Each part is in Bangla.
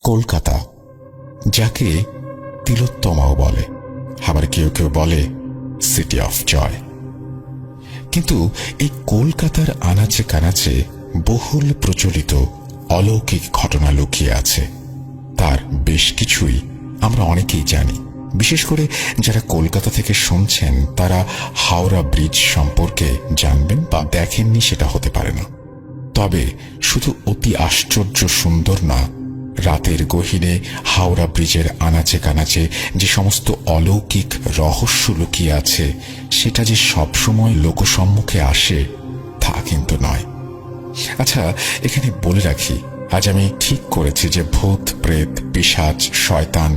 কলকাতা, যাকে তিলোত্তমাও বলে, আবার কেউ কেউ বলে সিটি অফ জয়। কিন্তু এই কলকাতার আনাচে কানাচে বহুল প্রচলিত অলৌকিক ঘটনা লুকিয়ে আছে। তার বেশ কিছুই আমরা অনেকেই জানি। বিশেষ করে যারা কলকাতা থেকে শুনছেন তারা হাওড়া ব্রিজ সম্পর্কে জানবেন বা দেখেননি সেটা হতে পারে না। তবে শুধু অতি আশ্চর্য সুন্দর না, রাতের গহীনে হাওড়া ব্রিজের আনাচে কানাচে যে সমস্ত অলৌকিক রহস্য লুকিয়ে আছে সেটা যে সবসময় লোকসম্মুখে আসে তা কিন্তু নয়। আচ্ছা, এখানে বলে রাখি, আজ আমি ঠিক করেছি যে ভূত, প্রেত, পিশাচ, শয়তান,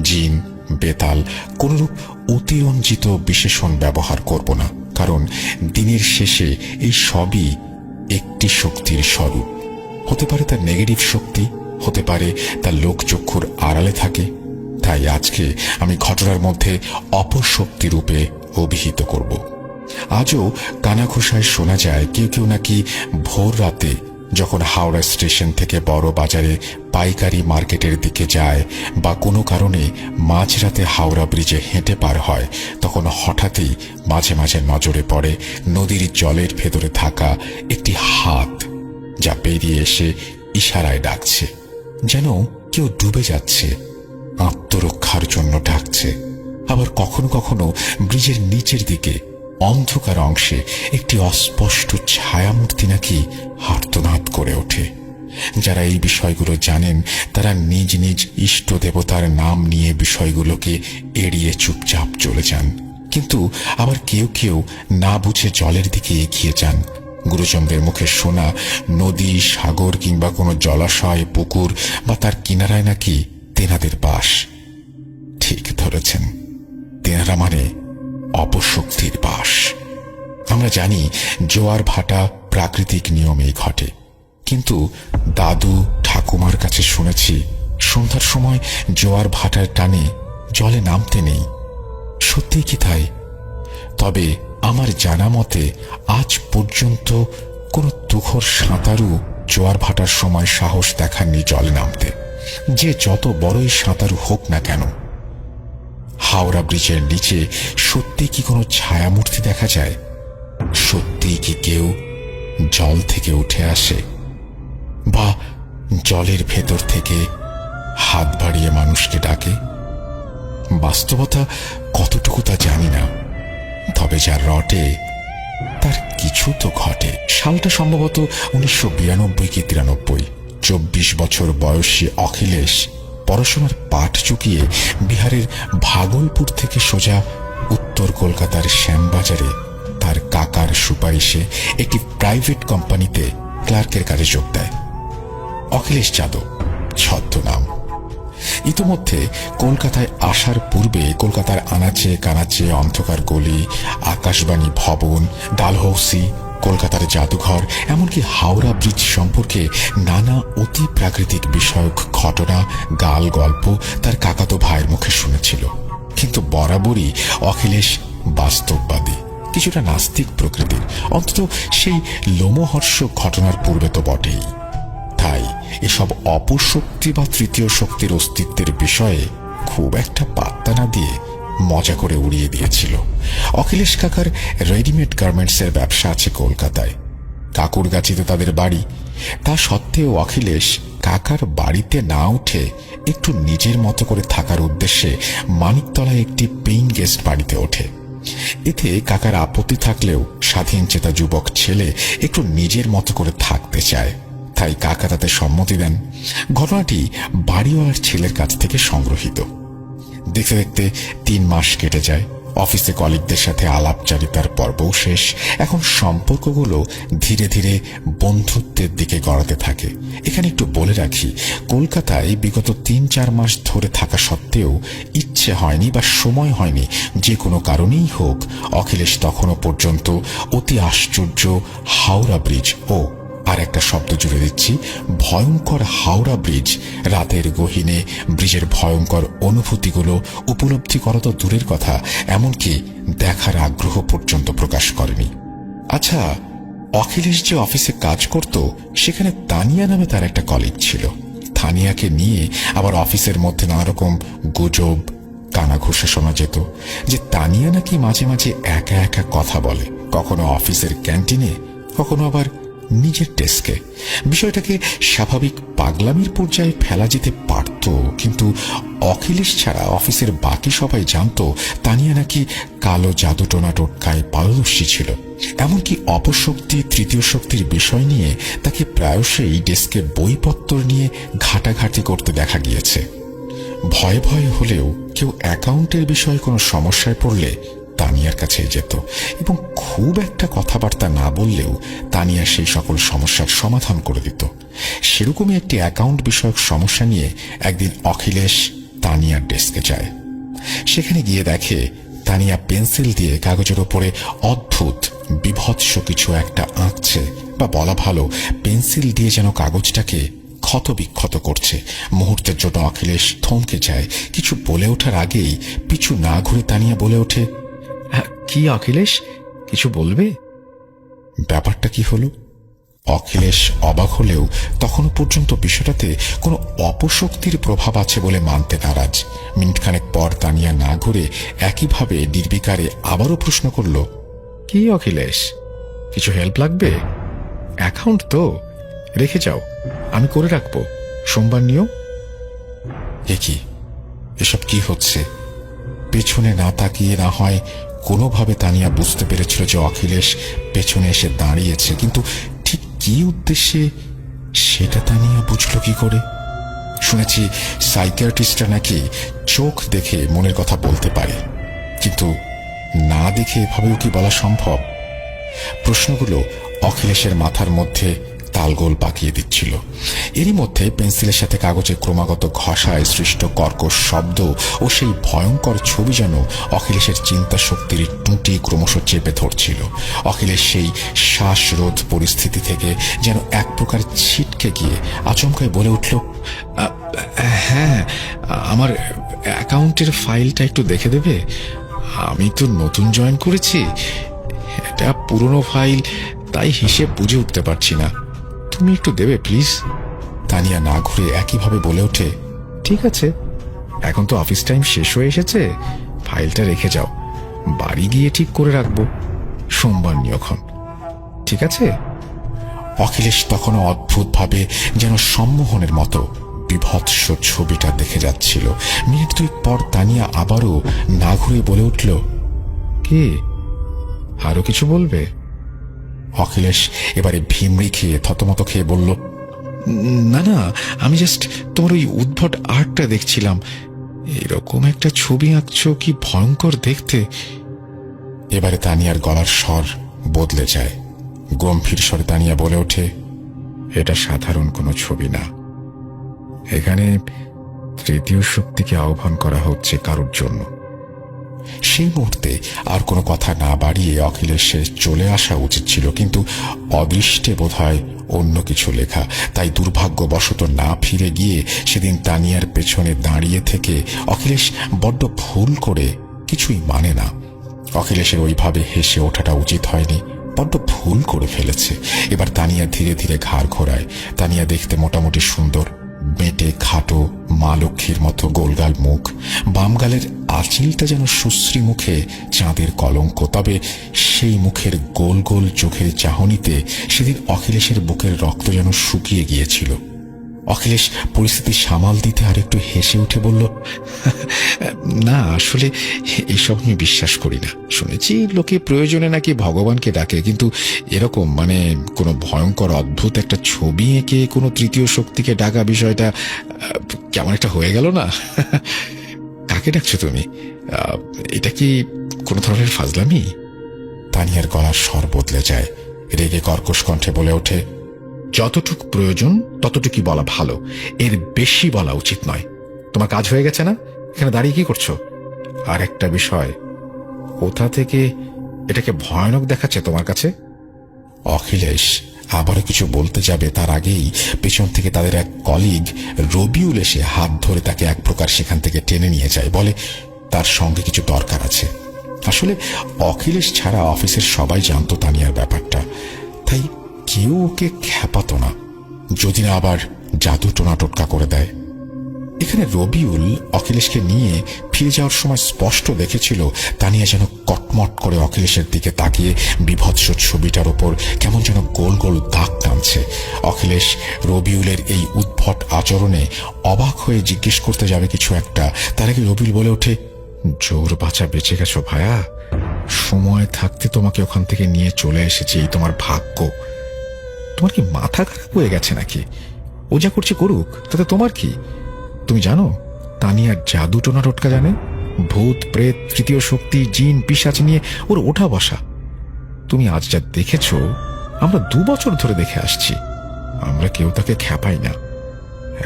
জিন, বেতাল কোনরূপ অতিরঞ্জিত বিশেষণ ব্যবহার করব না, কারণ দিনের শেষে এই সবই একটি শক্তির স্বরূপ। হতে পারে তার নেগেটিভ শক্তি, হতে পারে তার লোকচক্ষুর আড়ালে থাকে। তাই আজকে আমি ঘটনার মধ্যে অপশক্তি রূপে অভিহিত করব। আজও কানাঘোষায় শোনা যায় কেউ কেউ নাকি ভোর রাতে যখন হাওড়া স্টেশন থেকে বড় বাজারে পাইকারি মার্কেটের দিকে যায় বা কোনো কারণে মাঝরাতে হাওড়া ব্রিজে হেঁটে পার হয়, তখন হঠাৎই মাঝে মাঝে নজরে পড়ে নদীর জলের ভেতরে থাকা একটি হাত, যা বেরিয়ে এসে ইশারায় ডাকছে, যেন কেউ ডুবে যাচ্ছে, আত্মরক্ষার জন্য ডাকছে। আবার কখনো কখনো ব্রিজের নিচের দিকে অন্ধকার অংশে একটি অস্পষ্ট ছায়ামূর্তি নাকি আর্তনাদ করে ওঠে। যারা এই বিষয়গুলো জানেন তারা নিজ নিজ ইষ্ট দেবতার নাম নিয়ে বিষয়গুলোকে এড়িয়ে চুপচাপ চলে যান। কিন্তু আবার কেউ কেউ না বুঝে জলের দিকে এগিয়ে যান। গুরুজনদের মুখে শোনা নদী, সাগর কিংবা কোনো জলাশয়, পুকুর বা তার কিনারায় নাকি তেনাদের বাস। ঠিক ধরেছেন, তেনারা মানে অপশক্তির বাস। আমরা জানি জোয়ার ভাটা প্রাকৃতিক নিয়মেই ঘটে, কিন্তু দাদু ঠাকুমার কাছে শুনেছি সন্ধ্যার সময় জোয়ার ভাটার টানে জলে নামতে নেই। সত্যি কি তাই? তবে আমার জানা মতে আজ পর্যন্ত কোনো তুখোর সাঁতারু জোয়ার ভাটার সময় সাহস দেখাননি জলে নামতে, যে যত বড়ই সাঁতারু হোক না কেন। হাওড়া ব্রিজের নিচে সত্যি কি কোনো ছায়ামূর্তি দেখা যায়? সত্যি কি কেউ জল থেকে উঠে আসে, বা জলের ভেতর থেকে হাত বাড়িয়ে মানুষকে ডাকে? বাস্তবতা কতটুকু তা জানি না, তবে যা রটে তার কিছু তো ঘটে। সালটা সম্ভবত 1992 কি 93। 24 বছর বয়সী অখিলেশ পড়াশোনার পাঠ চুকিয়ে বিহারের ভাগলপুর থেকে সোজা উত্তর কলকাতার শ্যামবাজারে তার কাকার সুপারিশে একটি প্রাইভেট কোম্পানিতে ক্লার্কের কাজে যোগ দেয়। অখিলেশ যাদব ছদ্মনাম। ইতোমধ্যে কলকাতায় আসার পূর্বে কলকাতার আনাচে কানাচে অন্ধকার গলি, আকাশবাণী ভবন, ডালহৌসি, কলকাতার জাদুঘর, এমনকি হাওড়া ব্রিজ সম্পর্কে নানা অতি প্রাকৃতিক বিষয়ক ঘটনা, গাল গল্প তার কাকাতো ভাইয়ের মুখে শুনেছিল। কিন্তু বরাবরই অখিলেশ বাস্তববাদী, কিছুটা নাস্তিক প্রকৃতির, অন্তত সেই লোমহর্ষক ঘটনার পূর্বে তো বটেই। তাই এসব অপশক্তি বা তৃতীয় শক্তির অস্তিত্বের বিষয়ে খুব একটা পাত্তা না দিয়ে মজা করে উড়িয়ে দিয়েছিল। অখিলেশ কাকার রেডিমেড গার্মেন্টসের ব্যবসা আছে কলকাতায়। কাকুরগাছিতে তাদের বাড়ি। তা সত্ত্বেও অখিলেশ কাকার বাড়িতে না উঠে একটু নিজের মতো করে থাকার উদ্দেশ্যে মানিকতলায় একটি পেইং গেস্ট বাড়িতে ওঠে। এতে কাকার আপত্তি থাকলেও স্বাধীন চেতা যুবক ছেলে একটু নিজের মতো করে থাকতে চায়, তাই কাকা তাতে সম্মতি দেন। ঘটনাটি বাড়িওয়ালার ছেলের কাছ থেকে সংগ্রহীত। দেখতে দেখতে 3 মাস কেটে যায়। অফিসে কলিগদের সাথে আলাপচারিতার পর্বও শেষ। এখন সম্পর্কগুলো ধীরে ধীরে বন্ধুত্বের দিকে গড়াতে থাকে। এখানে একটু বলে রাখি, কলকাতায় বিগত 3-4 মাস ধরে থাকা সত্ত্বেও ইচ্ছে হয়নি বা সময় হয়নি, যে কোনো কারণেই হোক, অখিলেশ তখনও পর্যন্ত অতি আশ্চর্য হাওড়া ব্রিজ ও আর একটা শব্দ জুড়ে দিচ্ছি, ভয়ঙ্কর হাওড়া ব্রিজ, রাতের গহীনে ব্রিজের ভয়ঙ্কর অনুভূতিগুলো উপলব্ধি করা তো দূরের কথা, এমনকি দেখার আগ্রহ পর্যন্ত প্রকাশ করেনি। আচ্ছা, অখিলেশ যে অফিসে কাজ করত সেখানে তানিয়া নামে তার একটা কলিগ ছিল। তানিয়াকে নিয়ে আবার অফিসের মধ্যে নানা রকম গুজব কানাঘুষা শোনা যেত যে তানিয়া নাকি মাঝে মাঝে একা একা কথা বলে, কখনো অফিসের ক্যান্টিনে, কখনো আবার নিজের ডেস্কে। বিষয়টাকে স্বাভাবিক পাগলামির পর্যায়ে ফেলা যেতে পারত, কিন্তু অখিলেশ ছাড়া অফিসের বাকি সবাই জানত তানিয়া নাকি কালো জাদুটোনা টোটকায় পারদর্শী ছিল। এমনকি অপশক্তি তৃতীয় শক্তির বিষয় নিয়ে তাকে প্রায়শই ডেস্কে বইপত্র নিয়ে ঘাটাঘাটি করতে দেখা গিয়েছে। ভয়ে ভয়ে হলেও কেউ অ্যাকাউন্টের বিষয়ে কোনো সমস্যায় পড়লে তানিয়ার কাছে যেত এবং খুব একটা কথাবার্তা না বললেও তানিয়া সেই সকল সমস্যার সমাধান করে দিত। সেরকমই একটি অ্যাকাউন্ট বিষয়ক সমস্যা নিয়ে একদিন অখিলেশ তানিয়ার ডেস্কে যায়। সেখানে গিয়ে দেখে তানিয়া পেন্সিল দিয়ে কাগজের ওপরে অদ্ভুত বিভৎস কিছু একটা আঁকছে, বা বলা ভালো পেন্সিল দিয়ে যেন কাগজটাকে ক্ষত বিক্ষত করছে। মুহূর্তের জন্য অখিলেশ থমকে যায়। কিছু বলে ওঠার আগেই পিছু না ঘুরে তানিয়া বলে ওঠে, কি অখিলেশ, কিছু বলবে? ব্যাপারটা কি হলো? অখিলেশ অবাক হলেও তখনও পর্যন্ত বিষয়টাতে কোনো অপশক্তির প্রভাব আছে বলে মানতে নারাজ। মিনিটখানেক পর তানিয়া না ঘুরে একইভাবে নির্বিকারে আবারও প্রশ্ন করল, কি অখিলেশ, কিছু হেল্প লাগবে? অ্যাকাউন্ট তো রেখে যাও, আমি করে রাখবো, সোমবার নিও। এ কি, এসব কি হচ্ছে? পেছনে না তাকিয়ে না হয় কোনোভাবে তানিয়া বুঝতে পেরেছিল যে অখিলেশ পেছনে এসে দাঁড়িয়েছে, কিন্তু ঠিক কি উদ্দেশ্যে সেটা তানিয়া বুঝল কি করে? শুনেছি সাইকিয়াট্রিস্টরা নাকি চোখ দেখে মনের কথা বলতে পারে, কিন্তু না দেখে এভাবেও কি বলা সম্ভব? প্রশ্নগুলো অখিলেশের মাথার মধ্যে তালগোল পাকিয়ে দিচ্ছিল। এরই মধ্যে পেন্সিলের সাথে কাগজে ক্রমাগত ঘষায় সৃষ্ট কর্কশ শব্দ ও সেই ভয়ঙ্কর ছবি যেন অখিলেশের চিন্তা শক্তির টুঁটি ক্রমশ চেপে ধরছিল। অখিলেশ সেই শ্বাসরোধ পরিস্থিতি থেকে যেন এক প্রকার ছিটকে গিয়ে আচমকায় বলে উঠল, হ্যাঁ, আমার অ্যাকাউন্টের ফাইলটা একটু দেখে দেবে? আমি তো নতুন জয়েন করেছি, এটা পুরনো ফাইল, তাই হিসেব বুঝে উঠতে পারছি না, তুমি একটু দেবে প্লিজ? তানিয়া না ঘুরে একইভাবে বলে ওঠে, ঠিক আছে, এখন তো অফিস টাইম শেষ হয়ে এসেছে, ফাইলটা রেখে যাও, বাড়ি গিয়ে ঠিক করে রাখবো, সোমবার নিয়ক্ষণ, ঠিক আছে? অখিলেশ তখনও অদ্ভুতভাবে যেন সম্মোহনের মতো বিভৎস ছবিটা দেখে যাচ্ছিল। মিনিট দুই পর তানিয়া আবারও না ঘুরে বলে উঠল, কি আরো কিছু বলবে? অখিলেশ এবারে ভিমড়ি খেয়ে থতমত খেয়ে বলল, না না, আমি জাস্ট তোমার ওই উদ্ভট আর্টটা দেখছিলাম, এরকম একটা ছবি আঁকছো, কি ভয়ঙ্কর দেখতে। এবারে তানিয়ার গলার স্বর বদলে যায়। গম্ভীর স্বরে তানিয়া বলে ওঠে, এটা সাধারণ কোনো ছবি না, এখানে তৃতীয় শক্তিকে আহ্বান করা হচ্ছে কারোর জন্য। সেই মুহূর্তে আর কোনো কথা না বাড়িয়ে অখিলেশের চলে আসা উচিত ছিল, কিন্তু অদৃষ্টে বোধহয় অন্য কিছু লেখা। তাই দুর্ভাগ্যবশত না ফিরে গিয়ে সেদিন তানিয়ার পেছনে দাঁড়িয়ে থেকে অখিলেশ বড্ড ভুল করে কিছুই মানে না। অখিলেশের ওইভাবে হেসে ওঠাটা উচিত হয়নি, বড্ড ভুল করে ফেলেছে। এবার তানিয়া ধীরে ধীরে ঘাড় ঘোরায়। তানিয়া দেখতে মোটামুটি সুন্দর, বেঁটে খাটো মা লক্ষ্মীর মতো গোলগাল মুখ, বাম গালের আঁচিলটা যেন সুশ্রী মুখে চাঁদের কলঙ্ক। তবে সেই মুখের গোল গোল চোখের চাহনিতে সেদিন অখিলেশের বুকের রক্ত যেন শুকিয়ে গিয়েছিল। অখিলেশ পরিস্থিতি সামাল দিতে আর একটু হেসে উঠে বলল, না, আসলে এসব আমি বিশ্বাস করি না। শুনেছি লোকে প্রয়োজনে নাকি ভগবানকে ডাকে, কিন্তু এরকম মানে কোনো ভয়ঙ্কর অদ্ভুত একটা ছবি এঁকে কোনো তৃতীয় শক্তিকে ডাকা বিষয়টা কেমন একটা হয়ে গেল না? কাকে ডাকছো তুমি? এটা কি কোনো ধরনের ফাজলামি? তানিয়ার গলার স্বর বদলে যায়। রেগে কর্কশ কণ্ঠে বলে ওঠে, যতটুকু প্রয়োজন ততটুকুই বলা ভালো, এর বেশি বলা উচিত নয়। তোমার কাজ হয়ে গেছে না? এখানে দাঁড়িয়ে কি করছো? আর একটা বিষয়, কোথা থেকে এটাকে ভয়ানক দেখাচ্ছে তোমার কাছে? অখিলেশ আবারও কিছু বলতে যাবে তার আগেই পেছন থেকে তাদের এক কলিগ রবিউল এসে হাত ধরে তাকে এক প্রকার সেখান থেকে টেনে নিয়ে যায়। বলে তার সঙ্গে কিছু দরকার আছে। আসলে অখিলেশ ছাড়া অফিসের সবাই জানতো তানিয়ার ব্যাপারটা, তাই কেউ ওকে খ্যাপাতো না। যদি না আবার জাদু টোনা টোটকা করে দেয়। এখানে রবিউল অখিলেশকে নিয়ে ফিরে যাওয়ার সময় স্পষ্ট দেখেছিল তানিয়া যেন কটমট করে অখিলেশের দিকে তাকিয়ে বিভৎস ছবিটার ওপর কেমন যেন গোল গোল দাগ টানছে। অখিলেশ রবিউলের এই উদ্ভট আচরণে অবাক হয়ে জিজ্ঞেস করতে যাবে কিছু একটা, তার আগে রবিউল বলে ওঠে, জোর বাঁচা বেঁচে গেছো ভায়া, সময় থাকতে তোমাকে ওখান থেকে নিয়ে চলে এসেছি, এই তোমার ভাগ্য। তোমার কি মাথা খারাপ হয়ে গেছে নাকি? ও যা করছে করুক, তাতে তোমার কি? তুমি জানো তানিয়া জাদু টোনা টোটকা জানে, ভূত প্রেত তৃতীয় শক্তি জিন পিশাচ নিয়ে ওর ওঠা বসা। তুমি আজ যা দেখেছ আমরা 2 বছর ধরে দেখে আসছি, আমরা কেউ তাকে খ্যাপাই না।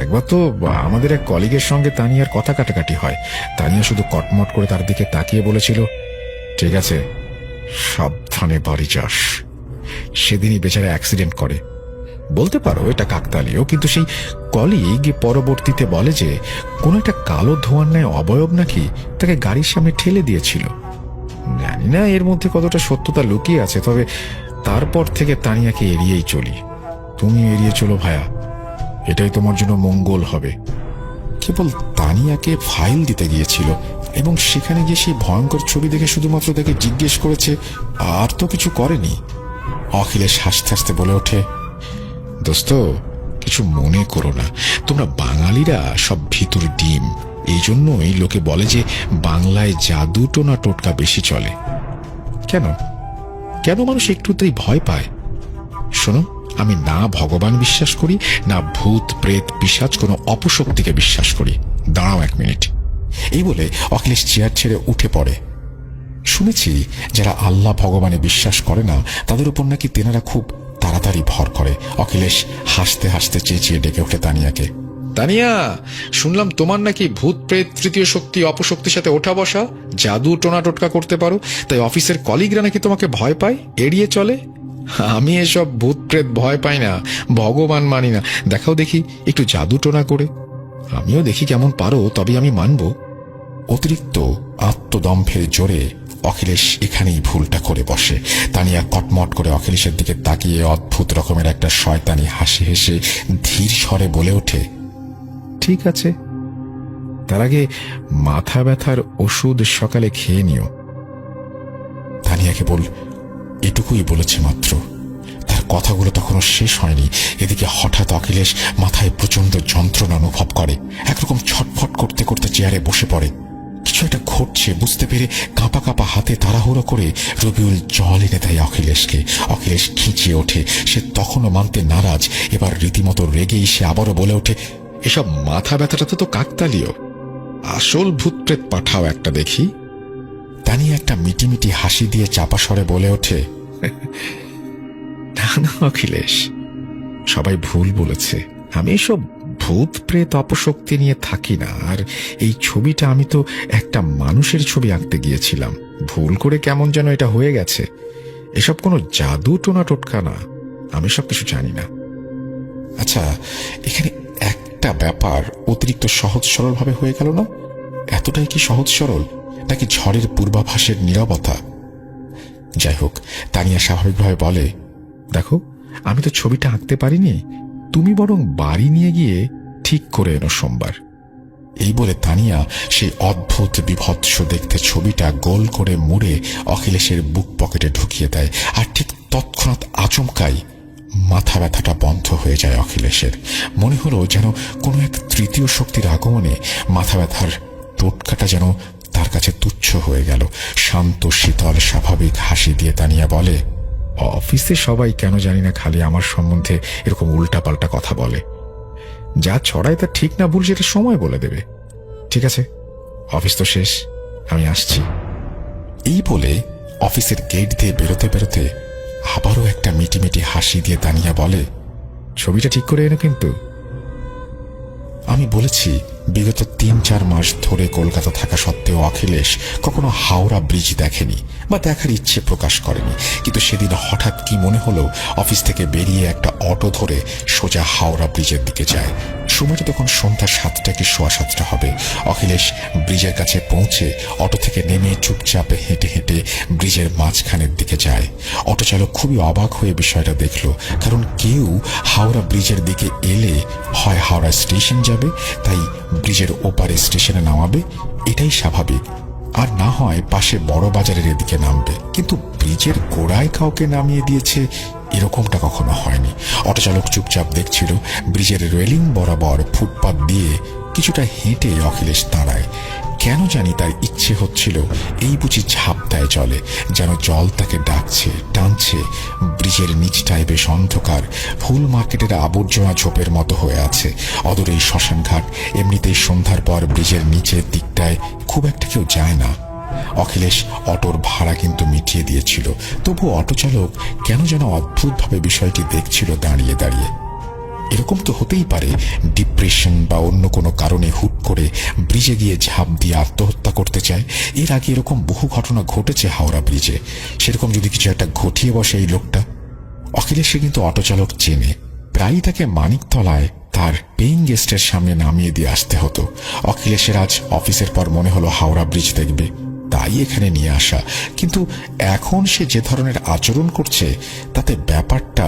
একবার তো আমাদের এক কলিগের সঙ্গে তানিয়ার কথা কাটাকাটি হয়, তানিয়া শুধু কটমট করে তার দিকে তাকিয়ে বলেছিল, ঠিক আছে সাবধানে বাড়ি যাস। সেদিনই বেচারা অ্যাক্সিডেন্ট করে। বলতে পারো এটা কাকতালীয়, কিন্তু সেই কলিগ পরবর্তীতে বলে যে কোন একটা কালো ধোঁয়ার ন্যায় অবয়ব নাকি তাকে গাড়ির সামনে ঠেলে দিয়েছিল। জানি না এর মধ্যে কতটা সত্যতা লুকিয়ে আছে, তবে তারপর থেকে তানিয়াকে এড়িয়েই চলি। তুমি এড়িয়ে চলো ভায়া, এটাই তোমার জন্য মঙ্গল হবে। কেবল তানিয়াকে ফাইল দিতে গিয়েছিল এবং সেখানে গিয়ে সেই ভয়ঙ্কর ছবি দেখে শুধুমাত্র তাকে জিজ্ঞেস করেছে, আর তো কিছু করেনি। অখিলেশ হাসতে হাসতে বলে ওঠে, দোস্ত কিছু মনে করো না, তোমরা বাঙালিরা সব ভিতর ডিম, এই জন্যই লোকে বলে যে বাংলায় জাদু টোনা টোটকা বেশি চলে। কেন কেন মানুষ একটুতেই ভয় পায়? শোনো, আমি না ভগবান বিশ্বাস করি, না ভূত প্রেত পিশাচ কোনো অপশক্তিকে বিশ্বাস করি। দাঁড়াও 1 মিনিট। এই বলে অখিলেশ চেয়ার ছেড়ে উঠে পড়ে। শুনেছি যারা আল্লাহ ভগবানে বিশ্বাস করে না তাদের উপর নাকি তেনারা খুব তাড়াতাড়ি ভর করে। অখিলেশ হাসতে হাসতে চেঁচিয়ে ডেকে ওঠে তানিয়াকে, তানিয়া, শুনলাম তোমার নাকি ভূত প্রেত তৃতীয় শক্তি অপশক্তির সাথে ওঠা বসা, জাদু টোনা টোটকা করতে পারো, তাই অফিসের কলিগরা নাকি তোমাকে ভয় পায়, এড়িয়ে চলে। আমি এসব ভূত প্রেত ভয় পাই না, ভগবান মানি না। দেখাও দেখি একটু জাদু টোনা করে, আমিও দেখি কেমন পারো, তবে আমি মানব। অতিরিক্ত আত্মদম্ভের জোরে অখিলেশ এখানেই ভুলটা করে বসে। তানিয়া কটমট করে অখিলেশের দিকে তাকিয়ে অদ্ভুত রকমের একটা শয়তানি হাসি হেসে ধীর স্বরে বলে ওঠে, ঠিক আছে, তার আগে মাথা ব্যথার ওষুধ সকালে খেয়ে নিও। তানিয়া কেবল এটুকুই বলেছে মাত্র, তার কথাগুলো তখনও শেষ হয়নি। এদিকে হঠাৎ অখিলেশ মাথায় প্রচন্ড যন্ত্রণা অনুভব করে। একরকম ছটফট করতে করতে চেয়ারে বসে পড়ে। কিছু একটা ঘটছে বুঝতে পেরে কাঁপা কাঁপা হাতে তাড়াহুড়ো করে রবিউল জল এনে দেয় অখিলেশকে। অখিলেশ খিঁচিয়ে ওঠে। সে তখনও মানতে নারাজ, এবার রীতিমতো রেগেই সে আবারও বলে ওঠে, এসব মাথা ব্যথাটা তো কাকতালীয়, আসল ভূত প্রেত পাঠাও একটা দেখি। তানিয়া একটা মিটিমিটি হাসি দিয়ে চাপা স্বরে বলে ওঠে, না না অখিলেশ, সবাই ভুল বলেছে। আমি এসব ভূত প্রেত অপশক্তি নিয়ে থাকি না। আর এই ছবিটা আমি তো একটা মানুষের ছবি আঁকতে গিয়েছিলাম, ভুল করে কেমন যেন এটা হয়ে গেছে। এসব কোনো জাদু টোনা টোটকা না, আমি সব কিছু জানি না। আচ্ছা, এখানে একটা ব্যাপার অতিরিক্ত সহজ সরল ভাবে হয়ে গেল না? এতটাই কি সহজ সরল, নাকি ঝড়ের পূর্বাভাসের নীরবতা? যাই হোক, তানিয়া স্বাভাবিকভাবে বলে, দেখো, আমি তো ছবিটা আঁকতে পারিনি, তুমি বরং বাড়ি নিয়ে গিয়ে ঠিক করে এনো সোমবার। এই বলে তানিয়া সেই অদ্ভুত বিভৎস দেখতে ছবিটা গোল করে মুড়ে অখিলেশের বুক পকেটে ঢুকিয়ে দেয়। আর ঠিক তৎক্ষণাৎ আচমকাই মাথা ব্যথাটা বন্ধ হয়ে যায় অখিলেশের। মনে হলো যেন কোনো এক তৃতীয় শক্তির আগমনে মাথা ব্যথার টোটকাটা যেন তার কাছে তুচ্ছ হয়ে গেল। শান্ত শীতল স্বাভাবিক হাসি দিয়ে তানিয়া বলে, অফিসে সবাই কেন জানি না খালি আমার সম্বন্ধে এরকম উল্টাপাল্টা কথা বলে। যা ছড়ায় তা ঠিক না ভুল সেটা সময় বলে দেবে। ঠিক আছে, অফিস তো শেষ, আমি আসছি। এই বলে অফিসের গেট দিয়ে বেরোতে বেরোতে আবারও একটা মিটিমিটি হাসি দিয়ে তানিয়া বলে, ছবিটা ঠিক করে এনো কিন্তু। আমি বলেছি বিগত ৩-৪ মাস ধরে কলকাতা থাকা সত্ত্বেও অখিলেশ কখনো হাওড়া ব্রিজ দেখেনি বা দেখার ইচ্ছে প্রকাশ করেনি। কিন্তু সেদিন হঠাৎ কি মনে হলো, অফিস থেকে বেরিয়ে একটা অটো ধরে সোজা হাওড়া ব্রিজের দিকে যায়। সময়টা তখন সন্ধ্যা 7টা কি 7:15 হবে। অখিলেশ ব্রিজের কাছে পৌঁছে অটো থেকে নেমে চুপচাপ হেঁটে হেঁটে ব্রিজের মাঝখানের দিকে যায়। অটো চালক খুবই অবাক হয়ে বিষয়টা দেখল, কারণ কেউ হাওড়া ব্রিজের দিকে এলে হয় হাওড়া স্টেশন যাবে, তাই ব্রিজের ওপারে স্টেশনে নামাবে, এটাই স্বাভাবিক, আর না হয় পাশে বড় বাজারের এদিকে নামবে। কিন্তু ব্রিজের গোড়ায় কাউকে নামিয়ে দিয়েছে, এরকমটা কখনো হয়নি। অটো চালক চুপচাপ দেখছিল। ব্রিজের রেলিং বরাবর ফুটপাত দিয়ে কিছুটা হেঁটে অখিলেশ দাঁড়ায়। কেন জানি তার ইচ্ছে হচ্ছিল এই বুঝি ঝাঁপ দেয় জলে, যেন জল তাকে ডাকছে, টানছে। ব্রিজের নিচটায় বেশ অন্ধকার, ফুল মার্কেটের আবর্জনা ঝোপের মতো হয়ে আছে। অদূরে এই শ্মশানঘাট, এমনিতেই সন্ধ্যার পর ব্রিজের নিচের দিকটায় খুব একটা কেউ যায় না। অখিলেশ অটোর ভাড়া কিন্তু মিটিয়ে দিয়েছিল, তবু অটো চালক কেন যেন অদ্ভুতভাবে বিষয়টি দেখছিল দাঁড়িয়ে দাঁড়িয়ে। এরকম তো হতেই পারে, ডিপ্রেশন বা অন্য কোনো কারণে হুট করে ব্রিজে গিয়ে ঝাঁপ দিয়ে আত্মহত্যা করতে চায়। এর আগে এরকম বহু ঘটনা ঘটেছে হাওড়া ব্রিজে। সেরকম যদি কিছু একটা ঘটিয়ে বসে এই লোকটা। অখিলেশকে কিন্তু অটো চালক চেনে, প্রায়ই তাকে মানিকতলায় তার পেইং গেস্টের সামনে নামিয়ে দিয়ে আসতে হতো। অখিলেশের আজ অফিসের পর মনে হলো হাওড়া ব্রিজ দেখবে, তাই এখানে নিয়ে আসা। কিন্তু এখন সে যে ধরনের আচরণ করছে, তাতে ব্যাপারটা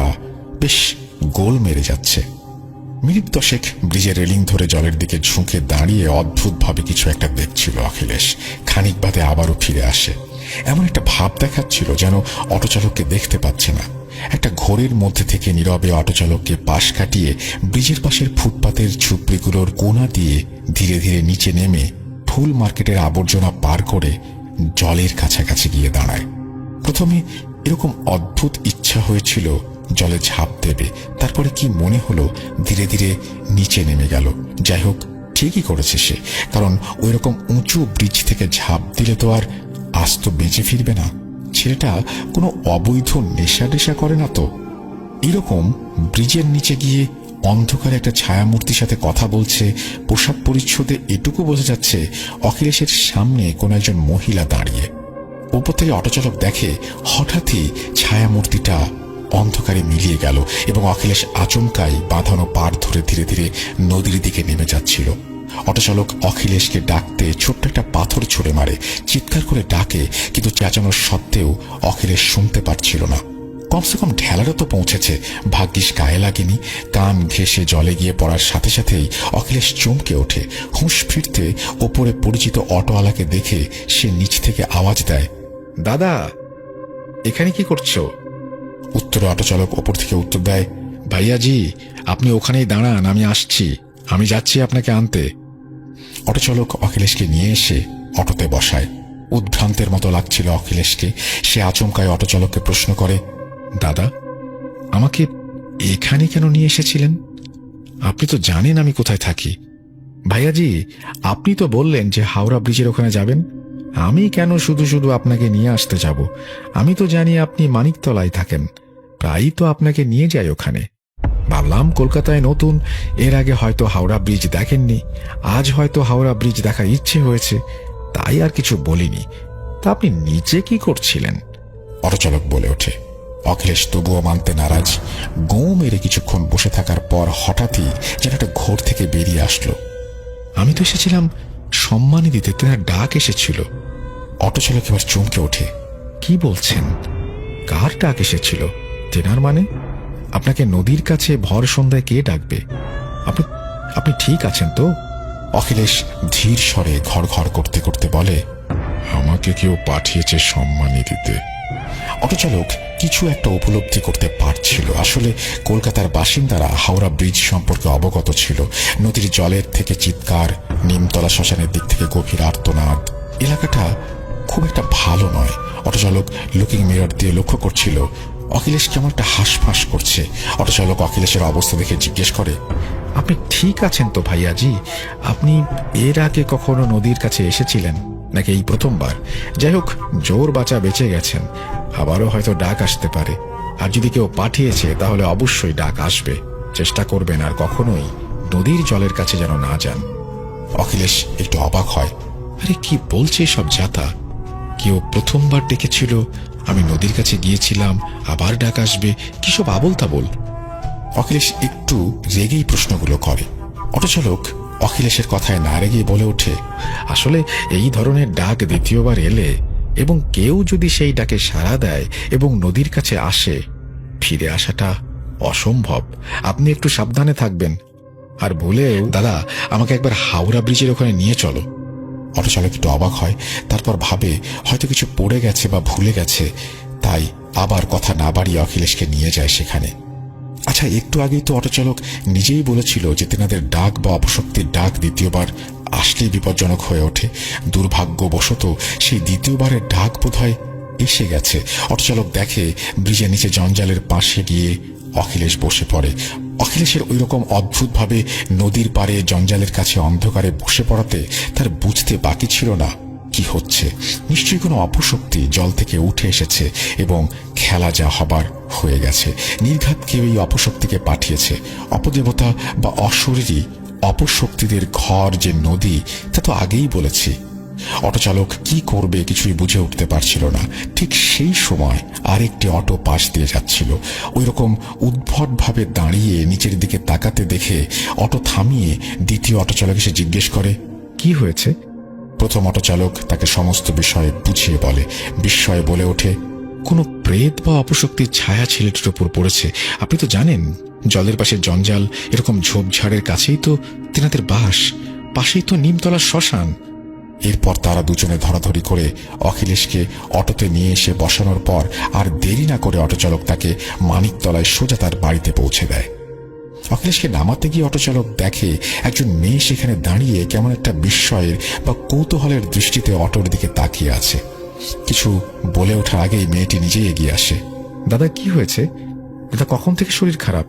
বেশ গোল মেরে যাচ্ছে। মিনিট 10 ব্রিজের রেলিং ধরে জলের দিকে ঝুঁকে দাঁড়িয়ে অদ্ভুতভাবে কিছু একটা দেখছিল অখিলেশ। খানিক বাদে আবারও ফিরে আসে। এমন একটা ভাব দেখাচ্ছিল যেন অটো চালককে দেখতে পাচ্ছে না। একটা ঘোরের মধ্যে থেকে নীরবে অটো চালককে পাশ কাটিয়ে ব্রিজের পাশের ফুটপাতের ঝুপড়িগুলোর কোণা দিয়ে ধীরে ধীরে নিচে নেমে ফুল মার্কেটের আবর্জনা পার করে জলের কাছাকাছি গিয়ে দাঁড়ায়। প্রথমে এরকম অদ্ভুত ইচ্ছা হয়েছিল জলে ঝাঁপ দেবে, তারপরে কি মনে হলো ধীরে ধীরে নিচে নেমে গেল। যাই হোক, ঠিকই করেছে সে, কারণ ওই রকম উঁচু ব্রিজ থেকে ঝাঁপ দিলে তো আর আস্ত বেঁচে ফিরবে না। ছেলেটা কোনো অবৈধ নেশা করে না তো। এরকম ব্রিজের নিচে গিয়ে অন্ধকারে একটা ছায়ামূর্তির সাথে কথা বলছে। পোশাক পরিচ্ছদে এটুকু বোঝা যাচ্ছে অখিলেশের সামনে কোনো একজন মহিলা দাঁড়িয়ে। উপর থেকে অটোচালক দেখে হঠাৎই ছায়ামূর্তিটা অন্ধকারে মিলিয়ে গেল এবং অখিলেশ আচমকাই বাঁধানো পার ধরে ধীরে ধীরে নদীর দিকে নেমে যাচ্ছিল। অটোচালক অখিলেশকে ডাকতে ছোট্ট একটা পাথর ছুঁড়ে মারে, চিৎকার করে ডাকে, কিন্তু চেঁচানোর সত্ত্বেও অখিলেশ শুনতে পারছিল না। কমসে কম ঢেলাটা তো পৌঁছেছে, ভাগ্যিস গায়ে লাগেনি। কান ঘেঁষে জলে গিয়ে পড়ার সাথে সাথেই অখিলেশ চমকে ওঠে। হুঁশ ফিরতে ওপরে পরিচিত অটোওয়ালাকে দেখে সে নিচ থেকে আওয়াজ দেয়, দাদা, এখানে কি করছো? উত্তরে অটোচালক ওপর থেকে উত্তর দেয়, ভাইয়াজি, আপনি ওখানেই দাঁড়ান, আমি আসছি, আমি যাচ্ছি আপনাকে আনতে। অটোচালক অখিলেশকে নিয়ে এসে অটোতে বসায়। উদ্ভ্রান্তের মতো লাগছিল অখিলেশকে। সে আচমকায় অটোচালককে প্রশ্ন করে, দাদা, আমাকে এখানে কেন নিয়ে এসেছিলেন? আপনি তো জানেন আমি কোথায় থাকি। ভাইয়াজি, আপনি তো বললেন যে হাওড়া ব্রিজের ওখানে যাবেন। আমি কেন শুধু শুধু আপনাকে নিয়ে আসতে যাব? আমি তো জানি আপনি মানিকতলায় থাকেন, প্রায়ই তো আপনাকে নিয়ে যাই ওখানে। ভাবলাম কলকাতায় নতুন, এর আগে হয়তো হাওড়া ব্রিজ দেখেননি, আজ হয়তো হাওড়া ব্রিজ দেখার ইচ্ছে হয়েছে, তাই আর কিছু বলিনি। তা আপনি নিচে কি করছিলেন? অটোচালক বলে ওঠে। অখিলেশ তবুও মানতে নারাজ। গৌ মেরে কিছুক্ষণ বসে থাকার পর হঠাৎই যেন একটা ঘোর থেকে বেরিয়ে আসলো, আমি তো এসেছিলাম সম্মানী দিতে, তেনার ডাক এসেছিল। অটোচালক এবার চমকে ওঠে। কি বলছেন? কার ডাক এসেছিল? তেনার মানে? আপনাকে নদীর কাছে ভর সন্ধ্যায় কে ডাকবে? আপনি ঠিক আছেন তো? অখিলেশ ধীর স্বরে ঘর ঘর করতে করতে বলে, আমাকে কেউ পাঠিয়েছে সম্মানী দিতে। অটোচালক কিছু একটা উপলব্ধি করতে পারছিল। আসলে কলকাতার বাসিন্দারা হাওড়া ব্রিজ সম্পর্কে অবগত ছিল। নদীর জলের থেকে চিৎকার, নিমতলা শ্মশানের দিক থেকে গভীর আর্তনাদ। এলাকাটা খুব একটা ভালো নয়। অটোচালক লুকিং মিরর দিয়ে লক্ষ্য করছিল অখিলেশ কেমন একটা হাঁসফাঁস করছে। অটোচালক অখিলেশের অবস্থা দেখে জিজ্ঞেস করে, আপনি ঠিক আছেন তো ভাইয়াজি? আপনি এর আগে কখনো নদীর কাছে এসেছিলেন নাকি এই প্রথমবার? যাই হোক, জোর বাঁচা বেঁচে গেছেন। আবারও হয়তো ডাক আসতে পারে, আর যদি কেউ পাঠিয়েছে তাহলে অবশ্যই ডাক আসবে। চেষ্টা করবেন আর কখনোই নদীর জলের কাছে যেন না যান। অখিলেশ একটু অবাক হয়। আরে কি বলছে সব যাতা? কেউ প্রথমবার ডেকেছিল, আমি নদীর কাছে গিয়েছিলাম, আবার ডাক আসবে, কি সব আবোল তাবোল। অখিলেশ একটু রেগেই প্রশ্নগুলো করে। অটোচালক অখিলেশের কথায় না রেগে বলে ওঠে, আসলে এই ধরনের ডাক দ্বিতীয়বার এলে এবং কেউ যদি সেই ডাকে সাড়া দেয় এবং নদীর কাছে আসে, ফিরে আসাটা অসম্ভব। আপনি একটু সাবধানে থাকবেন। আর বলেও, দাদা আমাকে একবার হাওড়া ব্রিজের ওখানে নিয়ে চলো। অটোচালক একটু অবাক হয়, তারপর ভাবে হয়তো কিছু পড়ে গেছে বা ভুলে গেছে, তাই আবার কথা না বাড়িয়ে অখিলেশকে নিয়ে যায় সেখানে। আচ্ছা, একটু আগেই তো অটোচালক নিজেই বলেছিল যে তেনাদের ডাক বা অপশক্তির ডাক দ্বিতীয়বার আসলেই বিপজ্জনক হয়ে ওঠে। দুর্ভাগ্যবশত সেই দ্বিতীয়বারের ডাক বোধহয় এসে গেছে। অটোচালক দেখে ব্রিজের নিচে জঞ্জালের পাশে গিয়ে অখিলেশ বসে পড়ে। অখিলেশের ওই রকম অদ্ভুতভাবে নদীর পাড়ে জঞ্জালের কাছে অন্ধকারে বসে পড়াতে তার বুঝতে বাকি ছিল না কি হচ্ছে। নিশ্চয়ই কোনো অপশক্তি জল থেকে উঠে এসেছে এবং খেলা যা হবার হয়ে গেছে। নির্ঘাত কেউ এই অপশক্তিকে পাঠিয়েছে। অপদেবতা বা অশরীরী অপশক্তিদের ঘর যে নদী, তা তো আগেই বলেছি। অটোচালক কি করবে কিছুই বুঝে উঠতে পারছিল না। ঠিক সেই সময় আরেকটি অটো পাশ দিয়ে যাচ্ছিল। ওই রকম উদ্ভটভাবে দাঁড়িয়ে নিচের দিকে তাকাতে দেখে অটো থামিয়ে দ্বিতীয় অটোচালক এসে জিজ্ঞেস করে, কি হয়েছে? প্রথম অটোচালক তাকে সমস্ত বিষয়ে বুঝিয়ে বলে। বিস্ময়ে বলে ওঠে, কোনো প্রেত বা অপশক্তির ছায়া ছেলেটির ওপর পড়েছে। আপনি তো জানেন জলের পাশে জঞ্জাল, এরকম ঝোপঝাড়ের কাছেই তো তেনাদের বাস, পাশেই তো নিমতলা শ্মশান। এরপর তারা দুজনে ধরাধরি করে অখিলেশকে অটোতে নিয়ে এসে বসানোর পর আর দেরি না করে অটোচালক তাকে মানিকতলায় সোজা তার বাড়িতে পৌঁছে দেয়। অখিলেশকে নামাতে গিয়ে অটোচালক দেখে একজন মেয়ে সেখানে দাঁড়িয়ে কেমন একটা বিস্ময়ের বা কৌতূহলের দৃষ্টিতে অটোর দিকে তাকিয়ে আছে। কিছু বলে ওঠার আগেই মেয়েটি নিজেই এগিয়ে আসে। দাদা কি হয়েছে? দাদা কখন থেকে শরীর খারাপ?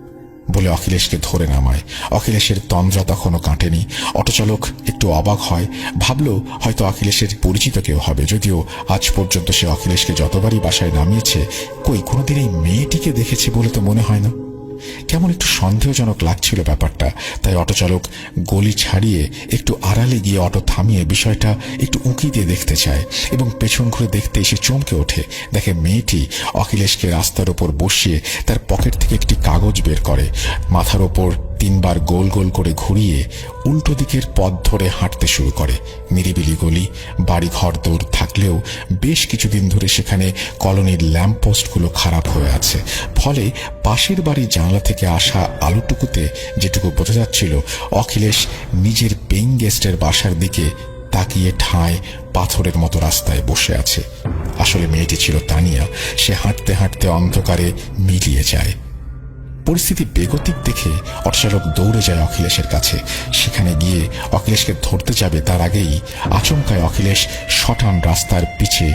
বলে অখিলেশকে ধরে নামায়। অখিলেশের তন্দ্রা তখনও কাটেনি। অটোচালক একটু অবাক হয়, ভাবল হয়তো অখিলেশের পরিচিত কেউ হবে, যদিও আজ পর্যন্ত সে অখিলেশকে যতবারই বাসায় নামিয়েছে কই কোনোদিন এই মেয়েটিকে দেখেছে বলে তো মনে হয় না। কেমন একটু সন্দেহজনক লাগছিল ব্যাপারটা। তাই অটোচালক গলি ছাড়িয়ে একটু আড়ালে গিয়ে অটো থামিয়ে বিষয়টা একটু উঁকি দিয়ে দেখতে চায় এবং পেছন ঘুরে দেখতে এসে চমকে ওঠে। দেখে মেয়েটি অখিলেশকে রাস্তার ওপর বসিয়ে তার পকেট থেকে একটি কাগজ বের করে, মাথার ওপর 3 বার গোল গোল করে ঘুরিয়ে উল্টো দিকের পথ ধরে হাঁটতে শুরু করে। নিরিবিলি গলি, বাড়ি ঘর দৌড় থাকলেও বেশ কিছুদিন ধরে সেখানে কলোনির ল্যাম্পপোস্টগুলো খারাপ হয়ে আছে। ফলে পাশের বাড়ি জানলা থেকে আসা আলোটুকুতে যেটুকু বোঝা যাচ্ছিল অখিলেশ নিজের পেইং গেস্টের বাসার দিকে তাকিয়ে ঠায় পাথরের মতো রাস্তায় বসে আছে। আসলে মেয়েটি ছিল তানিয়া। সে হাঁটতে হাঁটতে অন্ধকারে মিলিয়ে যায়। পরিস্থিতি বেগতিক দেখে অটোচালক দৌড়ে যায় অখিলেশের কাছে। সেখানে গিয়ে অখিলেশকে ধরতে যাবে তার আগেই আচমকায় অখিলেশ শটান রাস্তার পিছে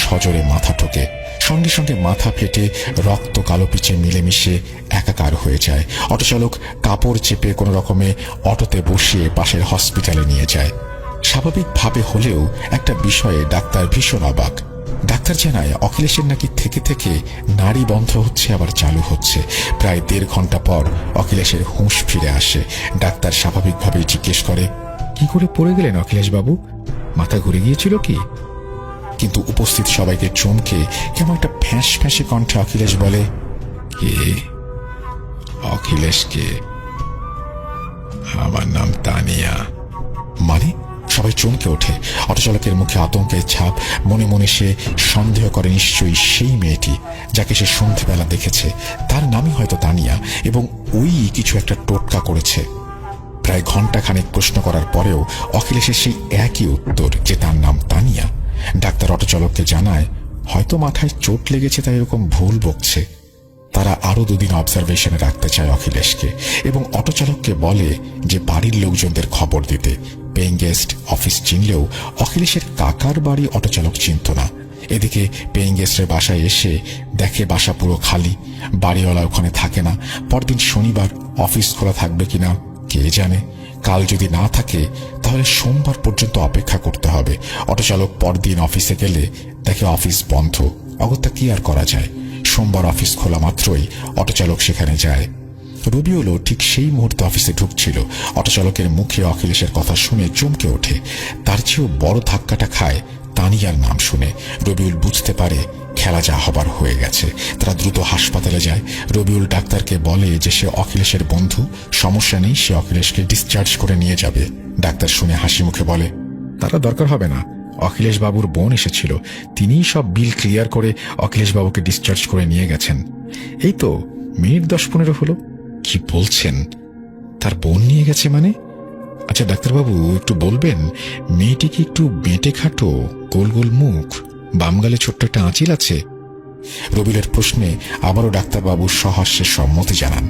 সজোরে মাথা ঠোকে। সঙ্গে সঙ্গে মাথা ফেটে রক্ত কালো পিছে মিলেমিশে একাকার হয়ে যায়। অটোচালক কাপড় চেপে কোনো রকমে অটোতে বসিয়ে পাশের হসপিটালে নিয়ে যায়। স্বাভাবিকভাবে হলেও একটা বিষয়ে ডাক্তার ভীষণ অবাক। ডাক্তার জানায় অখিলেশের নাকি থেকে থেকে নাড়ি বন্ধ হচ্ছে আবার চালু হচ্ছে। প্রায় 1.5 ঘন্টা পর অখিলেশের হুঁশ ফিরে আসে। ডাক্তার স্বাভাবিকভাবেই জিজ্ঞেস করে, কি করে পড়ে গেলেন অখিলেশ বাবু? মাথা ঘুরে গিয়েছিল কি? কিন্তু উপস্থিত সবাইকে চমকে কেমন একটা ফ্যাঁস ফ্যাঁসে কণ্ঠে অখিলেশ বলে, কে? অখিলেশ কে? আমার নাম তানিয়া। মানে? সবাই চমকে ওঠে। অটোচালকের মুখে আতঙ্কের ছাপ। মনে মনে সে সন্দেহ করে নিশ্চয়ই সেই মেয়েটি যাকে সে সন্ধ্যেবেলা দেখেছে, তার নামই হয়তো তানিয়া এবং ওই কিছু একটা টোটকা করেছে। প্রায় ঘন্টাখানেক প্রশ্ন করার পরেও অখিলেশের সেই একই উত্তর যে তার নাম তানিয়া। ডাক্তার অটোচালককে জানায় হয়তো মাথায় চোট লেগেছে তাই এরকম ভুল বকছে। তারা আরো 2 দিন অবজারভেশনে রাখতে চায় অখিলেশকে এবং অটোচালককে বলে যে বাড়ির লোকজনদের খবর দিতে। পেইং গেস্ট অফিস চিনলেও অখিলেশের কাকার বাড়ি অটোচালক চিনত না। এদিকে পেইং গেস্টের বাসায় এসে দেখে বাসা পুরো খালি, বাড়িওয়ালা ওখানে থাকে না। পরদিন শনিবার, অফিস খোলা থাকবে কিনা কে জানে। কাল যদি না থাকে তাহলে সোমবার পর্যন্ত অপেক্ষা করতে হবে। অটোচালক পরদিন অফিসে গেলে দেখে অফিস বন্ধ। অগত্যা কি আর করা যায়। সোমবার অফিস খোলা মাত্রই অটোচালক সেখানে যায়। রবিউলও ঠিক সেই মুহূর্তে অফিসে ঢুকছিল। অটোচালকের মুখে অখিলেশের কথা শুনে চমকে ওঠে। তার চেয়েও বড় ধাক্কাটা খায় তানিয়ার নাম শুনে। রবিউল বুঝতে পারে খেলা যা হবার হয়ে গেছে। তারা দ্রুত হাসপাতালে যায়। রবিউল ডাক্তারকে বলে যে সে অখিলেশের বন্ধু, সমস্যা নেই, সে অখিলেশকে ডিসচার্জ করে নিয়ে যাবে। ডাক্তার শুনে হাসি মুখে বলে, তারা দরকার হবে না, অখিলেশ বাবুর বোন এসেছিল, তিনিই সব বিল ক্লিয়ার করে অখিলেশ বাবুকে ডিসচার্জ করে নিয়ে গেছেন। এই তো মিনিট 10-15 হলো। কি বলছেন? তার বোন নিয়ে গেছে মানে? আচ্ছা ডাক্তারবাবু, একটু বলবেন মেয়েটি কি একটু বেঁটে খাটো, গোল গোল মুখ, বাম গালে ছোট্ট একটা আঁচিল আছে? রবিউলের প্রশ্নে আবারও ডাক্তারবাবু সহাস্যে সম্মতি জানান।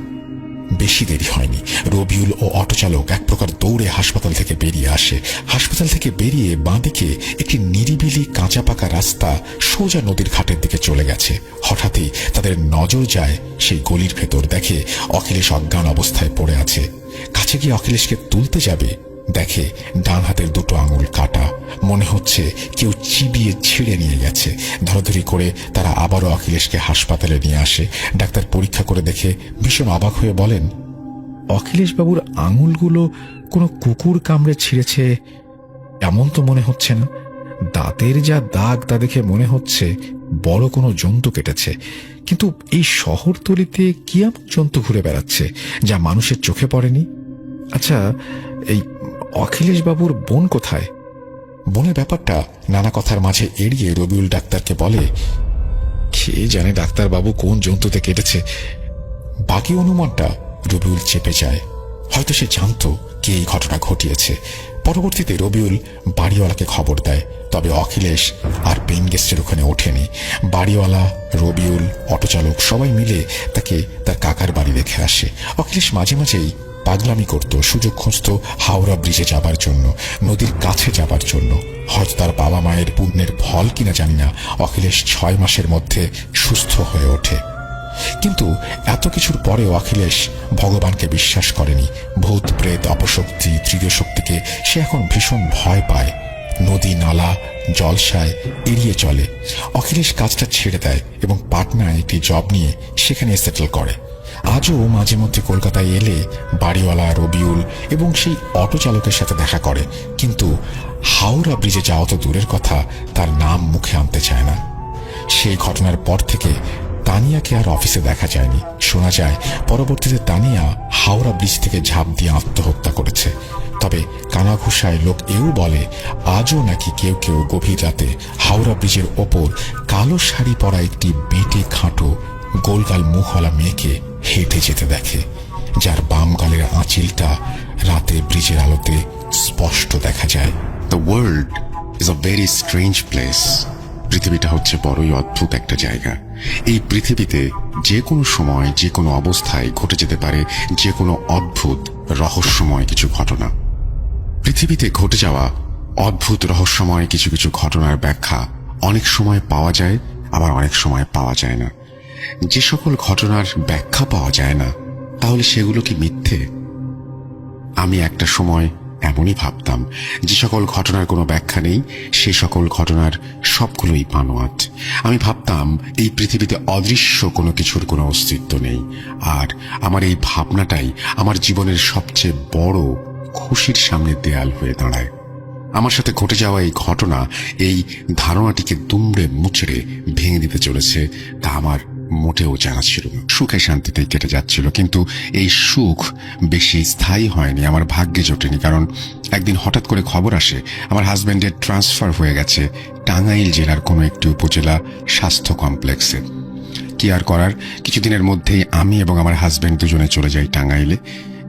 বেশি দেরি হয়নি। রবিউল ও অটোচালক এক প্রকার দৌড়ে হাসপাতাল থেকে বেরিয়ে আসে। হাসপাতাল থেকে বেরিয়ে বাঁদিকে একটি নিরিবিলি কাঁচা পাকা রাস্তা সোজা নদীর ঘাটের দিকে চলে গেছে। হঠাৎই তাদের নজর যায় সেই গলির ভেতর। দেখে অখিলেশ অজ্ঞান অবস্থায় পড়ে আছে। কাছে গিয়ে অখিলেশকে তুলতে যাবে, দেখে ডান হাতের দুটো আঙুল কাটা। মনে হচ্ছে কেউ চিবিয়ে ছিঁড়ে নিয়ে গেছে। ধরাধরি করে তারা আবারও অখিলেশকে হাসপাতালে নিয়ে আসে। ডাক্তার পরীক্ষা করে দেখে ভীষণ অবাক হয়ে বলেন, অখিলেশ বাবুর আঙুলগুলো কোনো কুকুর কামড়ে ছিঁড়েছে এমন তো মনে হচ্ছে না। দাঁতের যা দাগ তা দেখে মনে হচ্ছে বড় কোনো জন্তু কেটেছে। কিন্তু এই শহরতলিতে কি এমন জন্তু ঘুরে বেড়াচ্ছে যা মানুষের চোখে পড়েনি? আচ্ছা, এই অখিলেশ বাবুর বোন কোথায়? বোনের ব্যাপারটা নানা কথার মাঝে এড়িয়ে রবিউল ডাক্তারকে বলে, কে জানে ডাক্তারবাবু কোন জন্তুতে কেটেছে। বাকি অনুমানটা রবিউল চেপে যায়। হয়তো সে জানতো কে এই ঘটনা ঘটিয়েছে। পরবর্তীতে রবিউল বাড়িওয়ালাকে খবর দেয়। তবে অখিলেশ আর পেইন গেস্টের ওখানে ওঠেনি। বাড়িওয়ালা, রবিউল, অটোচালক সবাই মিলে তাকে তার কাকার বাড়ি রেখে আসে। অখিলেশ মাঝে মাঝেই পাগলামি করত, সুযোগ খুঁজত হাওড়া ব্রিজে যাবার জন্য, নদীর কাছে যাবার জন্য। হয়তো তার বাবা মায়ের পুণ্যের ফল কিনা জানি না, অখিলেশ 6 মাসের মধ্যে সুস্থ হয়ে ওঠে। কিন্তু এত কিছুর পরেও অখিলেশ ভগবানকে বিশ্বাস করেনি। ভূত, প্রেত, অপশক্তি, তৃতীয় শক্তিকে সে এখন ভীষণ ভয় পায়। নদী, নালা, জলসায় এড়িয়ে চলে। অখিলেশ কাজটা ছেড়ে দেয় এবং পাটনায় একটি জব নিয়ে সেখানে সেটেল করে। আজও মাঝে মধ্যে কলকাতায় এলে বাড়িওয়ালা, রবিউল এবং সেই অটো চালকের সাথে দেখা করে। কিন্তু হাওড়া ব্রিজে যাওয়া তো দূরের কথা, তার নাম মুখে আনতে চায় না। সেই ঘটনার পর থেকে তানিয়াকে আর অফিসে দেখা যায়নি। শোনা যায় পরবর্তীতে তানিয়া হাওড়া ব্রিজ থেকে ঝাঁপ দিয়ে আত্মহত্যা করেছে। তবে কানাঘুষায় লোক এও বলে আজও নাকি কেউ কেউ গভীর রাতে হাওড়া ব্রিজের ওপর কালো শাড়ি পরা একটি বেঁটে খাঁটো গোলগাল মুখওয়ালা মেয়েকে হেঁটে যেতে দেখে, যার বাম গালের আঁচিলটা রাতে ব্রিজের আলোতে স্পষ্ট দেখা যায়। The world is a very strange place. পৃথিবীটা হচ্ছে বড়ই অদ্ভুত একটা জায়গা। এই পৃথিবীতে যে কোনো সময়, যে কোনো অবস্থায় ঘটে যেতে পারে যে কোনো অদ্ভুত রহস্যময় কিছু ঘটনা। পৃথিবীতে ঘটে যাওয়া অদ্ভুত রহস্যময় কিছু কিছু ঘটনার ব্যাখ্যা অনেক সময় পাওয়া যায়, আবার অনেক সময় পাওয়া যায় না। যে সকল ঘটনার ব্যাখ্যা পাওয়া যায় না, তাহলে সেগুলো কি মিথ্যে? আমি একটা সময় এমনই ভাবতাম, যে সকল ঘটনার কোনো ব্যাখ্যা নেই সে সকল ঘটনার সবগুলোই বানোয়াট। আমি ভাবতাম এই পৃথিবীতে অদৃশ্য কোনো কিছুর কোনো অস্তিত্ব নেই। আর আমার এই ভাবনাটাই আমার জীবনের সবচেয়ে বড় খুশির সামনে দেয়াল হয়ে দাঁড়ায়। আমার সাথে ঘটে যাওয়া এই ঘটনা এই ধারণাটিকে দুমড়ে মুচড়ে ভেঙে দিতে চলেছে, তা আমার মোটেও জানা ছিল না। সুখে শান্তিতেই কেটে যাচ্ছিল, কিন্তু এই সুখ বেশি স্থায়ী হয়নি, আমার ভাগ্যে জোটেনি। কারণ একদিন হঠাৎ করে খবর আসে আমার হাজব্যান্ডের ট্রান্সফার হয়ে গেছে টাঙ্গাইল জেলার কোনো একটি উপজেলা স্বাস্থ্য কমপ্লেক্সে। কি আর করার, কিছুদিনের মধ্যেই আমি এবং আমার হাজব্যান্ড দুজনে চলে যাই টাঙ্গাইলে।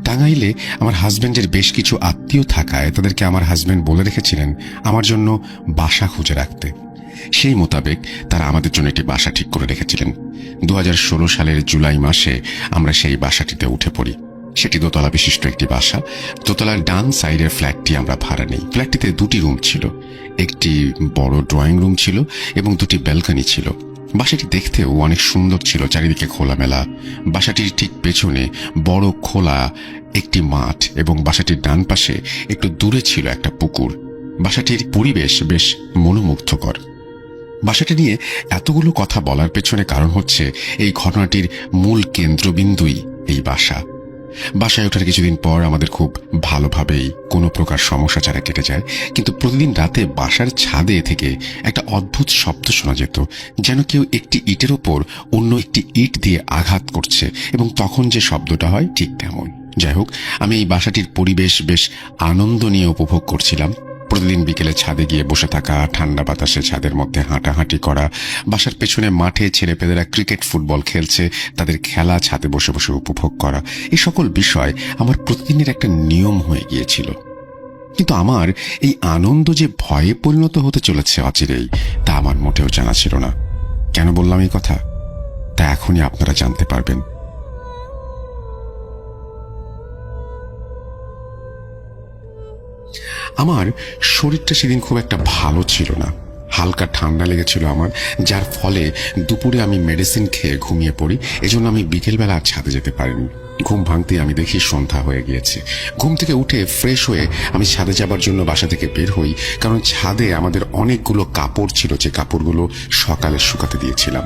টাঙ্গাইলে আমার হাজব্যান্ডের বেশ কিছু আত্মীয় থাকায় তাদেরকে আমার হাজব্যান্ড বলে রেখেছিলেন আমার জন্য বাসা খুঁজে রাখতে। সেই মোতাবেক তারা আমাদের জন্য একটি বাসা ঠিক করে রেখেছিলেন। 2016 সালের জুলাই মাসে আমরা সেই বাসাটিতে উঠে পড়ি। সেটি দোতলা বিশিষ্ট একটি বাসা। দোতলার ডান সাইডের ফ্ল্যাটটি আমরা ভাড়া নেই। ফ্ল্যাটটিতে 2টি রুম ছিল, একটি বড় ড্রয়িং রুম ছিল এবং 2টি ব্যালকনি ছিল। বাসাটি দেখতেও অনেক সুন্দর ছিল, চারিদিকে খোলামেলা। বাসাটির ঠিক পেছনে বড় খোলা একটি মাঠ এবং বাসাটির ডান পাশে একটু দূরে ছিল একটা পুকুর। বাসাটির পরিবেশ বেশ মনোমুগ্ধকর। বাসাটি নিয়ে এতগুলো কথা বলার পেছনে কারণ হচ্ছে এই ঘটনাটির মূল কেন্দ্রবিন্দুই এই বাসা। বাসায় ওঠার কিছুদিন পর আমাদের খুব ভালোভাবেই কোনো প্রকার সমস্যা ছাড়া কেটে যায়, কিন্তু প্রতিদিন রাতে বাসার ছাদে থেকে একটা অদ্ভুত শব্দ শোনা যেত, যেন কেউ একটি ইটের ওপর অন্য একটি ইট দিয়ে আঘাত করছে, এবং তখন যে শব্দটা হয় ঠিক তেমন। যাই হোক, আমি এই বাসাটির পরিবেশ বেশ আনন্দ নিয়ে উপভোগ করছিলাম। প্রতিদিন বিকেলে ছাদে গিয়ে বসে থাকা, ঠান্ডা বাতাসে ছাদের মধ্যে হাঁটাহাঁটি করা, বাসার পেছনে মাঠে ছেলেপেলেরা ক্রিকেট ফুটবল খেলছে, তাদের খেলা ছাদে বসে বসে উপভোগ করা, এই সকল বিষয় আমার প্রতিদিনের একটা নিয়ম হয়ে গিয়েছিল। কিন্তু আমার এই আনন্দ যে ভয়ে পরিণত হতে চলেছে অচিরেই, তা আমার মোটেও জানা ছিল না। কেন বললাম এই কথা, তা এখনই আপনারা জানতে পারবেন। আমার শরীরটা সেদিন খুব একটা ভালো ছিল না, হালকা ঠান্ডা লেগেছিল আমার, যার ফলে দুপুরে আমি মেডিসিন খেয়ে ঘুমিয়ে পড়ি। এজন্য আমি বিকেলবেলা আর ছাদে যেতে পারিনি। ঘুম ভাঙতে আমি দেখি সন্ধ্যা হয়ে গিয়েছে। ঘুম থেকে উঠে ফ্রেশ হয়ে আমি ছাদে যাবার জন্য বাসা থেকে বের হই, কারণ ছাদে আমাদের অনেকগুলো কাপড় ছিল, যে কাপড়গুলো সকালে শুকাতে দিয়েছিলাম।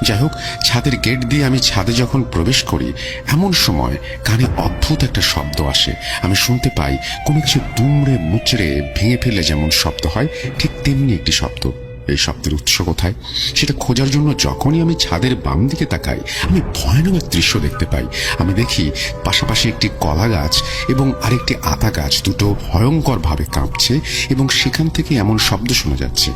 যাই হোক, ছাদের গেট দিয়ে আমি ছাদে যখন প্রবেশ করি, এমন সময় কানে অদ্ভুত একটা শব্দ আসে। আমি শুনতে পাই কোনো কিছু দুমড়ে মুচড়ে ভেঙে ফেলে যেমন শব্দ হয়, ঠিক তেমনি একটি শব্দ। এই শব্দের উৎস কোথায় সেটা খোঁজার জন্য যখনই আমি ছাদের বাম দিকে তাকাই, আমি ভয়ানক এক দৃশ্য দেখতে পাই। আমি দেখি পাশাপাশি একটি কলা গাছ এবং আরেকটি আতা গাছ দুটো ভয়ঙ্কর ভাবে কাঁপছে, এবং সেখান থেকে এমন শব্দ শোনা যাচ্ছে।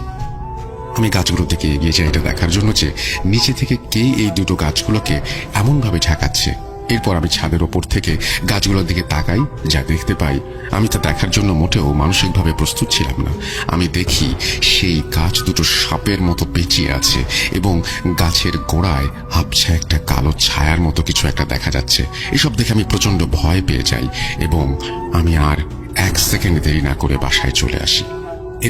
আমি গাছগুলো থেকে এগিয়ে যাই এটা দেখার জন্য যে নিচে থেকে কে এই দুটো গাছগুলোকে এমন ভাবে ঝাঁকাচ্ছে। এরপর আমি ছাদের ওপর থেকে গাছগুলোর দিকে তাকাই, যা দেখতে পাই আমি তা দেখার জন্য মোটেও মানসিকভাবে প্রস্তুত ছিলাম না। আমি দেখি সেই গাছ দুটো সাপের মতো পেঁচিয়ে আছে, এবং গাছের গোড়ায় আবছা একটা কালো ছায়ার মতো কিছু একটা দেখা যাচ্ছে। এসব দেখে আমি প্রচন্ড ভয় পেয়ে যাই, এবং আমি আর 1 সেকেন্ড দেরি না করে বাসায় চলে আসি।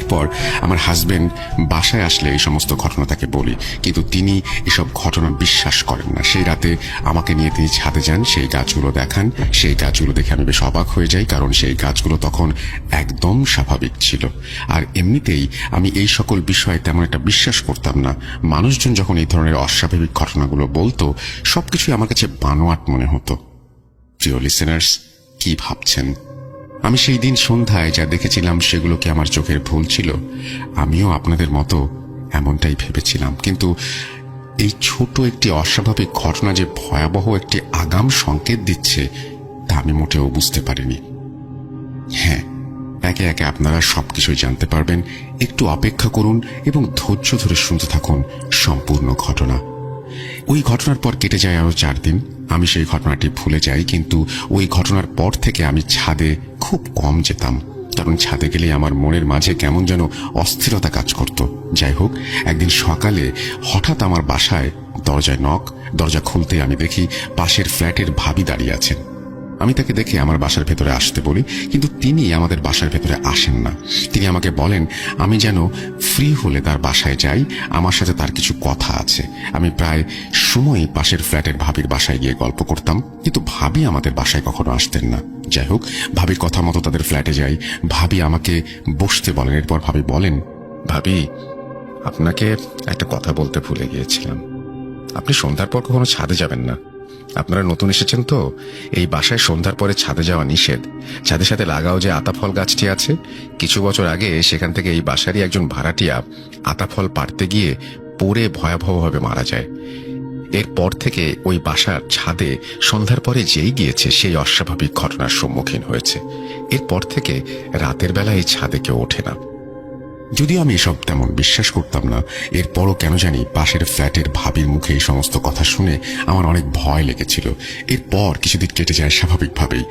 এরপর আমার হাজবেন্ড বাসায় আসলে এই সমস্ত ঘটনা তাকে বলি, কিন্তু তিনি এসব ঘটনা বিশ্বাস করেন না। সেই রাতে আমাকে নিয়ে তিনি ছাদে যান, সেই গাছগুলো দেখান। সেই গাছগুলো দেখে আমি বেশ অবাক হয়ে যাই, কারণ সেই গাছগুলো তখন একদম স্বাভাবিক ছিল। আর এমনিতেই আমি এই সকল বিষয়ে তেমন একটা বিশ্বাস করতাম না। মানুষজন যখন এই ধরনের অস্বাভাবিক ঘটনাগুলো বলতো, সবকিছুই আমার কাছে বানোয়াট মনে হতো। প্রিয় লিসেনার্স, কি ভাবছেন? আমি সেই দিন সন্ধ্যায় যা দেখেছিলাম সেগুলো কি আমার চোখের ভুল ছিল? আমিও আপনাদের মতো এমনটাই ভেবেছিলাম, কিন্তু এই ছোট একটি অস্বাভাবিক ঘটনা যে ভয়াবহ একটি আগাম সংকেত দিচ্ছে, তা আমি মোটেও বুঝতে পারিনি। হ্যাঁ, একে একে আপনারা সবকিছুই জানতে পারবেন। একটু অপেক্ষা করুন এবং ধৈর্য ধরে শুনতে থাকুন সম্পূর্ণ ঘটনা। ওই ঘটনার পর কেটে যায় আরো 4 দিন। আমি সেই ঘটনাটি ভুলে যাই, কিন্তু ওই ঘটনার পর থেকে আমি ছাদে খুব কম যেতাম, কারণ ছাদে গেলে আমার মনের মাঝে কেমন যেন অস্থিরতা কাজ করত। যাই হোক, একদিন সকালে হঠাৎ আমার বাসায় দরজায় নক। দরজা খুলতে আমি দেখি পাশের ফ্ল্যাটের ভাবি দাঁড়িয়ে আছেন। আমি তাকে দেখে আমার বাসার ভেতরে আসতে বলি, কিন্তু তিনি আমাদের বাসার ভেতরে আসেন না। তিনি আমাকে বলেন আমি যেন ফ্রি হলে তার বাসায় যাই, আমার সাথে তার কিছু কথা আছে। আমি প্রায় সময় পাশের ফ্ল্যাটের ভাবির বাসায় গিয়ে গল্প করতাম, কিন্তু ভাবি আমাদের বাসায় কখনো আসতেন না। যাই হোক, ভাবির কথা মতো তাদের ফ্ল্যাটে যাই। ভাবি আমাকে বসতে বলেন। এরপর ভাবি বলেন, ভাবি, আপনাকে একটা কথা বলতে ভুলে গিয়েছিলাম। আপনি সন্ধ্যার পর কখনো ছাদে যাবেন না। আপনারা নতুন এসেছেন তো, এই বাসায় সন্ধ্যার পরে ছাদে যাওয়া নিষেধ। ছাদের সাথে লাগাও যে আতাফল গাছটি আছে, কিছু বছর আগে সেখান থেকে এই বাসারই একজন ভাড়াটিয়া আতাফল পাড়তে গিয়ে পড়ে ভয়াবহভাবে মারা যায়। এরপর থেকে ওই বাসার ছাদে সন্ধ্যার পরে যেই গিয়েছে সেই অস্বাভাবিক ঘটনার সম্মুখীন হয়েছে। এরপর থেকে রাতের বেলা এই ছাদে কেউ ওঠে না। যদিও আমি এসব তেমন বিশ্বাস করতাম না, এরপরও কেন জানি পাশের ফ্ল্যাটের ভাবির মুখে এই সমস্ত কথা শুনে আমার অনেক ভয় লেগেছিল। এরপর কিছুদিন কেটে যায় স্বাভাবিকভাবেই,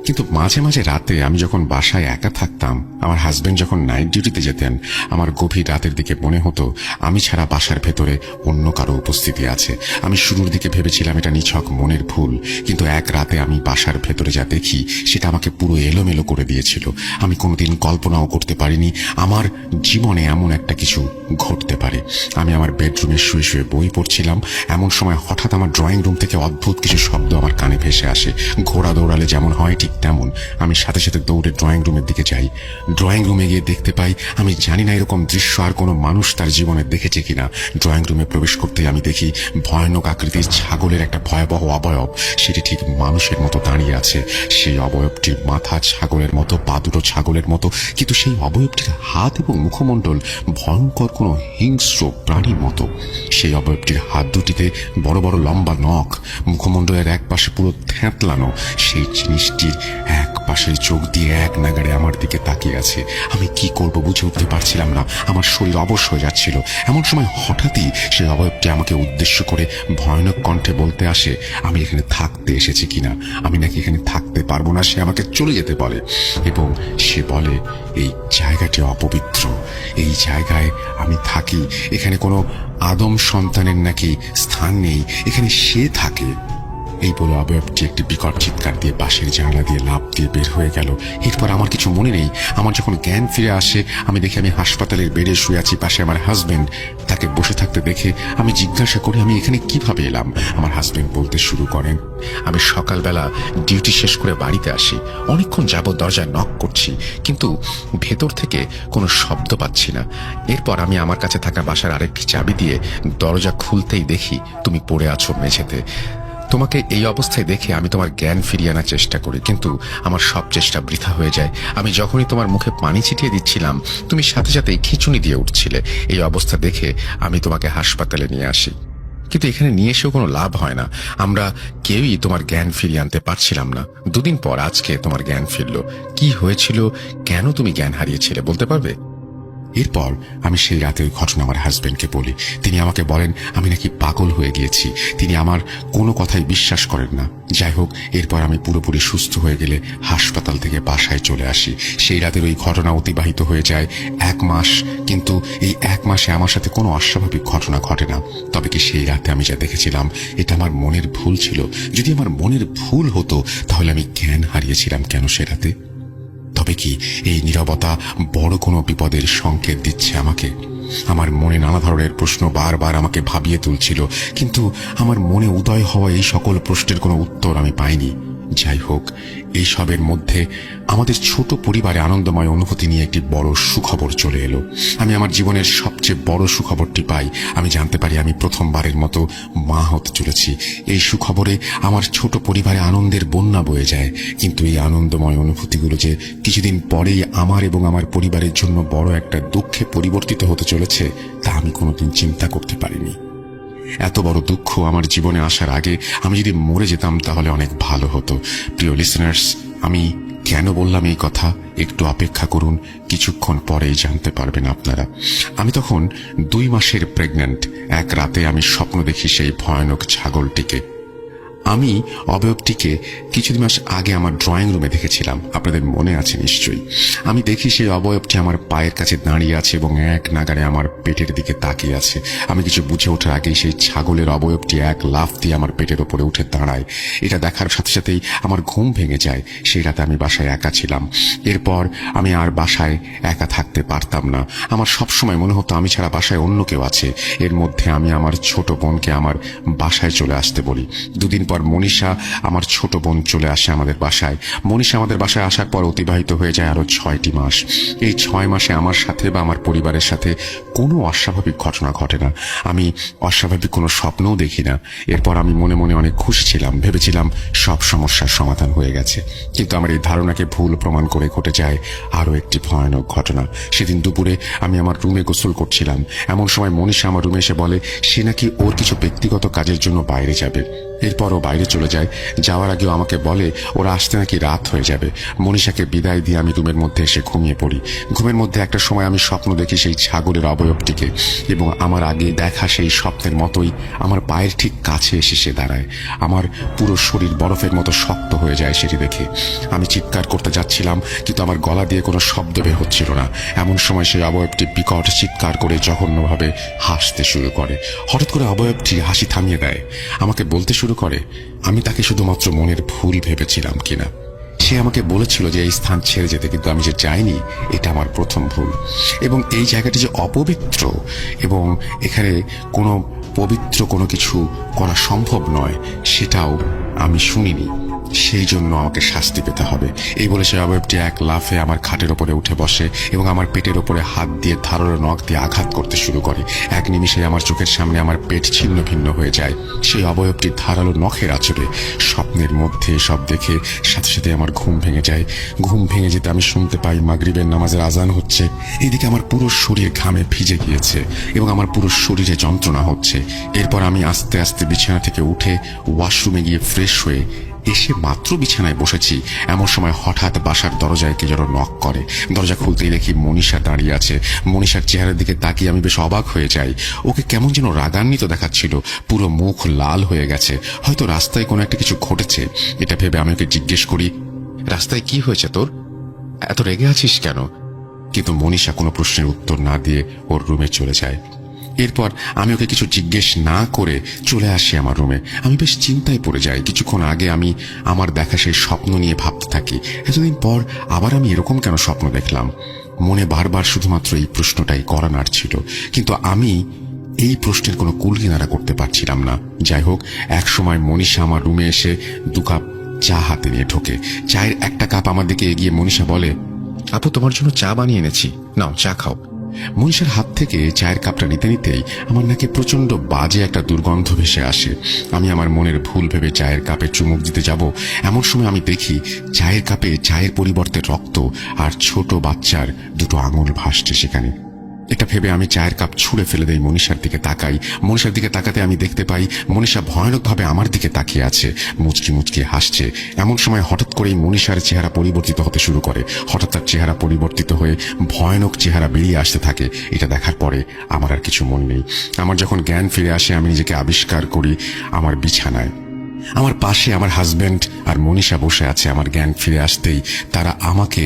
কিন্তু মাঝে মাঝে রাতে আমি যখন বাসায় একা থাকতাম, আমার হাজবেন্ড যখন নাইট ডিউটিতে যেতেন, আমার গভীর রাতের দিকে মনে হতো আমি ছাড়া বাসার ভেতরে অন্য কারো উপস্থিতি আছে। আমি শুরুর দিকে ভেবেছিলাম এটা নিছক মনের ভুল, কিন্তু এক রাতে আমি বাসার ভেতরে যা দেখি সেটা আমাকে পুরো এলোমেলো করে দিয়েছিল। আমি কোনোদিন কল্পনাও করতে পারিনি আমার জীবনে এমন একটা কিছু ঘটতে পারে। আমি আমার বেডরুমে শুয়ে শুয়ে বই পড়ছিলাম, এমন সময় হঠাৎ আমার ড্রয়িং রুম থেকে অদ্ভুত কিছু শব্দ আমার কানে ভেসে আসে। ঘোড়া দৌড়ালে যেমন হয় ঠিক তেমন আমি সাথে সাথে দৌড়ে ড্রয়িং রুমের দিকে যাই। ড্রয়িং রুমে গিয়ে দেখতে পাই, আমি জানি না এরকম দৃশ্য আর কোনো মানুষ তার জীবনে দেখেছে কিনা, ড্রয়িং রুমে প্রবেশ করতেই আমি দেখি ভয়ানক আকৃতির ছাগলের একটা ভয়াবহ অবয়ব, সেটি ঠিক মানুষের মতো দাঁড়িয়ে আছে। সেই অবয়বটির মাথা ছাগলের মতো, পা দুটো ছাগলের মতো, কিন্তু সেই অবয়বটির হাত এবং মুখমণ্ডল ভয়ঙ্কর কোনো হিংস্র প্রাণীর মতো। সেই অবয়বটির হাত দুটিতে বড় বড় লম্বা নখ, মুখমণ্ডলের এক পাশে পুরো থ্যাঁতলানো। সেই জিনিসটির এক পাশের চোখ দিয়ে এক নাগাড়ে আমার দিকে তাকিয়ে আছে। আমি কি করব বুঝে উঠতে পারছিলাম না, আমার শরীর অবশ হয়ে যাচ্ছিল। এমন সময় হঠাৎই সেই অবয়বটি আমাকে উদ্দেশ্য করে ভয়ানক কণ্ঠে বলতে আসে, আমি এখানে থাকতে এসেছি কিনা, আমি নাকি এখানে থাকতে পারবো না, সে আমাকে চলে যেতে বলে। এবং সে বলে এই জায়গাটি অপবিত্র, এই জায়গায় আমি থাকি, এখানে কোনো আদম সন্তানের নাকি স্থান নেই, এখানে সে থাকে। এই বলে অবয়বটি একটি বিকট চিৎকার দিয়ে পাশের জানালা দিয়ে লাফ দিয়ে বের হয়ে গেল। এরপর আমার কিছু মনে নেই। আমার যখন জ্ঞান ফিরে আসে, আমি দেখি আমি হাসপাতালের বেডে শুয়ে আছি, পাশে আমার হাজবেন্ড। তাকে বসে থাকতে দেখে আমি জিজ্ঞাসা করি আমি এখানে কিভাবে এলাম। আমার হাজবেন্ড বলতে শুরু করেন, আমি সকালবেলা ডিউটি শেষ করে বাড়িতে আসি, অনেকক্ষণ যাবত দরজায় নক করছি, কিন্তু ভেতর থেকে কোনো শব্দ পাচ্ছি না। এরপর আমি আমার কাছে থাকা বাসার আরেকটি চাবি দিয়ে দরজা খুলতেই দেখি তুমি পড়ে আছো মেঝেতে। তোমাকে এই অবস্থায় দেখে আমি তোমার জ্ঞান ফিরিয়ে আনার চেষ্টা করি, কিন্তু আমার সব চেষ্টা বৃথা হয়ে যায়। আমি যখনই তোমার মুখে পানি ছিটিয়ে দিচ্ছিলাম, তুমি সাথে সাথেই খিঁচুনি দিয়ে উঠছিলে। এই অবস্থা দেখে আমি তোমাকে হাসপাতালে নিয়ে আসি, কিন্তু এখানে নিয়ে এসেও কোনো লাভ হয় না। আমরা কেউই তোমার জ্ঞান ফিরিয়ে আনতে পারছিলাম না। দুদিন পর আজকে তোমার জ্ঞান ফিরল। কি হয়েছিল, কেন তুমি জ্ঞান হারিয়েছিলে বলতে পারবে? এরপর আমি সেই রাতে ওই ঘটনা আমার হাজবেন্ডকে বলি। তিনি আমাকে বলেন আমি নাকি পাগল হয়ে গিয়েছি, তিনি আমার কোনো কথাই বিশ্বাস করেন না। যাই হোক, এরপর আমি পুরোপুরি সুস্থ হয়ে গেলে হাসপাতাল থেকে বাসায় চলে আসি। সেই রাতের ওই ঘটনা অতিবাহিত হয়ে যায় 1 মাস, কিন্তু এই 1 মাসে আমার সাথে কোনো অস্বাভাবিক ঘটনা ঘটে না। তবে কি সেই রাতে আমি যা দেখেছিলাম এটা আমার মনের ভুল ছিল? যদি আমার মনের ভুল হতো তাহলে আমি জ্ঞান হারিয়েছিলাম কেন সে রাতে? তবে কি এই নীরবতা বড় কোনো বিপদের সংকেত দিচ্ছে আমাকে? আমার মনে নানা ধরনের প্রশ্ন বারবার আমাকে ভাবিয়ে তুলছিল, কিন্তু আমার মনে উদয় হওয়া এই সকল প্রশ্নের কোনো উত্তর আমি পাইনি। যাই হোক, এই সবের মধ্যে আমাদের ছোট পরিবারে আনন্দময় অনুভূতি নিয়ে একটি বড় সুখবর চলে এলো। আমি আমার জীবনের সবচেয়ে বড় সুখবরটি পাই। আমি জানতে পারি আমি প্রথমবারের মতো মা হতে চলেছি। এই সুখবরে আমার ছোট পরিবারে আনন্দের বন্যা বয়ে যায়, কিন্তু এই আনন্দময় অনুভূতিগুলো যে কিছুদিন পরেই আমার এবং আমার পরিবারের জন্য বড় একটা দুঃখে পরিবর্তিত হতে চলেছে তা আমি কোনোদিন চিন্তা করতে পারিনি। এত বড় দুঃখ আমার জীবনে আসার আগে আমি যদি মরে যেতাম তাহলে অনেক ভালো হতো। প্রিয় লিসেনার্স, আমি কেন বললাম এই কথা একটু অপেক্ষা করুন, কিছুক্ষণ পরেই জানতে পারবেন আপনারা। আমি তখন 2 মাসের প্রেগন্যান্ট। এক রাতে আমি স্বপ্ন দেখি সেই ভয়ানক ছাগলটিকে। আমি অবয়বটিকে কিছুদিন মাস আগে আমার ড্রয়িং রুমে দেখেছিলাম, আপনাদের মনে আছে নিশ্চয়ই। আমি দেখি সেই অবয়বটি আমার পায়ের কাছে দাঁড়িয়ে আছে এবং এক নাগাড়ে আমার পেটের দিকে তাকিয়ে আছে। আমি কিছু বুঝে ওঠার আগেই সেই ছাগলের অবয়বটি এক লাফ দিয়ে আমার পেটের ওপরে উঠে দাঁড়ায়। এটা দেখার সাথে সাথেই আমার ঘুম ভেঙে যায়। সেই রাতে আমি বাসায় একা ছিলাম। এরপর আমি আর বাসায় একা থাকতে পারতাম না। আমার সবসময় মনে হতো আমি ছাড়া বাসায় অন্য কেউ আছে। এর মধ্যে আমি আমার ছোট বোনকে আমার বাসায় চলে আসতে বলি। দুদিন পর মনীষা, আমার ছোট বোন, চলে আসে আমাদের বাসায়। মনীষা আমাদের বাসায় আসার পর অতিবাহিত হয়ে যায় আরো 6টি মাস। এই 6 মাসে আমার সাথে বা আমার পরিবারের সাথে কোনো অস্বাভাবিক ঘটনা ঘটে না। আমি অস্বাভাবিক কোনো স্বপ্নও দেখি না। এরপর আমি মনে মনে অনেক খুশি ছিলাম, ভেবেছিলাম সব সমস্যার সমাধান হয়ে গেছে। কিন্তু আমার এই ধারণাকে ভুল প্রমাণ করে ঘটে যায় আরো একটি ভয়ানক ঘটনা। সেদিন দুপুরে আমি আমার রুমে গোসল করছিলাম। এমন সময় মনীষা আমার রুমে এসে বলে সে নাকি ওর কিছু ব্যক্তিগত কাজের জন্য বাইরে যাবে। এরপরও বাইরে চলে যায়। যাওয়ার আগেও আমাকে বলে ওরা আসতে নাকি রাত হয়ে যাবে। মনীষাকে বিদায় দিয়ে আমি রুমের মধ্যে এসে ঘুমিয়ে পড়ি। ঘুমের মধ্যে একটা সময় আমি স্বপ্ন দেখি সেই ছাগলের অবয়বটিকে, এবং আমার আগে দেখা সেই স্বপ্নের মতোই আমার পায়ের ঠিক কাছে এসে সে দাঁড়ায়। আমার পুরো শরীর বরফের মতো শক্ত হয়ে যায় সেটি দেখে। আমি চিৎকার করতে যাচ্ছিলাম, কিন্তু আমার গলা দিয়ে কোনো শব্দ বের হচ্ছিল না। এমন সময় সেই অবয়বটি বিকট চিৎকার করে জঘন্যভাবে হাসতে শুরু করে। হঠাৎ করে অবয়বটি হাসি থামিয়ে দেয়, আমাকে বলতে শুরু করে আমি তাকে শুধুমাত্র মনের ভুল ভেবেছিলাম কিনা। সে আমাকে বলেছিল যে এই স্থান ছেড়ে যেতে, কিন্তু আমি যে যাইনি এটা আমার প্রথম ভুল। এবং এই জায়গাটি যে অপবিত্র এবং এখানে কোনো পবিত্র কোনো কিছু করা সম্ভব নয় সেটাও আমি শুনিনি। সেই জন্য আমাকে শাস্তি পেতে হবে। এই বলে সে অবয়বটি এক লাফে আমার খাটের ওপরে উঠে বসে এবং আমার পেটের ওপরে হাত দিয়ে ধারালো নখ দিয়ে আঘাত করতে শুরু করে। এক নিমিষে আমার চোখের সামনে আমার পেট ছিন্ন ভিন্ন হয়ে যায়। সেই অবয়বটি ধারালো নখের আঁচড়ে। স্বপ্নের মধ্যে সব দেখে সাথে সাথে আমার ঘুম ভেঙে যায়। ঘুম ভেঙে যেতে আমি শুনতে পাই মাগরিবের নামাজের আজান হচ্ছে। এদিকে আমার পুরো শরীর ঘামে ভিজে গিয়েছে এবং আমার পুরো শরীরে যন্ত্রণা হচ্ছে। এরপর আমি আস্তে আস্তে বিছানা থেকে উঠে ওয়াশরুমে গিয়ে ফ্রেশ হয়ে এসে মাত্র বিছানায় বসেছি, এমন সময় হঠাৎ বাসার দরজায় কে যেন নক করে। দরজা খুলতেই দেখি মনীষা দাঁড়িয়ে আছে। মনীষার চেহারার দিকে তাকিয়ে আমি বেশ অবাক হয়ে যাই। ওকে কেমন যেন রাগান্বিত দেখাচ্ছিল, পুরো মুখ লাল হয়ে গেছে। হয়তো রাস্তায় কোনো একটা কিছু ঘটেছে। এটা ভেবে আমি ওকে জিজ্ঞেস করি, রাস্তায় কি হয়েছে তোর, এত রেগে আছিস কেন? কিন্তু মনীষা কোনো প্রশ্নের উত্তর না দিয়ে ওর রুমে চলে যায়। এরপর আমি ওকে কিছু জিজ্ঞেস না করে চলে আসি আমার রুমে। আমি বেশ চিন্তায় পড়ে যাই। কিছুক্ষণ আগে আমি আমার দেখা সেই স্বপ্ন নিয়ে ভাবতে থাকি, এতদিন পর আবার আমি এরকম কেন স্বপ্ন দেখলাম? মনে বারবার শুধুমাত্র এই প্রশ্নটাই করা নাড়ছিল, কিন্তু আমি এই প্রশ্নের কোনো কুল কিনারা করতে পারছিলাম না। যাই হোক, এক সময় মনীষা আমার রুমে এসে 2 কাপ চা হাতে নিয়ে ঢোকে। চায়ের একটা কাপ আমার দিকে এগিয়ে মনীষা বলে, আপু তোমার জন্য চা বানিয়ে এনেছি, নাও চা খাও। মনীষার হাত থেকে চায়ের কাপটা নিতে নিতেই আমার নাকে প্রচন্ড বাজে একটা দুর্গন্ধ ভেসে আসে। আমি আমার মনের ভুল ভেবে চায়ের কাপে চুমুক দিতে যাব, এমন সময় আমি দেখি চায়ের কাপে চায়ের পরিবর্তে রক্ত আর ছোট বাচ্চার 2টো আঙুল ভাসছে সেখানে। এটা ভেবে আমি চায়ের কাপ ছুঁড়ে ফেলে দেই। মনীষার দিকে তাকাই। মনীষার দিকে তাকাতে আমি দেখতে পাই মনীষা ভয়ানকভাবে আমার দিকে তাকিয়ে আছে, মুচকি মুচকি হাসছে। এমন সময় হঠাৎ করেই মনীষার চেহারা পরিবর্তিত হতে শুরু করে। হঠাৎ তার চেহারা পরিবর্তিত হয়ে ভয়ানক চেহারা বেরিয়ে আসতে থাকে। এটা দেখার পরে আমার আর কিছু মনে নেই। আমার যখন জ্ঞান ফিরে আসে, আমি নিজেকে আবিষ্কার করি আমার বিছানায়। আমার পাশে আমার হাজবেন্ড আর মনীষা বসে আছে। আমার জ্ঞান ফিরে আসতেই তারা আমাকে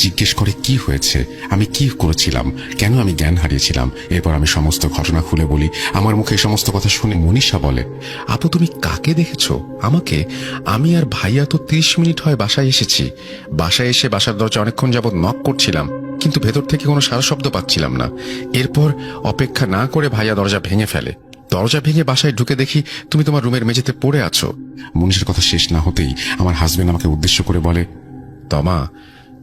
জিজ্ঞেস করে কি হয়েছে, আমি কি করেছিলাম, কেন আমি জ্ঞান হারিয়েছিলাম। এরপর আমি সমস্ত ঘটনা খুলে বলি। আমার মুখে এই সমস্ত কথা শুনে মনীষা বলে, আপু তুমি কাকে দেখেছো? আমাকে? আমি আর ভাইয়া তো 30 মিনিট হয় বাসায় এসেছি। বাসায় এসে বাসার দরজা অনেকক্ষণ যাবৎ নক করছিলাম, কিন্তু ভেতর থেকে কোনো সারা শব্দ পাচ্ছিলাম না। এরপর অপেক্ষা না করে ভাইয়া দরজা ভেঙে ফেলে। দরজা ভেঙে বাসায় ঢুকে দেখি তুমি তোমার রুমের মেঝেতে পড়ে আছো। মনীষার কথা শেষ না হতেই আমার হাজবেন্ড আমাকে উদ্দেশ্য করে বলে, তমা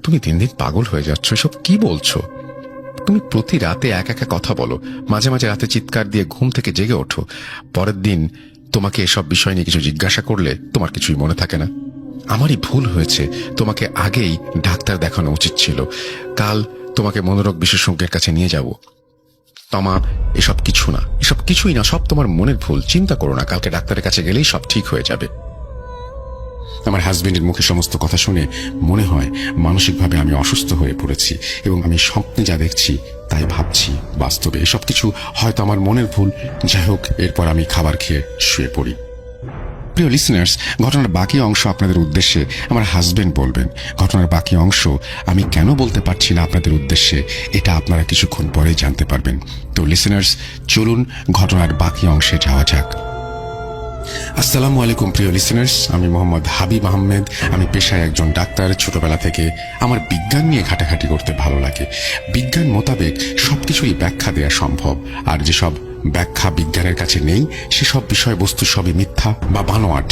তুমি দিন দিন পাগল হয়ে যাচ্ছ, এসব কি বলছো? তুমি প্রতি রাতে একা একা কথা বলো, মাঝে মাঝে রাতে চিৎকার দিয়ে ঘুম থেকে জেগে ওঠো। পরের দিন তোমাকে এসব বিষয় নিয়ে কিছু জিজ্ঞাসা করলে তোমার কিছুই মনে থাকে না। আমারই ভুল হয়েছে, তোমাকে আগেই ডাক্তার দেখানো উচিত ছিল। কাল তোমাকে মনোরোগ বিশেষজ্ঞের কাছে নিয়ে যাব। তমা এসব কিছু না, এসব কিছুই না, সব তোমার মনের ভুল। চিন্তা করো না, কালকে ডাক্তারের কাছে গেলেই সব ঠিক হয়ে যাবে। আমার হাজবেন্ডের মুখে সমস্ত কথা শুনে মনে হয় মানসিকভাবে আমি অসুস্থ হয়ে পড়েছি এবং আমি স্বপ্নে যা দেখছি তাই ভাবছি বাস্তবে এসব কিছু হয়তো আমার মনের ভুল। যাই হোক, এরপর আমি খাবার খেয়ে শুয়ে পড়ি। প্রিয় লিসেনার্স, ঘটনার বাকি অংশ আপনাদের উদ্দেশ্যে আমার হাজবেন্ড বলবেন। ঘটনার বাকি অংশ আমি কেন বলতে পারছি না আপনাদের উদ্দেশ্যে, এটা আপনারা কিছুক্ষণ পরেই জানতে পারবেন। তো লিসেনার্স, চলুন ঘটনার বাকি অংশে যাওয়া যাক। আসসালামু আলাইকুম প্রিয় লিসেনার্স, আমি মোহাম্মদ হাবিব আহমেদ। আমি পেশায় একজন ডাক্তার। ছোটবেলা থেকে আমার বিজ্ঞান নিয়ে ঘাটাঘাটি করতে ভালো লাগে। বিজ্ঞান মোতাবেক সবকিছুই ব্যাখ্যা দেয়া সম্ভব, আর যেসব ব্যাখ্যা বিজ্ঞানের কাছে নেই সেসব বিষয়বস্তু সবই মিথ্যা বা বানোয়াট।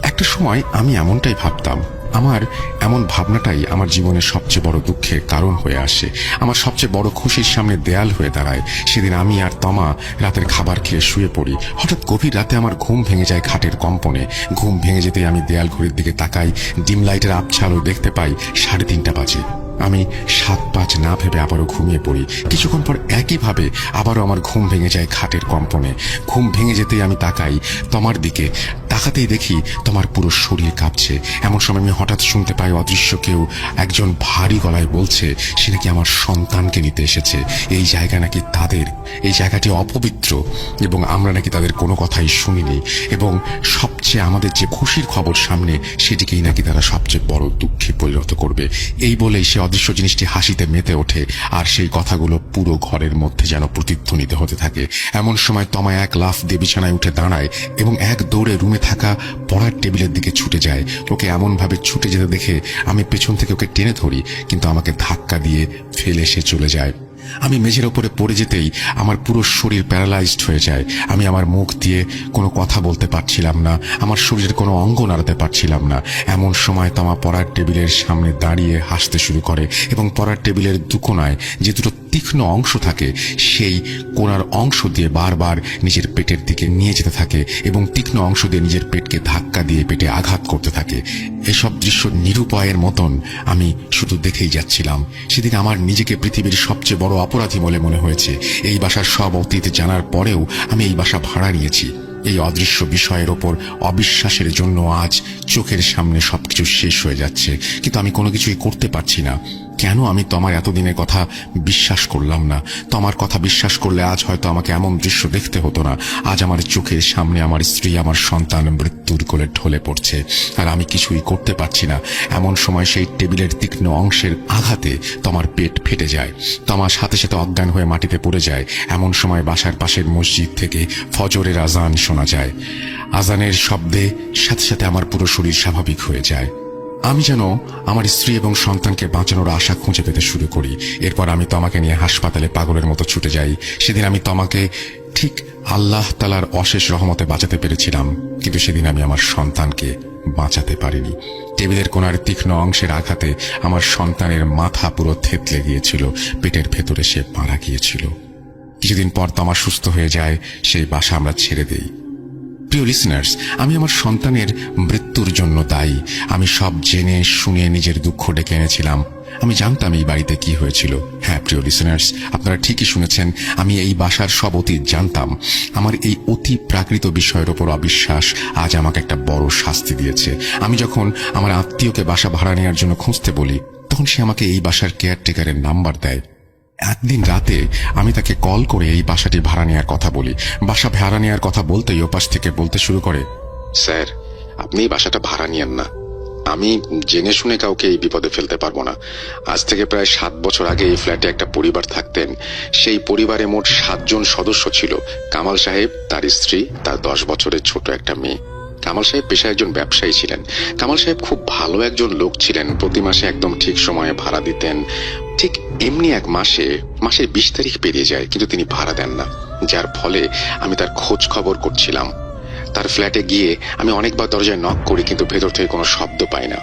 একটা সময় আমি এমনটাই ভাবতাম। আমার এমন ভাবনাটাই আমার জীবনের সবচেয়ে বড় দুঃখের কারণ হয়ে আসে, আমার সবচেয়ে বড় খুশির সামনে দেয়াল হয়ে দাঁড়ায়। সেদিন আমি আর তমা রাতের খাবার খেয়ে শুয়ে পড়ি। হঠাৎ গভীর রাতে আমার ঘুম ভেঙে যায় খাটের কম্পনে। ঘুম ভেঙে যেতেই আমি দেয়াল ঘড়ির দিকে তাকাই। ডিম লাইটের আবছা আলো দেখতে পাই 3:30 বাজে। আমি 7-5 না ভেবে আবারও ঘুমিয়ে পড়ি। কিছুক্ষণ পর একইভাবে আবারও আমার ঘুম ভেঙে যায় খাটের কম্পনে। ঘুম ভেঙে যেতেই আমি তাকাই তোমার দিকে। তাকাতেই দেখি তোমার পুরো শরীর কাঁপছে। এমন সময় আমি হঠাৎ শুনতে পাই অদৃশ্য কেউ একজন ভারী গলায় বলছে সে নাকি আমার সন্তানকে নিতে এসেছে। এই জায়গা নাকি তাদের, এই জায়গাটি অপবিত্র এবং আমরা নাকি তাদের কোনো কথাই শুনিনি, এবং সবচেয়ে আমাদের যে খুশির খবর সামনে সেটিকেই নাকি তারা সবচেয়ে বড় দুঃখে পরিণত করবে। এই বলেই সে অদৃশ্য জিনিসটি হাসিতে মেতে ওঠে, আর সেই কথাগুলো পুরো ঘরের মধ্যে যেন প্রতিধ্বনিত হতে থাকে। এমন সময় তমা এক লাফ দিয়ে বিছানায় উঠে দাঁড়ায় এবং এক দৌড়ে রুমে থাকা পড়ার টেবিলের দিকে ছুটে যায়। ওকে এমন ভাবে ছুটে যেতে দেখে আমি পেছন থেকে ওকে টেনে ধরি, কিন্তু আমাকে ধাক্কা দিয়ে ফেলে সে চলে যায়। আমি মেঝের ওপরে পড়ে যেতেই আমার পুরো শরীর প্যারালাইজড হয়ে যায়। আমি আমার মুখ দিয়ে কোনো কথা বলতে পারছিলাম না, আমার শরীরের কোনো অঙ্গ নাড়াতে পারছিলাম না। এমন সময় তমা পড়ার টেবিলের সামনে দাঁড়িয়ে হাসতে শুরু করে এবং পড়ার টেবিলের দুকোনায় যে দুটো তীক্ষ্ণ অংশ থাকে সেই কোণার অংশ দিয়ে বারবার নিজের পেটের দিকে নিয়ে যেতে থাকে এবং তীক্ষ্ণ অংশ দিয়ে নিজের পেটকে ধাক্কা দিয়ে পেটে আঘাত করতে থাকে। এসব দৃশ্য নিরুপায়ের মতন আমি শুধু দেখেই যাচ্ছিলাম। সেদিন আমার নিজেকে পৃথিবীর সবচেয়ে বড় অপরাধী বলে মনে হয়েছে। এই বাসার সব অতীত জানার পরেও আমি এই বাসা ভাড়া নিয়েছি। এই অদৃশ্য বিষয়ের ওপর অবিশ্বাসের জন্য আজ চোখের সামনে সবকিছু শেষ হয়ে যাচ্ছে, কিন্তু আমি কোনো কিছুই করতে পারছি না। কেন আমি তোমার এতদিনের কথা বিশ্বাস করলাম না? তোমার কথা বিশ্বাস করলে আজ হয়তো আমাকে এমন দৃশ্য দেখতে হতো না। আজ আমার চোখের সামনে আমার স্ত্রী, আমার সন্তান মৃত্যুর কোলে ঢলে পড়ছে, আর আমি কিছুই করতে পারছি না। এমন সময় সেই টেবিলের তীক্ষ্ণ অংশের আঘাতে তোমার পেট ফেটে যায়, তোমার সাথে সাথে অজ্ঞান হয়ে মাটিতে পড়ে যায়। এমন সময় বাসার পাশের মসজিদ থেকে ফজরের আজান শোনা যায়। আজানের শব্দে সাথে সাথে আমার পুরো শরীর স্বাভাবিক হয়ে যায়। আমি যেন আমার স্ত্রী এবং সন্তানকে বাঁচানোর আশা খুঁজে পেতে শুরু করি। এরপর আমি তোমাকে নিয়ে হাসপাতালে পাগলের মতো ছুটে যাই। সেদিন আমি তোমাকে ঠিক আল্লাহ তাআলার অশেষ রহমতে বাঁচাতে পেরেছিলাম, কিন্তু সেদিন আমি আমার সন্তানকে বাঁচাতে পারিনি। টেবিলের কোণার তীক্ষ্ণ অংশের আঘাতে আমার সন্তানের মাথা পুরো থেতলে গিয়েছিল, পেটের ভেতরে সে মারা গিয়েছিল। কিছুদিন পর তোমার সুস্থ হয়ে যায়, সেই বাসা আমরা ছেড়ে দেই। প্রিয় লিসনার্স, আমি আমার সন্তানের মৃত্যুর জন্য দায়ী। আমি সব জেনে শুনে নিজের দুঃখ ডেকে এনেছিলাম। আমি জানতাম এই বাড়িতে কি হয়েছিল। হ্যাঁ প্রিয় লিসনার্স, আপনারা ঠিকই শুনেছেন, আমি এই বাসার সব অতীত জানতাম। আমার এই অতি প্রাকৃত বিষয়ের ওপর অবিশ্বাস আজ আমাকে একটা বড় শাস্তি দিয়েছে। আমি যখন আমার আত্মীয়কে বাসা ভাড়া নেওয়ার জন্য খুঁজতে বলি, তখন সে আমাকে এই বাসার কেয়ারটেকারের নাম্বার দেয়। একদিন রাতে আমি তাকে কল করে এই বাসাটি ভাড়া নেওয়ার কথা বলি। বাসা ভাড়া নেওয়ার কথা বলতেই ওপাশ থেকে বলতে শুরু করে, স্যার, আপনি এই বাসাটা ভাড়া নিয়েন না। আমি জেনে শুনে কাউকে এই বিপদে ফেলতে পারবো না। আজ থেকে প্রায় 7 বছর আগে এই ফ্ল্যাটে একটা পরিবার থাকতেন। সেই পরিবারে মোট 7 জন সদস্য ছিল। কামাল সাহেব, তার স্ত্রী, তার 10 বছরের ছোট একটা মেয়ে। কামাল সাহেব পেশায় একজন ব্যবসায়ী ছিলেন। কামাল সাহেব খুব ভালো একজন লোক ছিলেন। প্রতি মাসে একদম ঠিক সময়ে ভাড়া দিতেন। ঠিক এমনি এক মাসের 20 তারিখ পেরিয়ে যায়, কিন্তু তিনি ভাড়া দেন না, যার ফলে আমি তার খোঁজ খবর করছিলাম। তার ফ্ল্যাটে গিয়ে আমি অনেকবার দরজায় নক করি, কিন্তু ভেতর থেকে কোনো শব্দ পাই না।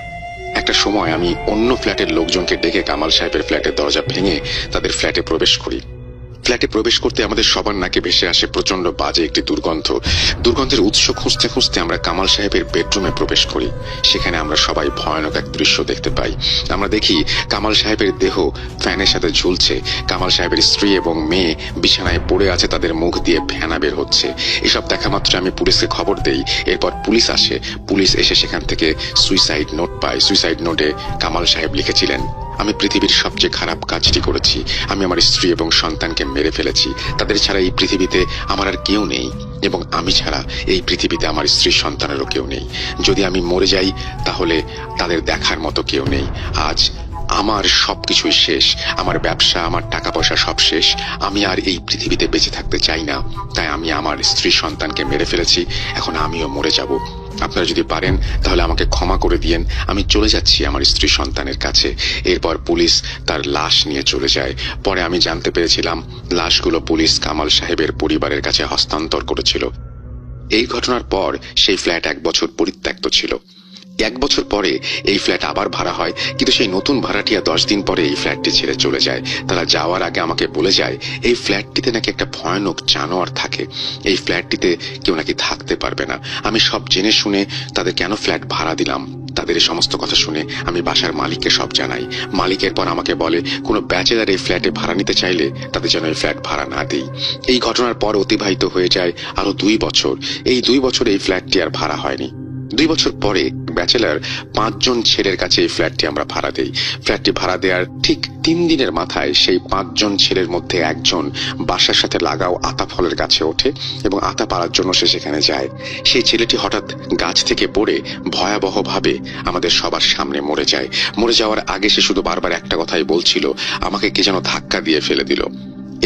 একটা সময় আমি অন্য ফ্ল্যাটের লোকজনকে ডেকে কামাল সাহেবের ফ্ল্যাটের দরজা ভেঙে তাদের ফ্ল্যাটে প্রবেশ করি। ফ্ল্যাটে প্রবেশ করতে আমাদের সবার নাকে ভেসে আসে প্রচন্ড বাজে একটি দুর্গন্ধ। দুর্গন্ধের উৎস খুঁজতে খুঁজতে আমরা কামাল সাহেবের বেডরুমে প্রবেশ করি। সেখানে আমরা সবাই ভয়ানক এক দৃশ্য দেখতে পাই। আমরা দেখি কামাল সাহেবের দেহ ফ্যানের সাথে ঝুলছে। কামাল সাহেবের স্ত্রী এবং মেয়ে বিছানায় পড়ে আছে, তাদের মুখ দিয়ে ফেনা বের হচ্ছে। এসব দেখা মাত্র আমি পুলিশকে খবর দেই। এরপর পুলিশ আসে। পুলিশ এসে সেখান থেকে সুইসাইড নোট পায়। সুইসাইড নোটে কামাল সাহেব লিখেছিলেন, আমি পৃথিবীর সবচেয়ে খারাপ কাজটি করেছি। আমি আমার স্ত্রী এবং সন্তানকে মেরে ফেলেছি। তাদের ছাড়া এই পৃথিবীতে আমার আর কেউ নেই, এবং আমি ছাড়া এই পৃথিবীতে আমার স্ত্রী সন্তানেরও কেউ নেই। যদি আমি মরে যাই তাহলে তাদের দেখার মতো কেউ নেই। আজ আমার সবকিছুই শেষ। আমার ব্যবসা, আমার টাকা পয়সা সব শেষ। আমি আর এই পৃথিবীতে বেঁচে থাকতে চাই না। তাই আমি আমার স্ত্রী সন্তানকে মেরে ফেলেছি। এখন আমিও মরে যাব। আপনারা যদি পারেন তাহলে আমাকে ক্ষমা করে দিয়েন। আমি চলে যাচ্ছি আমার স্ত্রী সন্তানের কাছে। এরপর পুলিশ তার লাশ নিয়ে চলে যায়। পরে আমি জানতে পেরেছিলাম লাশগুলো পুলিশ কামাল সাহেবের পরিবারের কাছে হস্তান্তর করেছিল। এই ঘটনার পর সেই ফ্ল্যাট 1 বছর পরিত্যক্ত ছিল। 1 বছর পরে এই ফ্ল্যাট আবার ভাড়া হয়, কিন্তু সেই নতুন ভাড়াটিয়া 10 দিন পরে এই ফ্ল্যাটটি ছেড়ে চলে যায়। তারা যাওয়ার আগে আমাকে বলে যায় এই ফ্ল্যাটটিতে নাকি একটা ভয়ানক জানোয়ার থাকে। এই ফ্ল্যাটটিতে কেউ নাকি থাকতে পারবে না। আমি সব জেনে শুনে তাদের কেন ফ্ল্যাট ভাড়া দিলাম, তাদের এই সমস্ত কথা শুনে আমি বাসার মালিককে সব জানাই। মালিকের পর আমাকে বলে কোনো ব্যাচেলার এই ফ্ল্যাটে ভাড়া নিতে চাইলে তাদের যেন এই ফ্ল্যাট ভাড়া না দিই। এই ঘটনার পর অতিবাহিত হয়ে যায় আরো 2 বছর। এই 2 বছর এই ফ্ল্যাটটি আর ভাড়া হয়নি। 2 বছর পরে ব্যাচেলার 5 জন ছেলের কাছে এই ফ্ল্যাটটি আমরা ভাড়া দেই। ফ্ল্যাটটি ভাড়া দেওয়ার ঠিক 3 দিনের মাথায় সেই 5 জন ছেলের মধ্যে একজন বাসার সাথে লাগাও আতা ফলের গাছে ওঠে এবং আতা পাড়ার জন্য সে সেখানে যায়। সেই ছেলেটি হঠাৎ গাছ থেকে পড়ে ভয়াবহভাবে আমাদের সবার সামনে মরে যায়। মরে যাওয়ার আগে সে শুধু বারবার একটা কথাই বলছিল, আমাকে কে যেন ধাক্কা দিয়ে ফেলে দিল।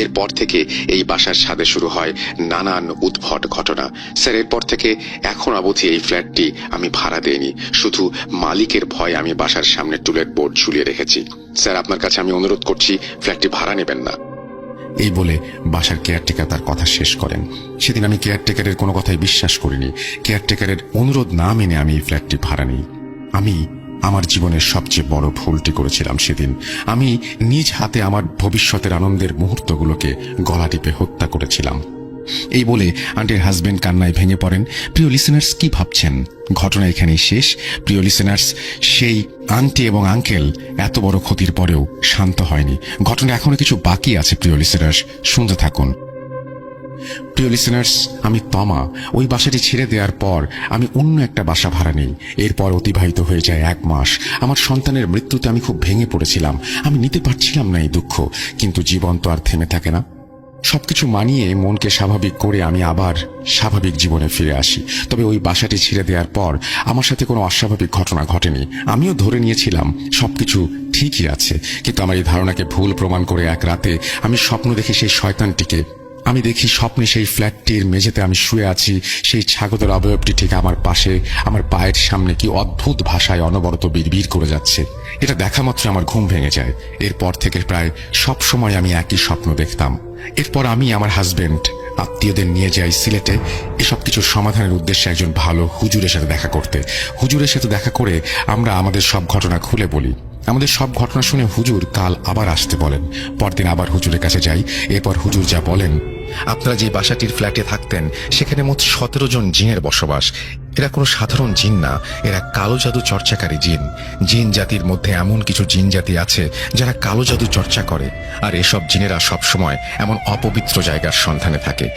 এরপর থেকে এই বাসার ছাদে শুরু হয় নানান উদ্ভট ঘটনা। স্যার, এরপর থেকে এখন অবধি এই ফ্ল্যাটটি আমি ভাড়া দেইনি। শুধু মালিকের ভয় আমি বাসার সামনে টুলেট বোর্ড ঝুলিয়ে রেখেছি। স্যার, আপনার কাছে আমি অনুরোধ করছি ফ্ল্যাটটি ভাড়া নেবেন না। এই বলে বাসার কেয়ারটেকার তার কথা শেষ করেন। সেদিন আমি কেয়ারটেকারের কোনো কথাই বিশ্বাস করিনি। কেয়ারটেকারের অনুরোধ না মেনে আমি এই ফ্ল্যাটটি ভাড়া নিই। আমি আমার জীবনের সবচেয়ে বড় ভুলটি করেছিলাম সেদিন। আমি নিজ হাতে আমার ভবিষ্যতের আনন্দের মুহূর্তগুলোকে গলা টিপে হত্যা করেছিলাম। এই বলে আন্টির হাজবেন্ড কান্নায় ভেঙে পড়েন। প্রিয় লিসেনার্স, কি ভাবছেন? ঘটনা এখানেই শেষ। প্রিয় লিসেনার্স, সেই আন্টি এবং আঙ্কেল এত বড় ক্ষতির পরেও শান্ত হয়নি। ঘটনা এখনো কিছু বাকি আছে। প্রিয় লিসেনার্স, শুনতে থাকুন। প্রিয় লিসেনার্স, আমি তমা। ওই বাসাটি ছেড়ে দেওয়ার পর আমি অন্য একটা বাসা ভাড়া নিই। এরপর অতিবাহিত হয়ে যায় 1 মাস। আমার সন্তানের মৃত্যুতে আমি খুব ভেঙে পড়েছিলাম। আমি নিতে পারছিলাম না এই দুঃখ, কিন্তু জীবন তো আর থেমে থাকে না। সবকিছু মানিয়ে মনকে স্বাভাবিক করে আমি আবার স্বাভাবিক জীবনে ফিরে আসি। তবে ওই বাসাটি ছেড়ে দেওয়ার পর আমার সাথে কোনো অস্বাভাবিক ঘটনা ঘটেনি। আমিও ধরে নিয়েছিলাম সবকিছু ঠিকই আছে, কিন্তু আমার এই ধারণাকে ভুল প্রমাণ করে এক রাতে আমি স্বপ্ন দেখি সেই শয়তানটিকে। আমি দেখি স্বপ্নে সেই ফ্ল্যাটটির মেঝেতে আমি শুয়ে আছি। সেই ছাগলের অবয়বটি ঠিক আমার পাশে, আমার পায়ের সামনে কি অদ্ভুত ভাষায় অনবরত বিড়বিড় করে যাচ্ছে। এটা দেখা মাত্র আমার ঘুম ভেঙে যায়। এরপর থেকে প্রায় সব সময় আমি একই স্বপ্ন দেখতাম। এরপর আমি আমার হাজবেন্ড আত্মীয়দের নিয়ে যাই সিলেটে এসব কিছুর সমাধানের উদ্দেশ্যে একজন ভালো হুজুরের সাথে দেখা করতে। হুজুরের সাথে দেখা করে আমরা আমাদের সব ঘটনা খুলে বলি। আমাদের সব ঘটনা শুনে হুজুর কাল আবার আসতে বলেন। পরদিন আবার হুজুরের কাছে যাই। এরপর হুজুর যা বলেন, আপনারা যে বাসাটির ফ্ল্যাটে থাকতেন সেখানে মোট 17 জন জিনের বসবাস। এরা কোনো সাধারণ জিন না, এরা কালো জাদু চর্চাকারী জিন। জিন জাতির মধ্যে এমন কিছু জিন জাতি আছে যারা কালো জাদু চর্চা করে, আর এসব জিনেরা সবসময় এমন অপবিত্র জায়গার সন্ধানে থাকে।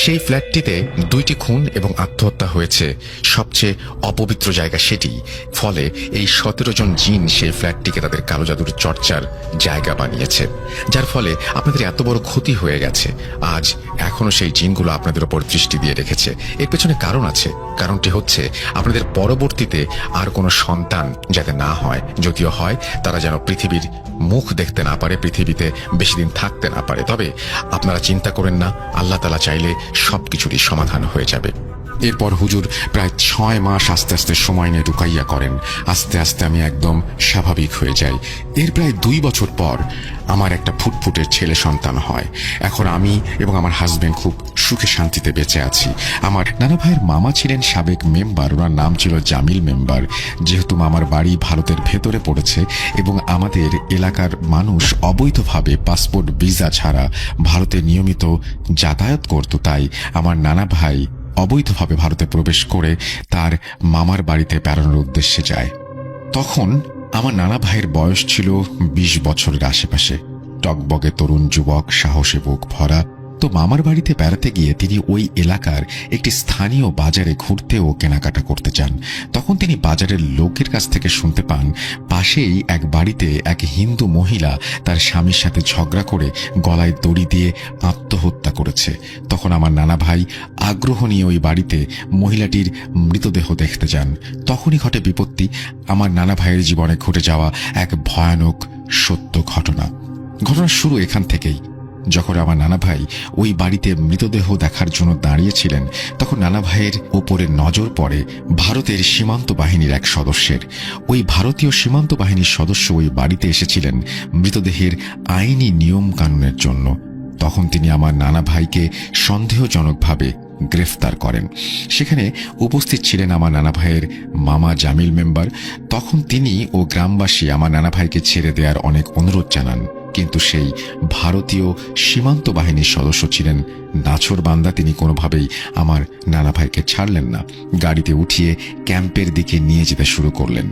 সেই ফ্ল্যাটটিতে 2টি খুন এবং আত্মহত্যা হয়েছে। সবচেয়ে অপবিত্র জায়গা সেটি। ফলে এই 17 জন জিন সেই ফ্ল্যাটটিকে তাদের কালো জাদুর চর্চার জায়গা বানিয়েছে, যার ফলে আপনাদের এত বড় ক্ষতি হয়ে গেছে। আজ এখনো সেই জিনগুলো আপনাদের উপর দৃষ্টি দিয়ে রেখেছে। এর পেছনে কারণ আছে। কারণটি হচ্ছে আপনাদের পরবর্তীতে আর কোনো সন্তান যাতে না হয়, যদিও হয় তারা যেন পৃথিবীর মুখ দেখতে না পারে, পৃথিবীতে বেশি দিন থাকতে না পারে। তবে আপনারা চিন্তা করেন না, আল্লাহ তাআলা চাইলে সবকিছুরই সমাধান হয়ে যাবে। এরপর হুজুর প্রায় 6 মাস আস্তে আস্তে সময় নিয়ে রুকাইয়া করেন। আস্তে আস্তে আমি একদম স্বাভাবিক হয়ে যাই। এর প্রায় 2 বছর পর আমার একটা ফুটফুটের ছেলে সন্তান হয়। এখন আমি এবং আমার হাজবেন্ড খুব সুখে শান্তিতে বেঁচে আছি। আমার নানা ভাইয়ের মামা ছিলেন সাবেক মেম্বার, ওনার নাম ছিল জামিল মেম্বার। যেহেতু মামার বাড়ি ভারতের ভেতরে পড়েছে এবং আমাদের এলাকার মানুষ অবৈধভাবে পাসপোর্ট ভিসা ছাড়া ভারতে নিয়মিত যাতায়াত করত, তাই আমার নানা ভাই অবৈধভাবে ভারতে প্রবেশ করে তার মামার বাড়িতে বেড়ানোর উদ্দেশ্যে যায়। তখন আমার নানা ভাইয়ের বয়স ছিল 20 বছরের আশেপাশে। টকবগে তরুণ যুবক, সাহসে বুক ভরা। তো মামার বাড়িতে বেড়াতে গিয়ে তিনি ওই এলাকার একটি স্থানীয় বাজারে ঘুরতে ও কেনাকাটা করতে চান। তখন তিনি বাজারের লোকের কাছ থেকে শুনতে পান পাশেই এক বাড়িতে এক হিন্দু মহিলা তার স্বামীর সাথে ঝগড়া করে গলায় দড়ি দিয়ে আত্মহত্যা করেছে। তখন আমার নানা ভাই আগ্রহ নিয়ে ওই বাড়িতে মহিলাটির মৃতদেহ দেখতে যান। তখনই ঘটে বিপত্তি। আমার নানা ভাইয়ের জীবনে ঘটে যাওয়া এক ভয়ানক সত্য ঘটনা। ঘটনা শুরু এখান থেকেই। যখন আমার নানা ভাই ওই বাড়িতে মৃতদেহ দেখার জন্য দাঁড়িয়েছিলেন, তখন নানা ভাইয়ের উপরে নজর পড়ে ভারতের সীমান্ত বাহিনীর এক সদস্যের। ওই ভারতীয় সীমান্ত বাহিনীর সদস্য ওই বাড়িতে এসেছিলেন মৃতদেহের আইনি নিয়ম কানুনের জন্য। তখন তিনি আমার নানা ভাইকে সন্দেহজনকভাবে গ্রেফতার করেন। সেখানে উপস্থিত ছিলেন আমার নানা ভাইয়ের মামা জামিল মেম্বার। তখন তিনি ও গ্রামবাসী আমার নানা ভাইকে ছেড়ে দেওয়ার অনেক অনুরোধ জানান, কিন্তু সেই ভারতীয় সীমান্ত বাহিনীর সদস্য ছিলেন নাছোড়বান্দা। তিনি কোনোভাবেই আমার নানা ভাইকে ছাড়লেন না। গাড়িতে উঠিয়ে ক্যাম্পের দিকে নিয়ে যেতে শুরু করলেন।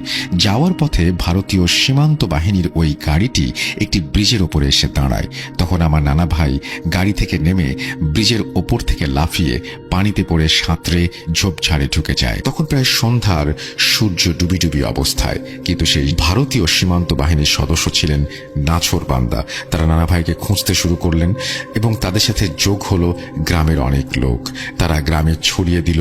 যাওয়ার পথে ভারতীয় সীমান্ত বাহিনীর ওই গাড়িটি একটি ব্রিজের ওপরে এসে দাঁড়ায়। তখন আমার নানা ভাই গাড়ি থেকে নেমে ব্রিজের ওপর থেকে লাফিয়ে পানিতে পড়ে সাঁতরে ঝোপঝাড়ে ঢুকে যায়। তখন প্রায় সন্ধ্যার সূর্য ডুবি ডুবি অবস্থায়, কিন্তু সেই ভারতীয় সীমান্ত বাহিনীর সদস্য ছিলেন নাছোড়বান্দা। তারা নানা ভাইকে খুঁজতে শুরু করলেন এবং তাদের সাথে যোগ হলো গ্রামের অনেক লোক। তারা গ্রামে ছড়িয়ে দিল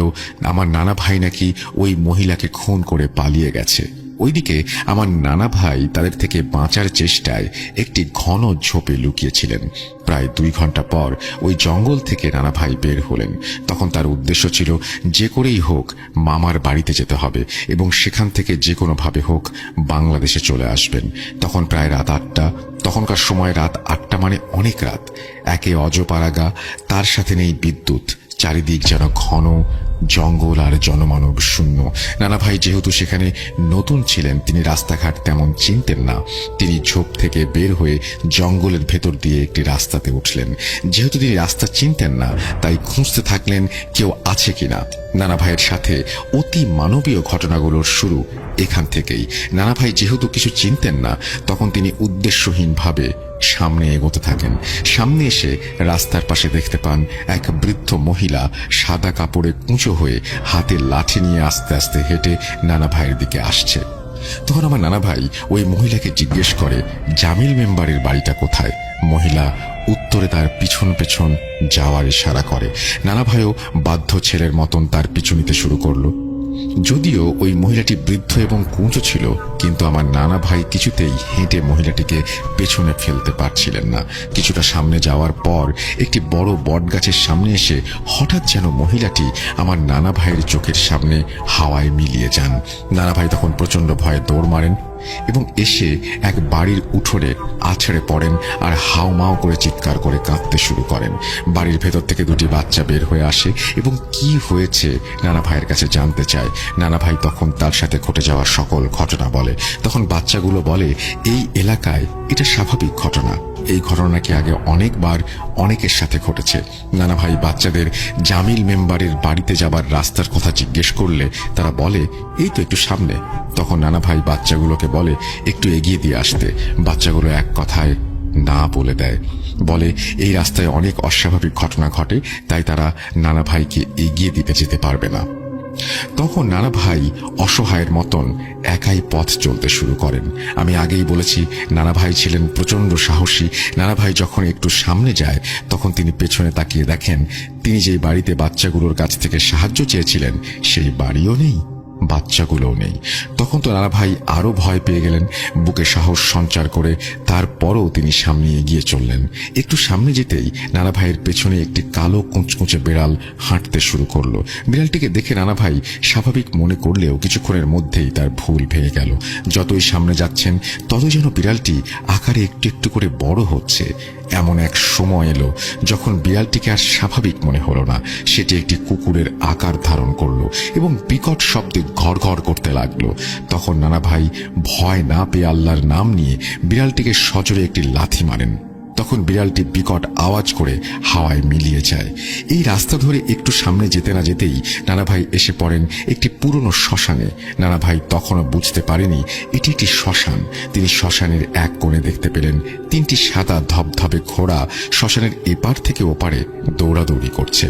আমার নানা ভাই নাকি ওই মহিলাকে খুন করে পালিয়ে গেছে। ওইদিকে আমার নানা ভাই তাদের থেকে বাঁচার চেষ্টায় একটি ঘন ঝোপে লুকিয়েছিলেন। প্রায় 2 ঘন্টা পর ওই জঙ্গল থেকে নানা ভাই বের হলেন। তখন তার উদ্দেশ্য ছিল যে করেই হোক মামার বাড়িতে যেতে হবে এবং সেখান থেকে যে কোনোভাবে হোক বাংলাদেশে চলে আসবেন। তখন প্রায় রাত 8টা। তখনকার সময় রাত 8টা মানে অনেক রাত। একে অজপাড়াগা, তার সাথে নেই বিদ্যুৎ, চারিদিক যেন ঘন জঙ্গল আর জনমানব শূন্য। নানা ভাই যেহেতু সেখানে নতুন ছিলেন, তিনি রাস্তাঘাট তেমন চিনতেন না। তিনি ঝোপ থেকে বের হয়ে জঙ্গলের ভেতর দিয়ে একটি রাস্তাতে উঠলেন। যেহেতু তিনি রাস্তা চিনতেন না, তাই খুঁজতে থাকলেন কেউ আছে কিনা। নানা ভাইয়ের সাথে অতি মানবীয় ঘটনাগুলোর শুরু এখান থেকেই। নানা ভাই যেহেতু কিছু চিনতেন না, তখন তিনি উদ্দেশ্যহীনভাবে সামনে এগোতে থাকেন। সামনে এসে রাস্তার পাশে দেখতে পান এক বৃদ্ধ মহিলা সাদা কাপড়ে কুঁচো হয়ে হাতে লাঠি নিয়ে আস্তে আস্তে হেঁটে নানা ভাইয়ের দিকে আসছে। তখন আমার নানা ভাই ওই মহিলাকে জিজ্ঞেস করে, জামিল মেম্বারের বাড়িটা কোথায়? মহিলা উত্তরে তার পিছন পেছন যাওয়ার ইশারা করে। নানা ভাইও বাধ্য ছেলের মতন তার পিছু নিতে শুরু করলো। যদিও ওই মহিলাটি বৃদ্ধ এবং কুঁচো ছিল, কিন্তু আমার নানা ভাই কিছুতেই হেঁটে মহিলাটিকে পেছনে ফেলতে পারছিলেন না। কিছুটা সামনে যাওয়ার পর একটি বড় বটগাছের সামনে এসে হঠাৎ যেন মহিলাটি আমার নানা ভাইয়ের চোখের সামনে হাওয়ায় মিলিয়ে যান। নানা ভাই তখন প্রচন্ড ভয়ে দৌড় মারেন এবং এসে এক বাড়ির উঠোনে আছড়ে পড়েন আর হাউমাউ করে চিৎকার করে কাঁদতে শুরু করেন। বাড়ির ভেতর থেকে 2টি বাচ্চা বের হয়ে আসে এবং কি হয়েছে নানা ভাইয়ের কাছে জানতে চায়। নানা ভাই তখন তার সাথে ঘটে যাওয়া সকল ঘটনা বলে। তখন বাচ্চাগুলো বলে, এই এলাকায় এটা স্বাভাবিক ঘটনা, এই ঘটনা নাকি আগে অনেকবার অনেকের সাথে ঘটেছে। নানা ভাই বাচ্চাদের জামিল মেম্বারের বাড়িতে যাবার রাস্তার কথা জিজ্ঞেস করলে তারা বলে, এই তো একটু সামনে। তখন নানা ভাই বাচ্চাগুলোকে বলে একটু এগিয়ে দিয়ে আসতে। বাচ্চাগুলো এক কথায় না বলে দেয়, বলে এই রাস্তায় অনেক অস্বাভাবিক ঘটনা ঘটে, তাই তারা নানা ভাইকে এগিয়ে দিতে যেতে পারবে না। তখন নানা ভাই অসহায়ের মতন একাই পথ চলতে শুরু করেন। আমি আগেই বলেছি নানা ভাই ছিলেন প্রচন্ড সাহসী। নানা ভাই যখন একটু সামনে যায়, তখন তিনি পেছনে তাকিয়ে দেখেন তিনি যেই বাড়িতে বাচ্চাগুলোর কাছ থেকে সাহায্য চেয়েছিলেন, সেই বাড়িও নেই, বাচ্চাগুলোও নেই। তখন তো নানা ভাই আরো ভয় পেয়ে গেলেন। বুকে সাহস সঞ্চার করে তারপরও তিনি সামনে এগিয়ে চললেন। একটু সামনে যেতেই নানা ভাইয়ের পেছনে একটি কালো কুঁচকুঁচে বিড়াল হাঁটতে শুরু করলো। বিড়ালটিকে দেখে নানা ভাই স্বাভাবিক মনে করলেও কিছুক্ষণের মধ্যেই তার ভুল ভেঙে গেল। যতই সামনে যাচ্ছেন ততই যেন বিড়ালটি আকারে একটু একটু করে বড় হচ্ছে। এমন এক সময় এলো যখন বিড়ালটিকে আর স্বাভাবিক মনে হলো না। সেটি একটি কুকুরের আকার ধারণ করলো এবং বিকট শব্দে ঘড়ঘড় করতে লাগলো। তখন নানা ভাই ভয় না পেয়ে আল্লাহর নাম নিয়ে বিড়ালটিকে সজোরে একটি লাথি মারেন। তখন বিড়ালটি বিকট আওয়াজ করে হাওয়ায় মিলিয়ে যায়। এই রাস্তা ধরে একটু সামনে যেতে না যেতেই নানা ভাই এসে পড়েন একটি পুরনো শ্মশানে। নানা ভাই তখনও বুঝতে পারেনি এটি একটি শ্মশান। তিনি শ্মশানের এক কোণে দেখতে পেলেন 3টি সাদা ধবধবে ঘোড়া শ্মশানের এপার থেকে ওপারে দৌড়াদৌড়ি করছে।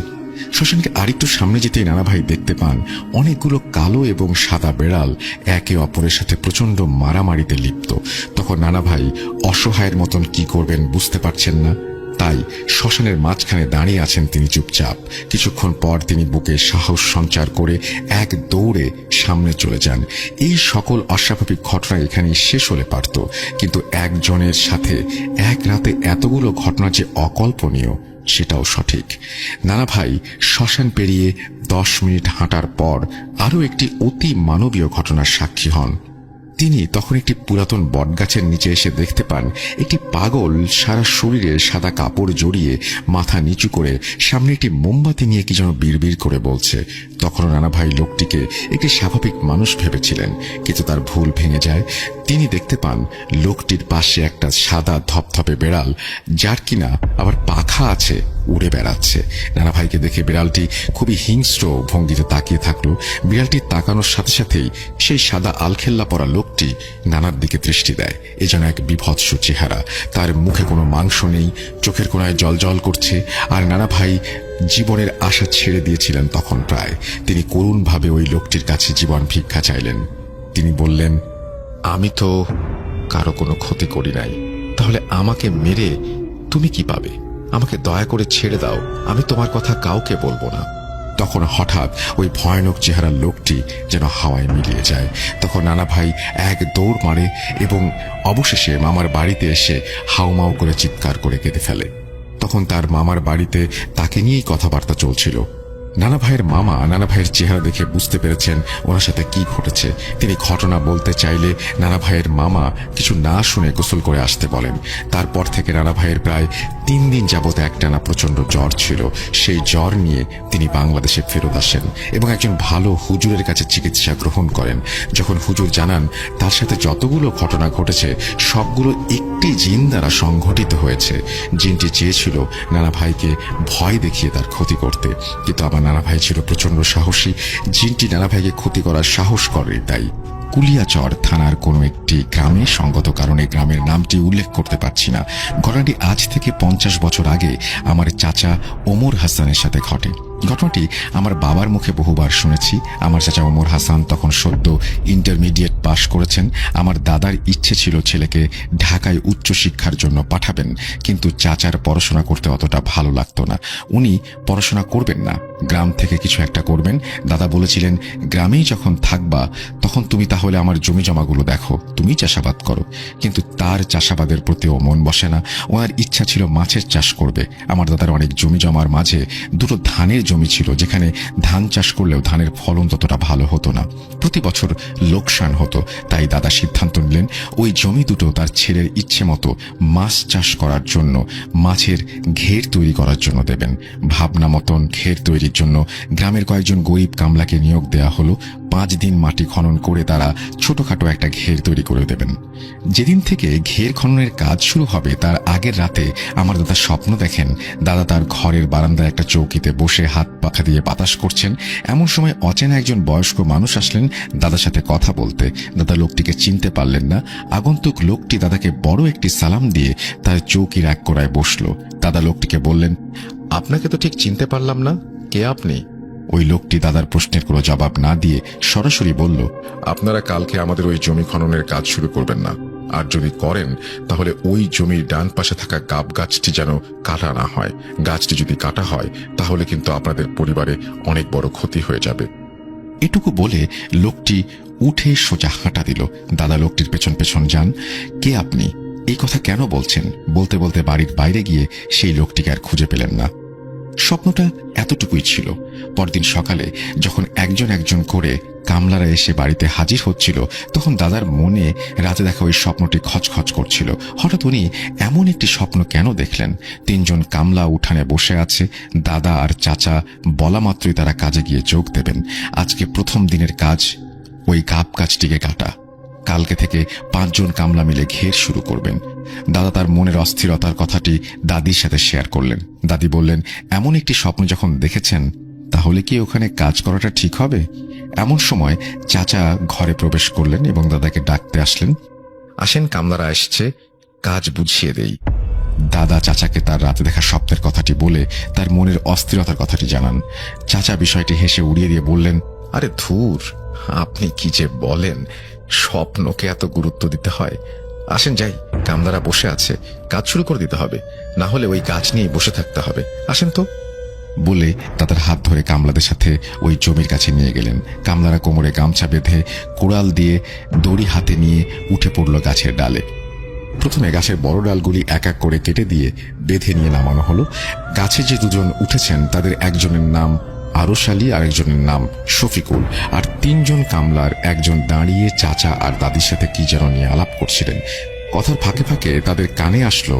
শ্মশানকে আরেকটু সামনে যেতেই নানা ভাই দেখতে পান অনেকগুলো কালো এবং সাদা বেড়াল একে অপরের সাথে প্রচন্ড মারামারিতে লিপ্ত। তখন নানা ভাই অসহায়ের মতন কি করবেন বুঝতে পারছেন না, তাই শ্মশানের মাঝখানে দাঁড়িয়ে আছেন তিনি চুপচাপ। কিছুক্ষণ পর তিনি বুকে সাহস সঞ্চার করে এক দৌড়ে সামনে চলে যান। এই সকল অস্বাভাবিক ঘটনা এখানেই শেষ হলে পারত, কিন্তু একজনের সাথে এক রাতে এতগুলো ঘটনা যে অকল্পনীয় সেটাও সঠিক। নানা ভাই শ্মশান পেরিয়ে 10 মিনিট হাঁটার পর আরো একটি অতি মানবীয় ঘটনার সাক্ষী হন। তিনি তখন একটি পুরাতন বটগাছের নিচে এসে দেখতে পান একটি পাগল সারা শরীরে সাদা কাপড় জড়িয়ে মাথা নিচু করে সামনে একটি মোমবাতি নিয়ে কি যেন বিড়বিড় করে বলছে। তখন নানা ভাই লোকটিকে একটি স্বাভাবিক মানুষ ভেবেছিলেন, কিন্তু তার ভুল ভেঙে যায়। তিনি দেখতে পান লোকটির পাশে একটা সাদা ধপধপে বেড়াল, যার কিনা আবার পাখা আছে, উড়ে বেড়াচ্ছে। নানা ভাইকে দেখে বিড়ালটি খুবই হিংস্র ভঙ্গিতে তাকিয়ে থাকলো। বিড়ালটির তাকানোর সাথে সাথেই সেই সাদা আলখেল্লা পরা লোকটি নানার দিকে দৃষ্টি দেয়। এ যেন এক বিভৎস চেহারা। তার মুখে কোনো মাংস নেই, চোখের কোণায় জলজল করছে। আর নানা ভাই জীবনের আশা ছেড়ে দিয়েছিলেন তখন প্রায়। তিনি করুণভাবে ওই লোকটির কাছে জীবন ভিক্ষা চাইলেন। তিনি বললেন, আমি তো কারো কোনো ক্ষতি করি নাই, তাহলে আমাকে মেরে তুমি কি পাবে? আমাকে দয়া করে ছেড়ে দাও, আমি তোমার কথা কাউকে বলবো না। তখন হঠাৎ ওই ভয়ানক চেহারার লোকটি যেন হাওয়ায় মিলিয়ে যায়। তখন নানা ভাই এক দৌড় মারে এবং অবশেষে মামার বাড়িতে এসে হাউমাউ করে চিৎকার করে কেঁদে ফেলে। তখন তার মামার বাড়িতে তাকে নিয়েই কথাবার্তা চলছিল। নানা ভাইয়ের মামা নানা ভাইয়ের চেহারা দেখে বুঝতে পেরেছেন ওনার সাথে কি ঘটেছে। তিনি ঘটনা বলতে চাইলে নানা ভাইয়ের মামা কিছু না শুনে গোসল করে আসতে বলেন। তারপর থেকে নানা ভাইয়ের প্রায় 3 দিন যাবত একটানা প্রচন্ড জ্বর ছিল। সেই জ্বর নিয়ে তিনি বাংলাদেশে ফেরত আসেন এবং একজন ভালো হুজুরের কাছে চিকিৎসা গ্রহণ করেন। যখন হুজুর জানান তার সাথে যতগুলো ঘটনা ঘটেছে সবগুলো একটি জিন দ্বারা সংঘটিত হয়েছে। জিনটি চেয়েছিল নানা ভাইকে ভয় দেখিয়ে তার ক্ষতি করতে, কিন্তু আমার নানা ভাই ছিল প্রচন্ড সাহসী। জিনটি নানা ভাইকে ক্ষতি করার সাহস করে। তাই কুলিয়াচর থানার কোনো একটি গ্রামে, সঙ্গত কারণে গ্রামের নামটি উল্লেখ করতে পারছি না, ঘটনাটি আজ থেকে 50 বছর আগে আমার চাচা ওমর হাসানের সাথে ঘটে। ঘটনাটি আমার বাবার মুখে বহুবার শুনেছি। আমার চাচা ওমর হাসান তখন সদ্য ইন্টারমিডিয়েট পাশ করেছেন। আমার দাদার ইচ্ছে ছিল ছেলেকে ঢাকায় উচ্চশিক্ষার জন্য পাঠাবেন, কিন্তু চাচার পড়াশোনা করতে অতটা ভালো লাগতো না। উনি পড়াশোনা করবেন না, গ্রাম থেকে কিছু একটা করবেন। দাদা বলেছিলেন, গ্রামেই যখন থাকবা তখন তুমি তাহলে আমার জমি জমাগুলো দেখো, তুমি চাষাবাদ করো। কিন্তু তার চাষাবাদের প্রতিও মন বসে না। ওনার ইচ্ছা ছিল মাছের চাষ করবে। আমার দাদার অনেক জমি জমার মাঝে 2টো ধানের জমি ছিল, যেখানে ধান চাষ করলেও ধানের ফলন ততটা ভালো হতো না, প্রতি বছর লোকসান হতো। তাই দাদা সিদ্ধান্ত নিলেন ওই জমি দুটো তার ছেলের ইচ্ছে মতো মাছ চাষ করার জন্য, মাছের ঘের তৈরি করার জন্য দেবেন। ভাবনা মতন ঘের তৈরির জন্য গ্রামের কয়েকজন গরিব কামলাকে নিয়োগ দেয়া হলো। 5 দিন মাটি খনন করে তারা ছোটখাটো একটা ঘের তৈরি করে দেবেন। যেদিন থেকে ঘের খননের কাজ শুরু হবে তার আগের রাতে আমার দাদা স্বপ্ন দেখেন দাদা তার ঘরের বারান্দায় একটা চৌকিতে বসে হাত পাখা দিয়ে বাতাস করছেন। এমন সময় অচেনা একজন বয়স্ক মানুষ আসলেন দাদার সাথে কথা বলতে। দাদা লোকটিকে চিনতে পারলেন না। আগন্তুক লোকটি দাদাকে বড় একটি সালাম দিয়ে তার চৌকির এক কোণায় বসল। দাদা লোকটিকে বললেন, আপনাকে তো ঠিক চিনতে পারলাম না, কে আপনি? ওই লোকটি দাদার প্রশ্নের কোনো জবাব না দিয়ে সরাসরি বলল, আপনারা কালকে আমাদের ওই জমি খননের কাজ শুরু করবেন না, আর যদি করেন তাহলে ওই জমির ডান পাশে থাকা গাব গাছটি যেন কাটা না হয়। গাছটি যদি কাটা হয় তাহলে কিন্তু আপনাদের পরিবারে অনেক বড় ক্ষতি হয়ে যাবে। এটুকু বলে লোকটি উঠে সোজা হাঁটা দিল। দাদা লোকটির পেছন পেছন যান। কে আপনি? এই কথা কেন বলছেন? বলতে বলতে বাড়ির বাইরে গিয়ে সেই লোকটিকে আর খুঁজে পেলেন না। স্বপ্নটা এতটুকুই ছিল। পরদিন সকালে যখন একজন একজন করে কামলারা এসে বাড়িতে হাজির হচ্ছিল তখন দাদার মনে রাতে দেখা ওই স্বপ্নটি খচখচ করছিল। হঠাৎ উনি এমন একটি স্বপ্ন কেন দেখলেন? 3 জন কামলা উঠানে বসে আছে। দাদা আর চাচা বলা মাত্রই তারা কাজে গিয়ে যোগ দেবেন। আজকে প্রথম দিনের কাজ ওই গাব গাছটিকে কাটা। কালকে থেকে 5 জন কামলা মিলে ঘের শুরু করবেন। দাদা তার মনের অস্থিরতার কথাটি দাদির সাথে শেয়ার করলেন। দাদি বললেন, এমন একটি স্বপ্ন যখন দেখেছেন তাহলে কি ওখানে কাজ করাটা ঠিক হবে? এমন সময় চাচা ঘরে প্রবেশ করলেন এবং দাদাকে ডাকতে আসলেন। আসেন, কামলারা এসছে, কাজ বুঝিয়ে দেই। দাদা চাচাকে তার রাতে দেখা স্বপ্নের কথাটি বলে তার মনের অস্থিরতার কথাটি জানান। চাচা বিষয়টি হেসে উড়িয়ে দিয়ে বললেন, আরে ধুর, আপনি কি যে বলেন, স্বপ্নকে এত গুরুত্ব দিতে হয়? আসেন যাই, কামলারা বসে আছে, কাজ শুরু করে দিতে হবে, না হলে ওই গাছ নিয়ে বসে থাকতে হবে। আসেন তো। বলে দাদার হাত ধরে কামলাদের সাথে ওই জমির কাছে নিয়ে গেলেন। কামলারা কোমরে গামছা বেঁধে কোড়াল দিয়ে দড়ি হাতে নিয়ে উঠে পড়ল গাছের ডালে। প্রথমে গাছের বড় ডালগুলি এক এক করে কেটে দিয়ে বেঁধে নিয়ে নামানো হলো। গাছে যে 2 জন উঠেছেন তাদের একজনের নাম আরশ আলী আর একজনের নাম শফিকুল। আর 3 জন কামলার একজন দাঁড়িয়ে চাচা আর দাদির সাথে কি যেন নিয়ে আলাপ করছিলেন। কথার ফাঁকে ফাঁকে তাদের কানে আসলো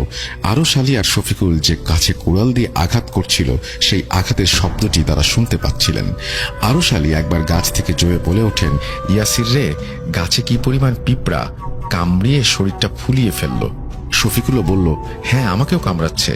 আরশ আলী আর শফিকুল যে গাছে কোড়াল দিয়ে আঘাত করছিল সেই আঘাতের শব্দটি তারা শুনতে পাচ্ছিলেন। আরশ আলী একবার গাছ থেকে জোরে বলে ওঠেন, ইয়াসির রে, গাছে কি পরিমাণ পিঁপড়া, কামড়িয়ে শরীরটা ফুলিয়ে ফেললো। শফিকুলও বলল, হ্যাঁ, আমাকেও কামড়াচ্ছে।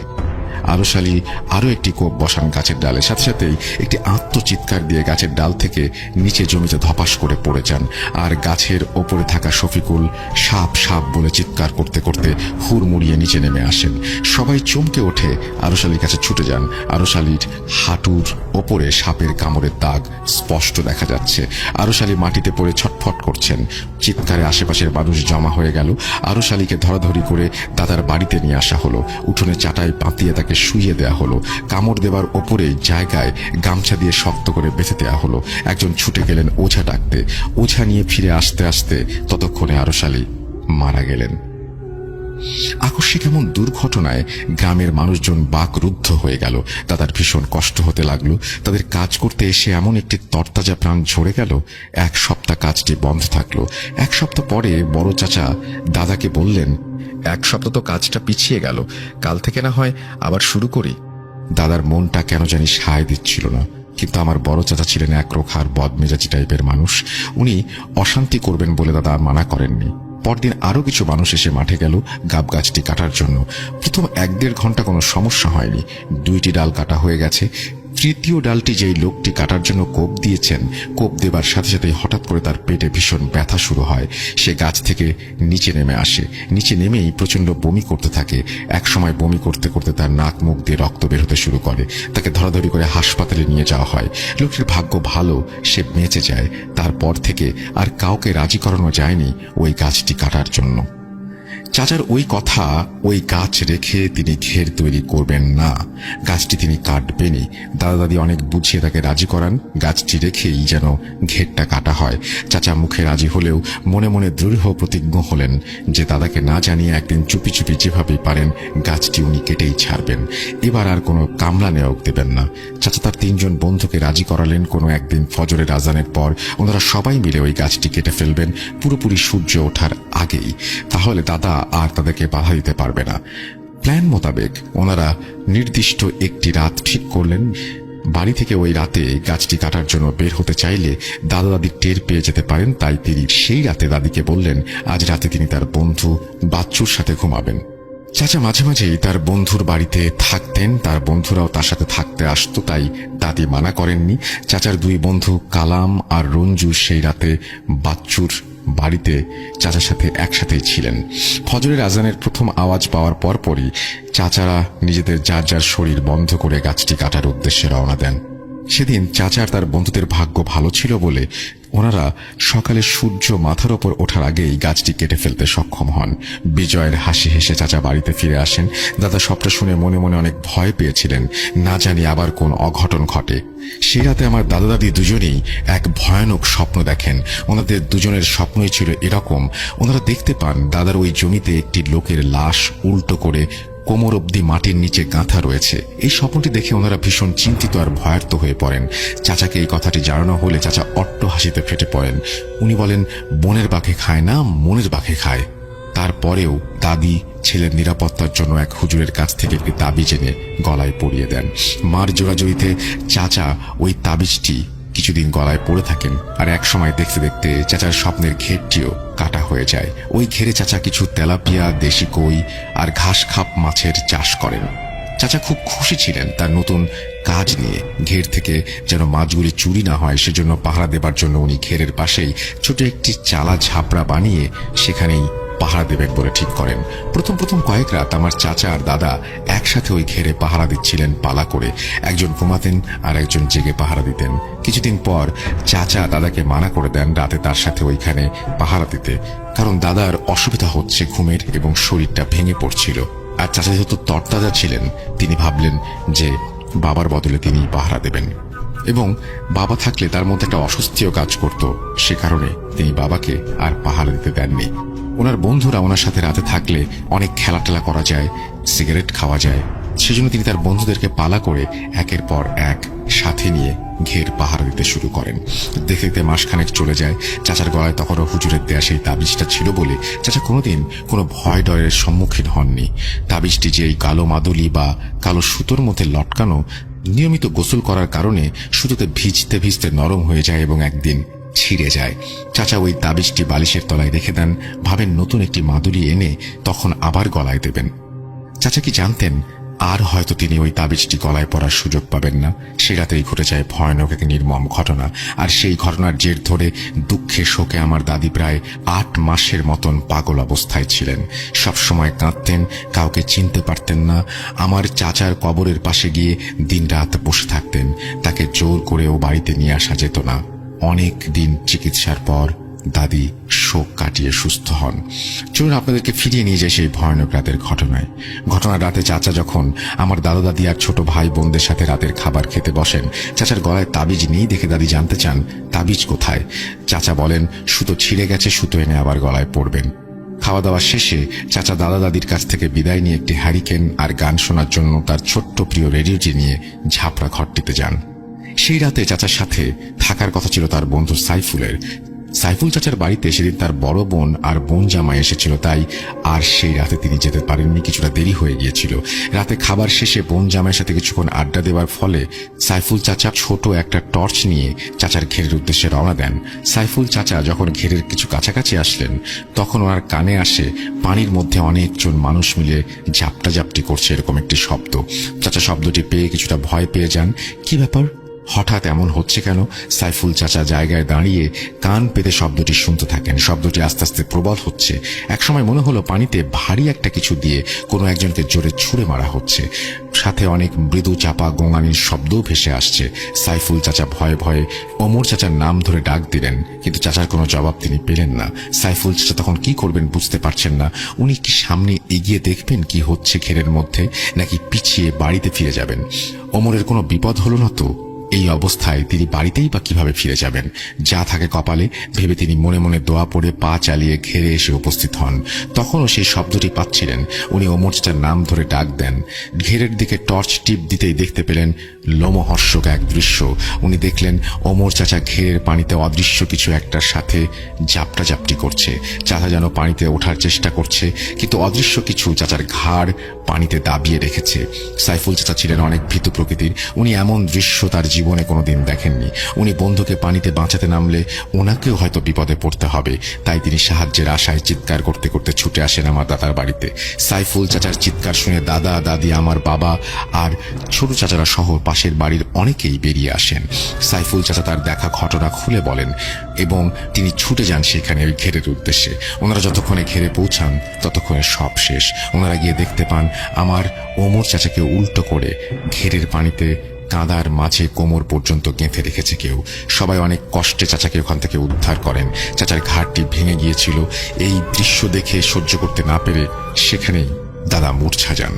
আরশ আলী আরো একটি কোপ বসান গাছের ডালে। সাথে সাথেই একটি আত্মচিৎকার দিয়ে গাছের ডাল থেকে নিচে জমিতে ধপাস করে পড়ে যান। আর গাছের ওপরে থাকা শফিকুল সাপ সাপ বলে চিৎকার করতে করতে হুড়মুড়িয়ে নিচে নেমে আসেন। সবাই চমকে ওঠে আরশ আলীর কাছে ছুটে যান। আরশ আলীর হাঁটুর ওপরে সাপের কামড়ের দাগ স্পষ্ট দেখা যাচ্ছে। আরশ আলী মাটিতে পড়ে ছটফট করছেন। চিৎকারে আশেপাশের মানুষ জমা হয়ে গেল। আরশ আলীকে ধরাধরি করে দাদার বাড়িতে নিয়ে আসা হলো। উঠোনে চাটাই পাতিয়ে তাকে তাকে শুইয়ে দেয়া হলো। কামড় দেবার ওপরে জায়গায় গামছা দিয়ে শক্ত করে বেঁধে দেয়া হলো। একজন ছুটে গেলেন ওঝা ডাকতে। ওঝা নিয়ে ফিরে আসতে আসতে ততক্ষণে আরশালী মারা গেলেন। আকস্মিক এমন দুর্ঘটনায় গ্রামের মানুষজন বাকরুদ্ধ হয়ে গেল। তাদের ভীষণ কষ্ট হতে লাগলো। তাদের কাজ করতে এসে এমন একটি তরতাজা প্রাণ ঝরে গেল। 1 সপ্তাহ কাজটি বন্ধ থাকলো। 1 সপ্তাহ পরে বড় চাচা দাদাকে বললেন, 1 সপ্তাহ তো কাজটা পিছিয়ে গেল, কাল থেকে না হয় আবার শুরু করি। দাদার মনটা কেন জানি সায় দিচ্ছিল না। কিন্তু আমার বড় চাচা ছিলেন একরোখার বদমেজাজি টাইপের মানুষ। উনি অশান্তি করবেন বলে দাদা মানা করেননি। পরদিন আরো কিছু মানুষ এসে মাঠে গেল গাব গাছটি কাটার জন্য। প্রথম 1-1.5 ঘন্টা কোনো সমস্যা হয়নি। 2টি ডাল কাটা হয়ে গেছে। তৃতীয় ডালটি যেই লোকটি কাটার জন্য কোপ দিয়েছেন, কোপ দেবার সাথে সাথে হঠাৎ করে তার পেটে ভীষণ ব্যথা শুরু হয়। সে গাছ থেকে নিচে নেমে আসে। নিচে নেমেই প্রচন্ড বমি করতে থাকে। একসময় বমি করতে করতে তার নাক মুখ দিয়ে রক্ত বের হতে শুরু করে। তাকে ধরাধরি করে হাসপাতালে নিয়ে যাওয়া হয়। লোকটির ভাগ্য ভালো, সে বেঁচে যায়। তারপর থেকে আর কাউকে রাজি করানো যায়নি ওই গাছটি কাটার জন্য। চাচার ওই কথা, ওই গাছ রেখে তিনি ঘের তৈরি করবেন না, গাছটি তিনি কাটবেনই। দাদা দাদি অনেক বুঝিয়ে তাকে রাজি করান, গাছটি রেখেই যেন ঘেরটা কাটা হয়। চাচা মুখে রাজি হলেও মনে মনে দৃঢ় প্রতিজ্ঞ হলেন যে দাদাকে না জানিয়ে একদিন চুপি চুপি যেভাবেই পারেন গাছটি উনি কেটেই ছাড়বেন। এবার আর কোনো কামলা নেওয়া দেবেন না। চাচা তার 3 জন বন্ধুকে রাজি করালেন কোনো একদিন ফজরের আজানের পর ওনারা সবাই মিলে ওই গাছটি কেটে ফেলবেন পুরোপুরি সূর্য ওঠার আগেই। তাহলে দাদা আর তাদেরকে বাধা দিতে পারবে না। প্ল্যান মোতাবেক ওনারা নির্দিষ্ট একটি রাত ঠিক করলেন। বাড়ি থেকে ওই রাতে গাছটি কাটার জন্য বের হতে চাইলে দাদা দাদি টের পেয়ে যেতে পারেন। তাই তিনি সেই রাতে দাদিকে বললেন আজ রাতে তিনি তার বন্ধু বাচ্চুর সাথে ঘুমাবেন। চাচা মাঝে মাঝেই তার বন্ধুর বাড়িতে থাকতেন, তার বন্ধুরাও তার সাথে থাকতে আসতো, তাই দাদি মানা করেননি। চাচার 2 বন্ধু কালাম আর রঞ্জু সেই রাতে বাচ্চুর বাড়িতে চাচার সাথে একসাথেই ছিলেন। ফজরের আজানের প্রথম আওয়াজ পাওয়ার পরপরই চাচারা নিজেদের যার যার শরীর বন্ধ করে গাছটি কাটার উদ্দেশ্যে রওনা দেন। সেদিন চাচার তার বন্ধুদের ভাগ্য ভালো ছিল বলে ওনারা সকালে সূর্য মাথার ওপর ওঠার আগেই গাছটি কেটে ফেলতে সক্ষম হন। বিজয়ের হাসি হেসে চাচা বাড়িতে ফিরে আসেন। দাদা সবটা শুনে মনে মনে অনেক ভয় পেয়েছিলেন, না জানি আবার কোন অঘটন ঘটে। সে রাতে আমার দাদা দাদি দুজনেই এক ভয়ানক স্বপ্ন দেখেন। ওনাদের দুজনের স্বপ্নই ছিল এরকম, ওনারা দেখতে পান দাদার ওই জমিতে একটি লোকের লাশ উল্টো করে কোমর অবধি মাটির নিচে গাঁথা রয়েছে। এই স্বপ্নটি দেখে ওনারা ভীষণ চিন্তিত আর ভয়ার্ত হয়ে পড়েন। চাচাকে এই কথাটি জানানো হলে চাচা অট্ট হাসিতে ফেটে পড়েন। উনি বলেন বনের বাঘে খায় না, মনের বাঘে খায়। তারপরেও দাদি ছেলের নিরাপত্তার জন্য এক হুজুরের কাছ থেকে একটি তাবিজ এনে গলায় পরিয়ে দেন। মার জোড়াজড়িতে চাচা ওই তাবিজটি কিছুদিন গলায় পড়ে থাকেন। আর এক সময় দেখতে দেখতে চাচার স্বপ্নের ঘেরটিও কাটা হয়ে যায়। ওই ঘেরে চাচা কিছু তেলাপিয়া, দেশি কই আর ঘাস খাপ মাছের চাষ করেন। চাচা খুব খুশি ছিলেন তার নতুন কাজ নিয়ে। ঘের থেকে যেন মাছগুলি চুরি না হয় সেজন্য পাহারা দেবার জন্য উনি ঘেরের পাশেই ছোট একটি চালা ঝাপড়া বানিয়ে সেখানেই পাহারা দেবেন বলে ঠিক করেন। প্রথম কয়েক রাত আমার চাচা আর দাদা একসাথে ওই ঘেরে পাহারা দিচ্ছিলেন পালা করে। একজন ঘুমাতেন আর একজন জেগে পাহারা দিতেন। কিছুদিন পর চাচা দাদাকে মানা করে দেন রাতে তার সাথে ওইখানে পাহারা দিতে, কারণ দাদার অসুবিধা হচ্ছে ঘুমের এবং শরীরটা ভেঙে পড়ছিল। আর চাচা যেহেতু তরতাজা ছিলেন তিনি ভাবলেন যে বাবার বদলে তিনিই পাহারা দেবেন, এবং বাবা থাকলে তার মধ্যে একটা অস্বস্তিও কাজ করত। সে কারণে তিনি বাবাকে আর পাহারা দিতে দেননি। ওনার বন্ধুরা ওনার সাথে রাতে থাকলে অনেক খেলাটেলা করা যায়, সিগারেট খাওয়া যায়। সেজন্য তিনি তার বন্ধুদেরকে পালা করে একের পর এক সাথে নিয়ে ঘের পাহারা দিতে শুরু করেন। দেখতে দেখতে মাসখানেক চলে যায়। চাচার গলায় তখনও হুজুরের দেয়া সেই তাবিজটা ছিল বলে চাচা কোনোদিন কোনো ভয় ডরের সম্মুখীন হননি। তাবিজটি যে এই কালো মাদুলি বা কালো সুতোর মধ্যে লটকানো, নিয়মিত গোসল করার কারণে সুতোতে ভিজতে ভিজতে নরম হয়ে যায় এবং একদিন ছিঁড়ে যায়। চাচা ওই তাবিজটি বালিশের তলায় রেখে দেন, ভাবেন নতুন একটি মাদুলি এনে তখন আবার গলায় দেবেন। চাচা কি জানতেন আর হয়তো তিনি ওই তাবিজটি গলায় পরার সুযোগ পাবেন না। সে রাতেই ঘটে যায় ভয়ানক এক নির্মম ঘটনা। আর সেই ঘটনার জের ধরে দুঃখে শোকে আমার দাদি প্রায় 8 মাসের মতন পাগল অবস্থায় ছিলেন। সবসময় কাঁদতেন, কাউকে চিনতে পারতেন না। আমার চাচার কবরের পাশে গিয়ে দিনরাত বসে থাকতেন। তাকে জোর করেও বাড়িতে নিয়ে আসা যেত না। অনেক দিন চিকিৎসার পর দাদি শোক কাটিয়ে সুস্থ হন। চলুন আপনাদেরকে ফিরিয়ে নিয়ে যায় সেই ভয়ানক রাতের ঘটনায়। ঘটনার রাতে চাচা যখন আমার দাদা দাদি আর ছোট ভাই বোনদের সাথে রাতের খাবার খেতে বসেন, চাচার গলায় তাবিজ নেই দেখে দাদি জানতে চান তাবিজ কোথায়। চাচা বলেন সুতো ছিঁড়ে গেছে, সুতো এনে আবার গলায় পরবেন। খাওয়া দাওয়া শেষে চাচা দাদা দাদির কাছ থেকে বিদায় নিয়ে একটি হ্যারিকেন আর গান শোনার জন্য তার ছোট্ট প্রিয় রেডিওটি নিয়ে ঝাপড়া ঘরটিতে যান। সেই রাতে চাচার সাথে থাকার কথা ছিল তার বন্ধু সাইফুলের। সাইফুল চাচার বাড়িতে সেদিন তার বড় বোন আর বোন জামাই এসেছিল, তাই আর সেই রাতে তিনি যেতে পারেননি, কিছুটা দেরি হয়ে গিয়েছিল। রাতে খাবার শেষে বোন জামাইয়ের সাথে কিছুক্ষণ আড্ডা দেওয়ার ফলে সাইফুল চাচা ছোট একটা টর্চ নিয়ে চাচার ঘেরের উদ্দেশ্যে রওনা দেন। সাইফুল চাচা যখন ঘেরের কিছু কাছাকাছি আসলেন তখন ওনার কানে আসে পানির মধ্যে অনেকজন মানুষ মিলে ঝাপটাঝাপটি করছে এরকম একটি শব্দ। চাচা শব্দটি পেয়ে কিছুটা ভয় পেয়ে যান। কি ব্যাপার, হঠাৎ এমন হচ্ছে কেন? সাইফুল চাচা জায়গায় দাঁড়িয়ে কান পেতে শব্দটি শুনতে থাকেন। শব্দটি আস্তে আস্তে প্রবল হচ্ছে। একসময় মনে হলো পানিতে ভারী একটা কিছু দিয়ে কোনো একজনকে জোরে ছুঁড়ে মারা হচ্ছে। সাথে অনেক মৃদু চাপা গোঙানির শব্দও ভেসে আসছে। সাইফুল চাচা ভয়ে ভয়ে ওমর চাচার নাম ধরে ডাক দিলেন, কিন্তু চাচার কোনো জবাব তিনি পেলেন না। সাইফুল চাচা তখন কি করবেন বুঝতে পারছেন না। উনি কি সামনে এগিয়ে দেখবেন কি হচ্ছে ঘেরের মধ্যে, নাকি পিছিয়ে বাড়িতে ফিরে যাবেন? ওমরের কোনো বিপদ হলো না তো? এই অবস্থায় তিনি বাড়িতেই বা কিভাবে ফিরে যাবেন? যা থাকে কপালে ভেবে তিনি মনে মনে দোয়া পড়ে পা চালিয়ে ঘেরে এসে উপস্থিত হন। তখনও সেই শব্দটি পাচ্ছিলেন। উনি ওমর চাচার নাম ধরে ডাক দেন। ঘেরের দিকে টর্চ টিপ দিতেই দেখতে পেলেন লোমহর্ষক এক দৃশ্য। উনি দেখলেন ওমর চাচা ঘেরের পানিতে অদৃশ্য কিছু একটার সাথে ঝাপটাঝাপটি করছে। চাচা যেন পানিতে ওঠার চেষ্টা করছে, কিন্তু অদৃশ্য কিছু চাচার ঘাড় পানিতে দাবিয়ে রেখেছে। সাইফুল চাচা ছিলেন অনেক ভীতু প্রকৃতির। উনি এমন দৃশ্য তার জীবনে কোনোদিন দেখেননি। উনি বন্ধুকে পানিতে বাঁচাতে নামলে ওনাকেও হয়তো বিপদে পড়তে হবে, তাই তিনি সাহায্যের আশায় চিৎকার করতে করতে ছুটে আসেন আমার দাদার বাড়িতে। সাইফুল চাচার চিৎকার শুনে দাদা দাদি, আমার বাবা আর ছোট চাচারা সহ পাশের বাড়ির অনেকেই বেরিয়ে আসেন। সাইফুল চাচা তার দেখা ঘটনা খুলে বলেন এবং তিনি ছুটে যান সেখানে ওই ঘেরের উদ্দেশ্যে। ওনারা যতক্ষণে ঘেরে পৌঁছান ততক্ষণে সব শেষ। ওনারা গিয়ে দেখতে পান আমার ওমর চাচাকে উল্টো করে ঘেরের পানিতে কাঁদার মাঝে কোমর পর্যন্ত গেঁথে রেখেছে কেউ। সবাই অনেক কষ্টে চাচাকে ওখান থেকে উদ্ধার করেন। চাচার ঘাড়টি ভেঙে গিয়েছিল। এই দৃশ্য দেখে সহ্য করতে না পেরে সেখানেই দাদা মূর্ছা যান।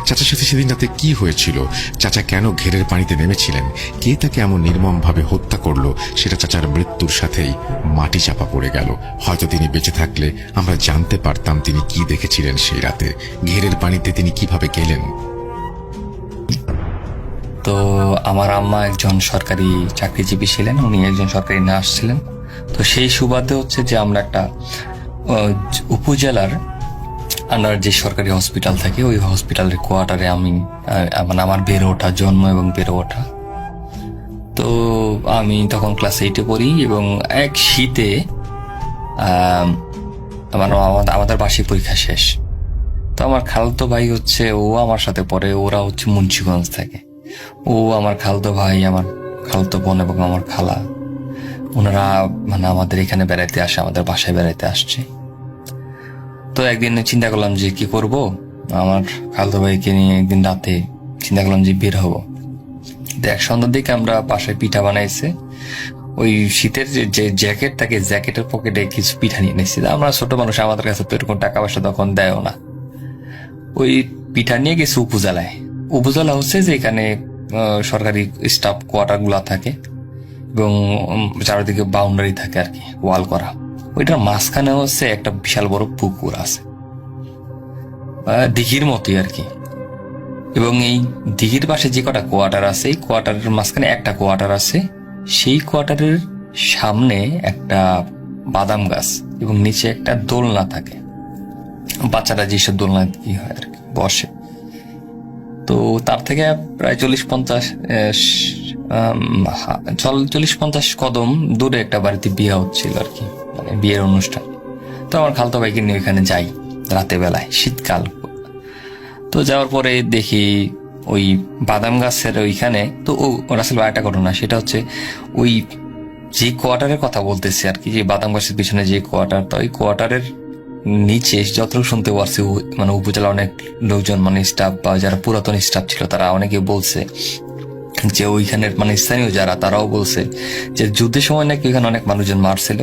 চাচার সাথে সেদিন রাতে কি হয়েছিল, চাচা কেন ঘেরের পানিতে নেমেছিলেন, কে তাকে এমন নির্মমভাবে হত্যা করলো, সেটা চাচার মৃত্যুর সাথেই মাটি চাপা পড়ে গেল। হয়তো তিনি বেঁচে থাকলে আমরা জানতে পারতাম তিনি কি দেখেছিলেন সেই রাতে। ঘেরের পানিতে তিনি কিভাবে গেলেন। তো আমার আম্মা একজন সরকারি চাকরিজীবী ছিলেন, উনি একজন সরকারি নার্স ছিলেন। তো সেই সুবাদে হচ্ছে যে আমরা একটা উপজেলার আন্ডার যে সরকারি হসপিটাল থাকে ওই হসপিটালের কোয়ার্টারে আমি মানে আমার বেড়ে ওঠা, জন্ম এবং বেড়ে ওঠা। তো আমি তখন ক্লাস 8-এ পড়ি এবং এক শীতে আমাদের বার্ষিক পরীক্ষা শেষ। তো আমার খালাতো ভাই হচ্ছে, ও আমার সাথে পড়ে, ওরা হচ্ছে মুন্সিগঞ্জ থাকে। ও আমার খালাতো ভাই, আমার খালাতো বোন এবং আমার খালা, ওনারা মানে আমাদের এখানে বেড়াইতে আসে, আমাদের বাসায় বেড়াইতে আসছে। তো একদিন চিন্তা করলাম যে কি করব, আমার খালাতো ভাইকে নিয়ে একদিন রাতে চিন্তা করলাম যে বের হবো। এক সন্ধ্যার দিকে আমরা বাসায় পিঠা বানাইছে, ওই শীতের যে জ্যাকেট থাকে, জ্যাকেটের পকেটে কিছু পিঠা নিয়ে নিয়েছি। আমরা ছোট মানুষ, আমাদের কাছে তো এরকম টাকা পয়সা তখন দেয়ও না। ওই পিঠা নিয়ে গেছি উপজেলায়। উপজেলা হচ্ছে যে এখানে সরকারি স্টাফ কোয়ার্টার গুলা থাকে এবং চারিদিকে বাউন্ডারি থাকে আর কি, ওয়াল করা। ওইটার মাঝখানে হচ্ছে একটা বিশাল বড় পুকুর আছে, দিঘির মতোই আর কি। এবং এই দিঘির পাশে যে কটা কোয়ার্টার আছে, এই কোয়ার্টারের মাঝখানে একটা কোয়ার্টার আছে। সেই কোয়ার্টারের সামনে একটা বাদাম গাছ এবং নিচে একটা দোলনা থাকে। বাচ্চারা যেসব দোলনা কি হয় আর কি বসে। তো তার থেকে প্রায় 40-50 কদম দূরে একটা বাড়িতে বিয়ে হচ্ছিল আর কি, মানে বিয়ের অনুষ্ঠান। তো আমার খালাতো ভাইকে নিয়ে ওইখানে যাই রাতে বেলায়, শীতকাল। তো যাওয়ার পরে দেখি ওই বাদাম গাছের ওইখানে, তো ও রাসেল ভাই একটা ঘটনা, সেটা হচ্ছে ওই যে কোয়ার্টারের কথা বলতেছে আর কি, যে বাদাম গাছের পিছনে যে কোয়ার্টার, তো ওই কোয়ার্টারের নিচে যতটুকু শুনতে পারছি মানে উপজেলা অনেক লোকজন, মানে স্টাফ বা যারা পুরাতন স্টাফ ছিল তারা অনেকে বলছে যে ওইখানের মানে স্থানীয় যারা, তারাও বলছে যে যুদ্ধের সময় নাকি ওইখানে অনেক মানুষজন মারছিল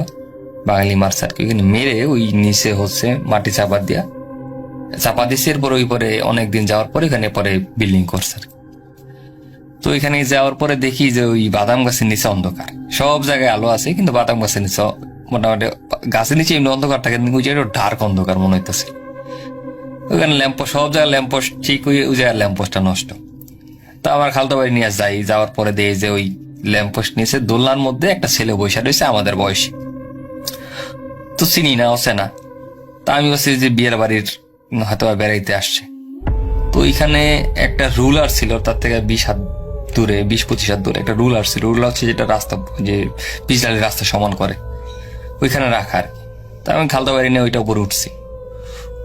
বাঙালি মারছে আর কি। ওইখানে মেরে ওই নিচে হচ্ছে মাটি চাপা দিছে। এরপর ওই পরে অনেকদিন যাওয়ার পরে এখানে পরে বিল্ডিং করছে আর কি। তো এখানে যাওয়ার পরে দেখি যে ওই বাদাম গাছের নিচে অন্ধকার, সব জায়গায় আলো আছে কিন্তু বাদাম গাছের নিচে মোটামুটি গাছের নিচে এমনি অন্ধকার থাকে, ওই জায়গায় ডার্ক অন্ধকার মনে হইতেছে। ওইখানে ল্যাম্পোস্ট, সব জায়গায় ল্যাম্পোস্ট ঠিক, ওই জায়গায় ল্যাম্পোস্টটা নষ্ট। তো আমার খালতো ভাই নিয়ে যাওয়ার পরে দেখি যে ওই ল্যাম্পোস্ট নিচে দোলনার মধ্যে একটা ছেলে বসে রয়েছে আমাদের বয়সী। তো চিনি না, অচেনা। তা আমি বলছি যে বিয়ের বাড়ির হয়তো বেড়াইতে আসছে। তো ওইখানে একটা রুলার ছিল, তার থেকে 20 হাত দূরে, 20-25 হাত দূরে একটা রুলার ছিল। রুলার হচ্ছে যেটা রাস্তা, যে পিচঢালের রাস্তা সমান করে, ওইখানে রাখা আর কি। তা আমি খালতো বাড়ি নিয়ে ওইটা উপরে উঠছি।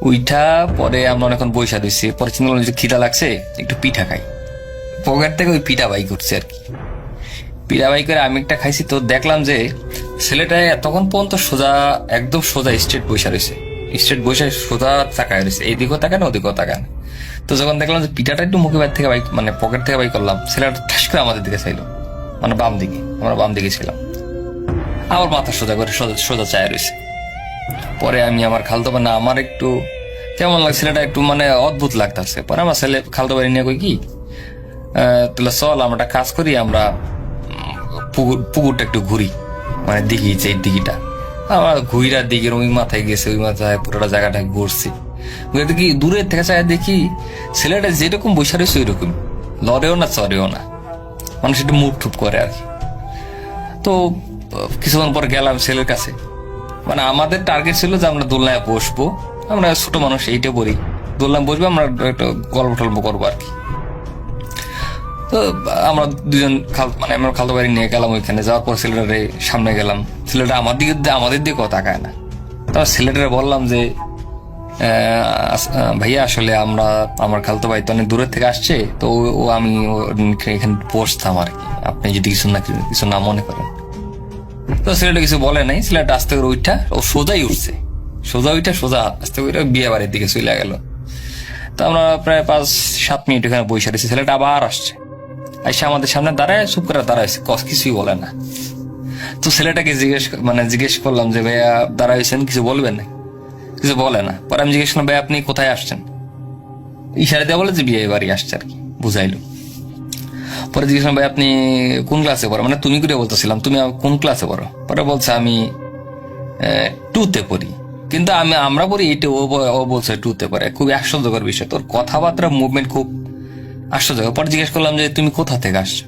ওইটা পরে আমরা অনেকক্ষণ বৈশা দিচ্ছি। পরে চিন্তা করলাম যে খিদা লাগছে, একটু পিঠা খাই। পকেট থেকে ওই পিঠা বাই করছে আর কি। পিঠা বাই করে আমি একটা খাইছি। তো দেখলাম যে ছেলেটা তখন পর্যন্ত একদম সোজা স্ট্রেট বৈশা রয়েছে, স্ট্রেট বসে সোজা তাকায় রয়েছে, এইদিকেও তাকায় না ওদিকেও তাকায় না। তো যখন দেখলাম যে পিঠাটা একটু মুখে বাইর থেকে মানে পকেট থেকে বাই করলাম, ছেলেটা ঠাস করে আমাদের দিকে চাইলো, মানে বাম দিকে। আমরা বাম দিকে ছিলাম, আমার মাথা সোজা করে সোজা চায় রয়েছে। পরে আমি আমার খালতো না, আমার একটু কেমন লাগছে, ছেলেটা একটু মানে অদ্ভুত লাগতেছে। পরে আমার খালতো বাড়ি নিয়ে কই কি, তাহলে চল আমরা একটা কাজ করি, আমরা পুকুরটা একটু ঘুরি, মানে দিঘি, যে দিঘিটা। আমার ঘুইরা দিঘির ওই মাথায় গেছে, ওই মাথায় পুরোটা জায়গাটা ঘুরছি। দেখি দূরের থেকে চাই দেখি ছেলেটা যেরকম বসে রয়েছে ওই রকম, লড়েও না চড়েও না, মানুষ একটু মুখ ঠুপ করে আর কি। তো কিছুক্ষণ পর গেলাম ছেলের কাছে। মানে আমাদের টার্গেট ছিল যে আমরা দোলনায় বসবো, আমরা ছোট মানুষ, এইটা বলি দোলনায় বসবো, আমরা একটা গল্প টল্প করবো আর কি। তো আমরা দুজন মানে আমার খালতো বাড়ি নিয়ে গেলাম। ওইখানে যাওয়ার পর ছেলেটারে সামনে গেলাম, ছেলেটা আমাদের দিকে তাকায় না। তারপর ছেলেটারে বললাম যে ভাইয়া আসলে আমার খালতো ভাই তো অনেক দূরের থেকে আসছে, তো আমি এখানে বসতাম আর কি, আপনি যদি কিছু না মনে করেন। তো ছেলেটা কিছু বলে নাই, ছেলেটা আস্তে করে ওইটা ও সোজাই উঠছে, সোজা আস্তে করে বিয়ে বাড়ির দিকে চলে গেল। তো আমরা প্রায় 5-7 মিনিট এখানে বসে রয়েছি। ছেলেটা আবার আসছে, এসে আমাদের সামনে দাঁড়ায়, চুপ করে দাঁড়াইছে, কিছুই বলে না। তো ছেলেটাকে জিজ্ঞেস করলাম যে ভাইয়া দাঁড়াইছেন, কিছু বলবেন না? কিছু বলে না। পরে আমি জিজ্ঞেস করলাম ভাই আপনি কোথায় আসছেন? ইশারা দিয়ে বলে যে বিয়ে বাড়ি আসছে আর কি, বুঝাইলো। পরে জিজ্ঞেস করলাম ভাই আপনি কোন ক্লাসে পড়ো, মানে তুমি করে বলতেছিলাম, তুমি কোন ক্লাসে পড়ো? পরে বলছে আমি 2তে পড়ি। কিন্তু আমরা পড়ি 8-এ, ও বলছে 2তে পড়ে। খুবই আশ্চর্যকর বিষয়, তোর কথাবার্তা মুভমেন্ট খুব আশ্চর্যকর। পরে জিজ্ঞেস করলাম যে তুমি কোথা থেকে আসছো?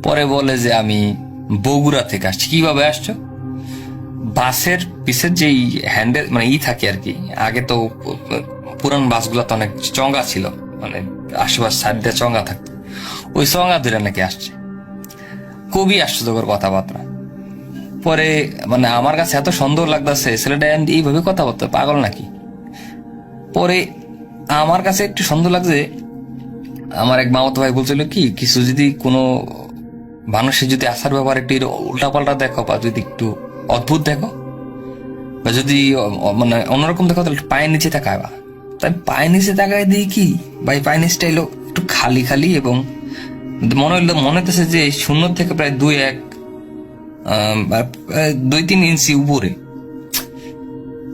পরে বলে যে আমি বগুড়া থেকে আসছি। কিভাবে আসছো? বাসের পিছের যে হ্যান্ডেল মানে থাকে আর কি, আগে তো পুরান বাসগুলো তো অনেক চঙ্গা ছিল, মানে আশেপাশ সাইড দিয়ে চঙ্গা থাকতো, ওই চঙ্গা ধরে নাকি আসছে। খুবই আশ্চর্যকর কথাবার্তা। পরে মানে আমার কাছে এত সুন্দর লাগতেছে, ছেলেটা এইভাবে কথা বলতে পাগল নাকি? পরে আমার কাছে একটু সুন্দর লাগছে, আমার এক মামাতো ভাই বলছিল কি, কিছু যদি কোনো মানুষের যদি আসার ব্যাপার একটু উল্টাপাল্টা দেখো, বা যদি একটু অদ্ভুত দেখো, বা যদি মানে অন্যরকম দেখো, তাহলে পায়ের নিচে তাকাবা। তাই পায়ের নিচে তাকায় দিই কি ভাই, পায়ের নিচটা এলো একটু খালি খালি, এবং মনে হতেছে যে 0 থেকে প্রায় 2-3 ইঞ্চি উপরে।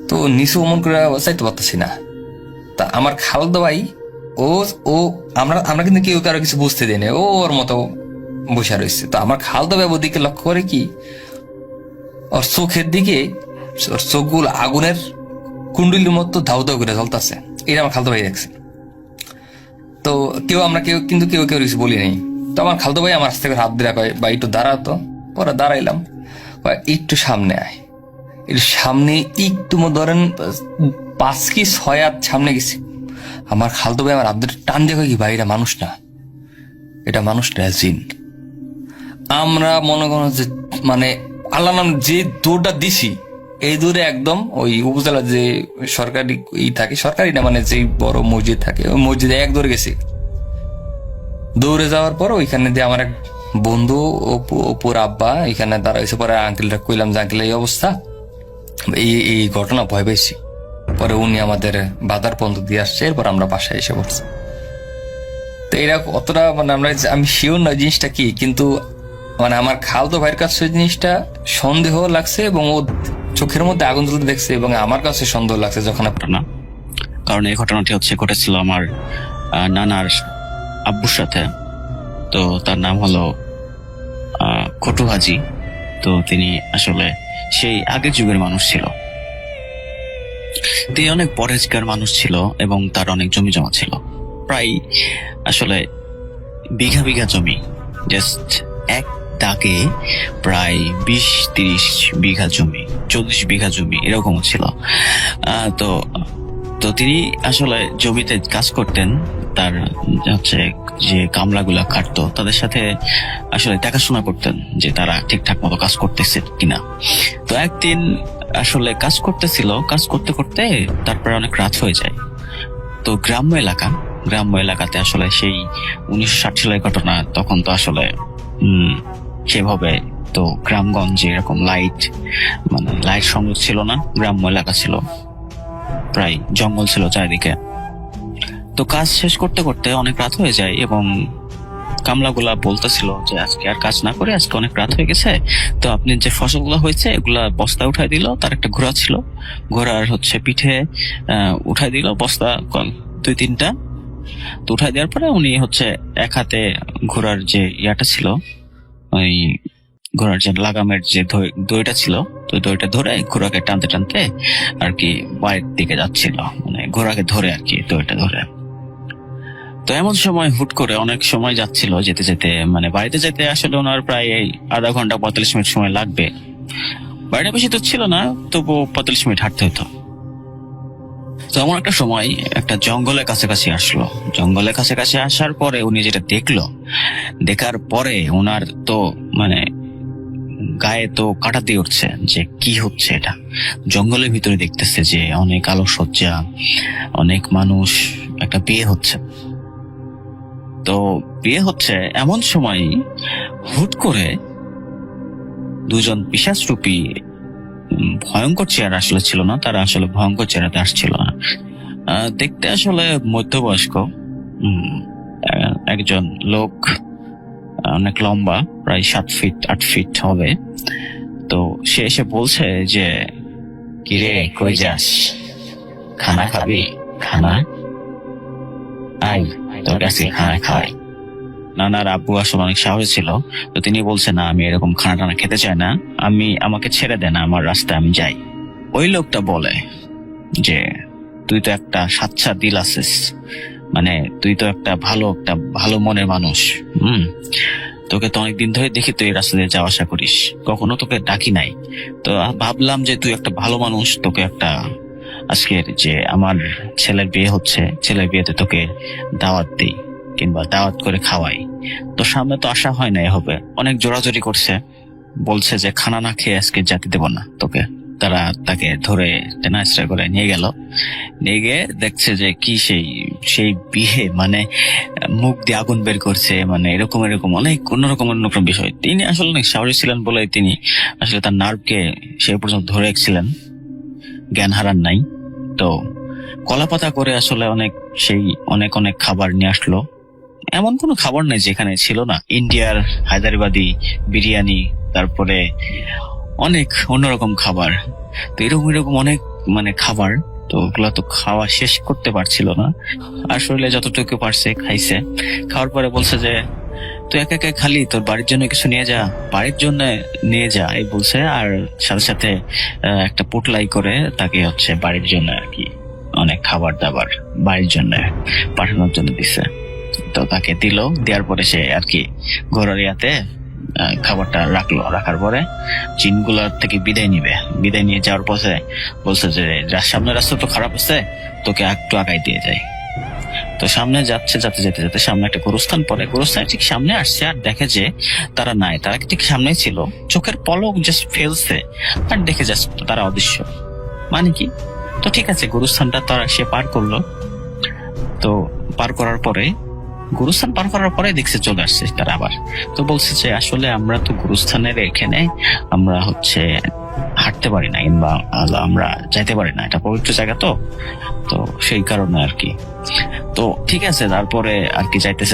তো নিচে অমন করে চাইতে পারতেছি না। তা আমার খালতো ভাই ও আমরা কিন্তু কেউ কারো কিছু বুঝতে দিই না, ও ওর মতো বসে রয়েছে। তো আমার খালতো ভাই ওদিকে লক্ষ্য করে কি, ওর চোখের দিকে, ওর চোখগুলো আগুনের কুণ্ডলির মতো ধাউ ধাউ করে জ্বলতেছে। এটা আমার খালতো ভাই দেখছে। তো কেউ কিছু বলি নাই। তো আমার খালতো ভাই আমার থেকে হাত দিয়ে কয় বা একটু দাঁড়াতো। পরে দাঁড়াইলাম, একটু সামনে আয়। একটু সামনে একটু ধরেন 5 কি 6 হাত সামনে গেছি। আমার খালতো ভাই আমার হাত ধরে টান দিয়ে কি ভাই এটা মানুষ না, এটা মানুষ না, জিন। আমরা মনে করো যে মানে আল্লাহ নাম যে দৌড়টা দিছি, এই দূরে একদম ওই উপজেলা যে সরকারি থাকে, সরকারি না মানে যে বড় মসজিদ থাকে, ওই মসজিদে এক দৌড়ে গেছি। দৌড়ে যাওয়ার পর ওইখানে দিয়ে আমার এক বন্ধু ওপর আব্বা এখানে দাঁড়াইছে। পরে আঙ্কেলটা কইলাম যে আঙ্কেল এই অবস্থা, এই ঘটনা, ভয় পেয়েছি। পরে উনি আমাদের বাজার পর্যন্ত দিয়ে আসছে, এরপর আমরা বাসায় এসে পড়ছি। তো এরা অতটা মানে আমি শিওর না জিনিসটা কি, কিন্তু মানে আমার খালতো ভাইয়ের কাছে জিনিসটা সন্দেহ লাগছে, এবং ও চোখের মধ্যে আগুন জ্বলতে দেখছি এবং আমার কাছে সন্দেহ লাগছে যখন ঘটনা, কারণ এই ঘটনাটি ঘটেছিল আমার নানার আব্বুর সাথে। তো তার নাম হলো খটু হাজি। তো তিনি আসলে সেই আগের যুগের মানুষ ছিল। তিনি অনেক পরেজগার মানুষ ছিল এবং তার অনেক জমি জমা ছিল, প্রায় আসলে বিঘা বিঘা জমি, জাস্ট এক দাগে প্রায় 20-30 বিঘা জমি, 40 বিঘা জমি এরকম ছিল। তো তো তিনি আসলে জমিতে কাজ করতেন। তার হচ্ছে যে কামলাগুলা খাটতো তাদের সাথে আসলে দেখাশোনা করতেন যে তারা ঠিকঠাক মতো কাজ করতেছে কিনা। তো একদিন আসলে কাজ করতেছিল, কাজ করতে করতে তারপরে অনেক রাত হয়ে যায়। তো গ্রাম্য এলাকাতে আসলে সেই 1960 সালের ঘটনা, তখন তো আসলে সেভাবে তো গ্রামগঞ্জে এরকম লাইট সংযোগ ছিল না। গ্রাম্য এলাকা ছিল, প্রায় জঙ্গল ছিল চারিদিকে। তো কাজ শেষ করতে করতে অনেক রাত হয়ে যায় এবং কামলাগুলা বলতেছিল যে আজকে আর কাজ না করে, আজকে অনেক রাত হয়ে গেছে, তো আপনি যে ফসলগুলো হয়েছে এগুলা বস্তা উঠাই দিল। তার একটা ঘোড়া ছিল, ঘোড়ার পিঠে উঠাই দিল বস্তা 2-3টা। তো উঠাই দেওয়ার পরে উনি এক হাতে ঘোড়ার যে ইয়াটা ছিল, ওই ঘোড়ার যে লাগামের যে দড়িটা ছিল, তো দড়িটা ধরে ঘোড়াকে টানতে টানতে আর কি বাড়ির দিকে যাচ্ছিল, মানে ঘোড়াকে ধরে আর কি দড়িটা ধরে। তো এমন সময় হুট করে অনেক সময় যাচ্ছিল, যেতে যেতে মানে বাড়িতে যেতে আসলে ওনার প্রায় আধা ঘন্টা 45 মিনিট সময় লাগবে। বাড়িটা বেশি তো ছিল না, তবু 45 মিনিট হাঁটতে হতো। তো এমন একটা সময় একটা জঙ্গলের কাছাকাছি আসলো। জঙ্গলের কাছাকাছি আসার পরে উনি যেটা দেখার পরে ওনার তো মানে গায়ে তো কাটা দিয়ে উঠছে যে কি হচ্ছে এটা। জঙ্গলের ভিতরে দেখতেছে যে অনেক আলোকসজ্জা, অনেক মানুষ, একটা বিয়ে হচ্ছে। তো বিয়ে হচ্ছে এমন সময় হুট করে দুজন পিশাচরূপী ভয়ঙ্কর চেহারা আসলে ছিল না, তারা আসলে ভয়ঙ্কর চেহারাতে আসছিল না। দেখতে আসলে মধ্যবয়স্ক একজন লোক, অনেক লম্বা, প্রায় 7-8 ফিট হবে। তো সে এসে বলছে যে কিরে কই যাস, খানা খাবি? খানা আই তোর কাছে খানা খাওয়াই। নানার আব্বু আসলে অনেক সাহসী ছিল। তো তিনি বলছে না, আমি এরকম খানা টানা খেতে চাই না, আমাকে ছেড়ে দেন, আমার রাস্তায় আমি যাই। ওই লোকটা বলে যে তুই তো একটা সাচ্চা দিল আছিস, মানে তুই তো একটা ভালো মনের মানুষ। তোকে তো অনেকদিন ধরে দেখি তুই এই রাস্তা দিয়ে যাওয়া আসা করিস, কখনো তোকে ডাকি নাই। তো ভাবলাম যে তুই একটা ভালো মানুষ, তোকে একটা আজকের যে আমার ছেলের বিয়ে হচ্ছে, ছেলের বিয়েতে তোকে দাওয়াত দিই কিংবা দাওয়াত করে খাওয়াই। তো সামনে তো আসা হয় না, হবে অনেক জোরাজোরি করছে, বলছে যে খানা না খেয়ে আজকে যেতে দেব না তোকে। তারা তাকে ধরে টেনাস্ট্রা করে নিয়ে গেল। নিয়ে গিয়ে দেখছে যে কি সেই বিয়ে, মানে মুখ দিয়ে আগুন বের করছে, মানে এরকম অনেক অন্যরকম বিষয়। তিনি আসলে অনেক সাহসী ছিলেন বলে তিনি আসলে তার নার্ভকে সে পর্যন্ত ধরে রেখেছিলেন, জ্ঞান হারান নাই। তো কলাপাতা করে আসলে অনেক খাবার নিয়ে আসলো। এমন কোনো খাবার নাই যেখানে ছিল না, ইন্ডিয়ার হায়দ্রাবাদি বিরিয়ানি, তারপরে অনেক অন্যরকম খাবার। তো এরকম অনেক মানে খাবার, তো ওগুলা তো খাওয়া শেষ করতে পারছিল না। আসলে যতটুকু পারছে খাইছে। খাওয়ার পরে বলছে যে তুই একা একা খালি, তোর বাড়ির জন্য কিছু নিয়ে যা, বাড়ির জন্য নিয়ে যা এই বলছে। আর সাথে সাথে একটা পুটলাই করে তাকে বাড়ির জন্য আর কি অনেক খাবার দাবার বাড়ির জন্য পাঠানোর জন্য দিছে। তো তাকে দেওয়ার পরে সে আর কি ঘোড়ার ইয়াতে খাবারটা রাখার পরে জিনগুলার থেকে বিদায় নিয়ে যাওয়ার পথে বলছে যে সামনের রাস্তা তো খারাপ আছে, তোকে একটু আগাই দিয়ে যায়। তো সামনে যেতে সামনে একটা গোরস্থান পড়ে, গোরস্থানের ঠিক সামনে আসছে আর দেখে যে তারা নাই, তারা ঠিক সামনে ছিল, চোখের পলক জাস্ট ফেলছে আর দেখে জাস্ট তারা অদৃশ্য। মানে কি, তো ঠিক আছে গোরস্থানটা তারা সে পার করলো। তো পার করার পরে গুরুস্থান পার করার পরে দেখছে চলে আসছে তারা আবার। তো বলছে যে আসলে আমরা তো গুরুস্থানের এখানে আমরা হাঁটতে পারি না, কিংবা আমরা যাইতে পারি না, এটা পবিত্র জায়গা তো তো সেই কারণে আর কি। তো ঠিক আছে, তারপরে আর কি যাইতে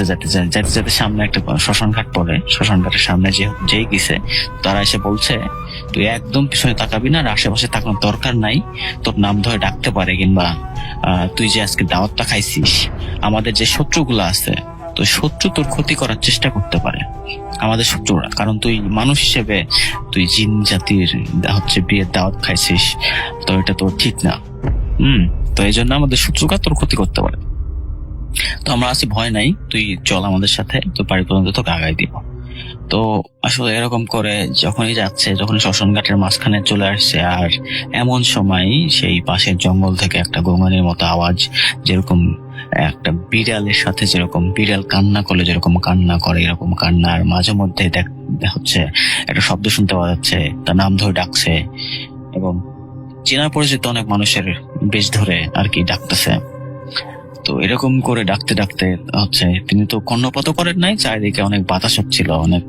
যাইতে সামনে একটা শ্মশান ঘাট পড়ে। শ্মশান ঘাটের সামনে যেই গেছে, তারা এসে বলছে তুই একদম পিছনে তাকাবি না, আর আশেপাশে তাকানোর দরকার নাই, তোর নাম ধরে ডাকতে পারে, কিংবা তুই যে আজকে দাওয়াতটা খাইছিস, আমাদের যে শত্রুগুলো আছে, তো শত্রু তোর ক্ষতি করার চেষ্টা করতে পারে, আমাদের শত্রুরা, কারণ তুই মানুষ হিসেবে তুই জিন জাতির বিয়ের দাওয়াত খাইছিস, তো এটা তো ঠিক না। তো এই জন্য আমাদের শত্রুরা তোর ক্ষতি করতে পারে। তো আমরা আছি, ভয় নাই, তুই চল আমাদের সাথে, তো বাড়ি পর্যন্ত তোকে আগাই দিব। তো আসলে এরকম করে যখনই যাচ্ছে, যখনই শ্মশান ঘাটের মাঝখানে চলে আসছে, আর এমন সময় সেই পাশের জঙ্গল থেকে একটা গোঙানির মতো আওয়াজ, যেরকম একটা বিড়ালের সাথে যেরকম বিড়াল কান্না করলে যেরকম কান্না করে, এরকম কান্নার মাঝে মধ্যে হচ্ছে একটা শব্দ শুনতে পাওয়া যাচ্ছে, তার নাম ধরে ডাকছে, এবং চেনা পরিচিত অনেক মানুষের বেশ ধরে আর কি ডাকতেছে। তো এরকম করে ডাকতে ডাকতে তিনি তো কর্ণপাত করেন নাই, চারিদিকে অনেক বাতাস হচ্ছিল, অনেক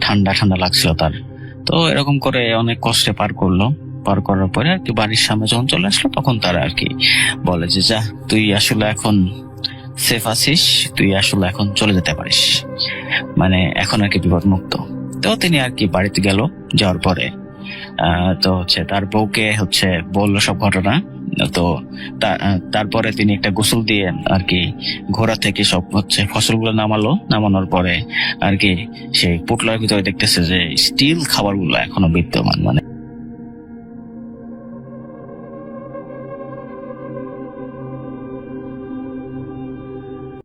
ঠান্ডা ঠান্ডা লাগছিল তার। তো এরকম করে অনেক কষ্টে পার করলো। পার করার পরে আর কি বাড়ির সামনে যখন চলে আসলো, তখন তারা আর কি বলে যে যা, তুই আসলে এখন সেফ আছিস, তুই আসলে এখন চলে যেতে পারিস, মানে এখন আর কি বিপদ মুক্ত। তো তিনি আর কি বাড়িতে গেল। যাওয়ার পরে তো তার বউকে বললো সব ঘটনা। তো তারপরে তিনি একটা গোসল দিয়ে আর কি ঘোড়া থেকে সব ফসলগুলো নামানোর পরে আর কি সেই পুটলার ভিতরে দেখতেছে যে স্টিল খাবারগুলো এখনো বিদ্যমান, মানে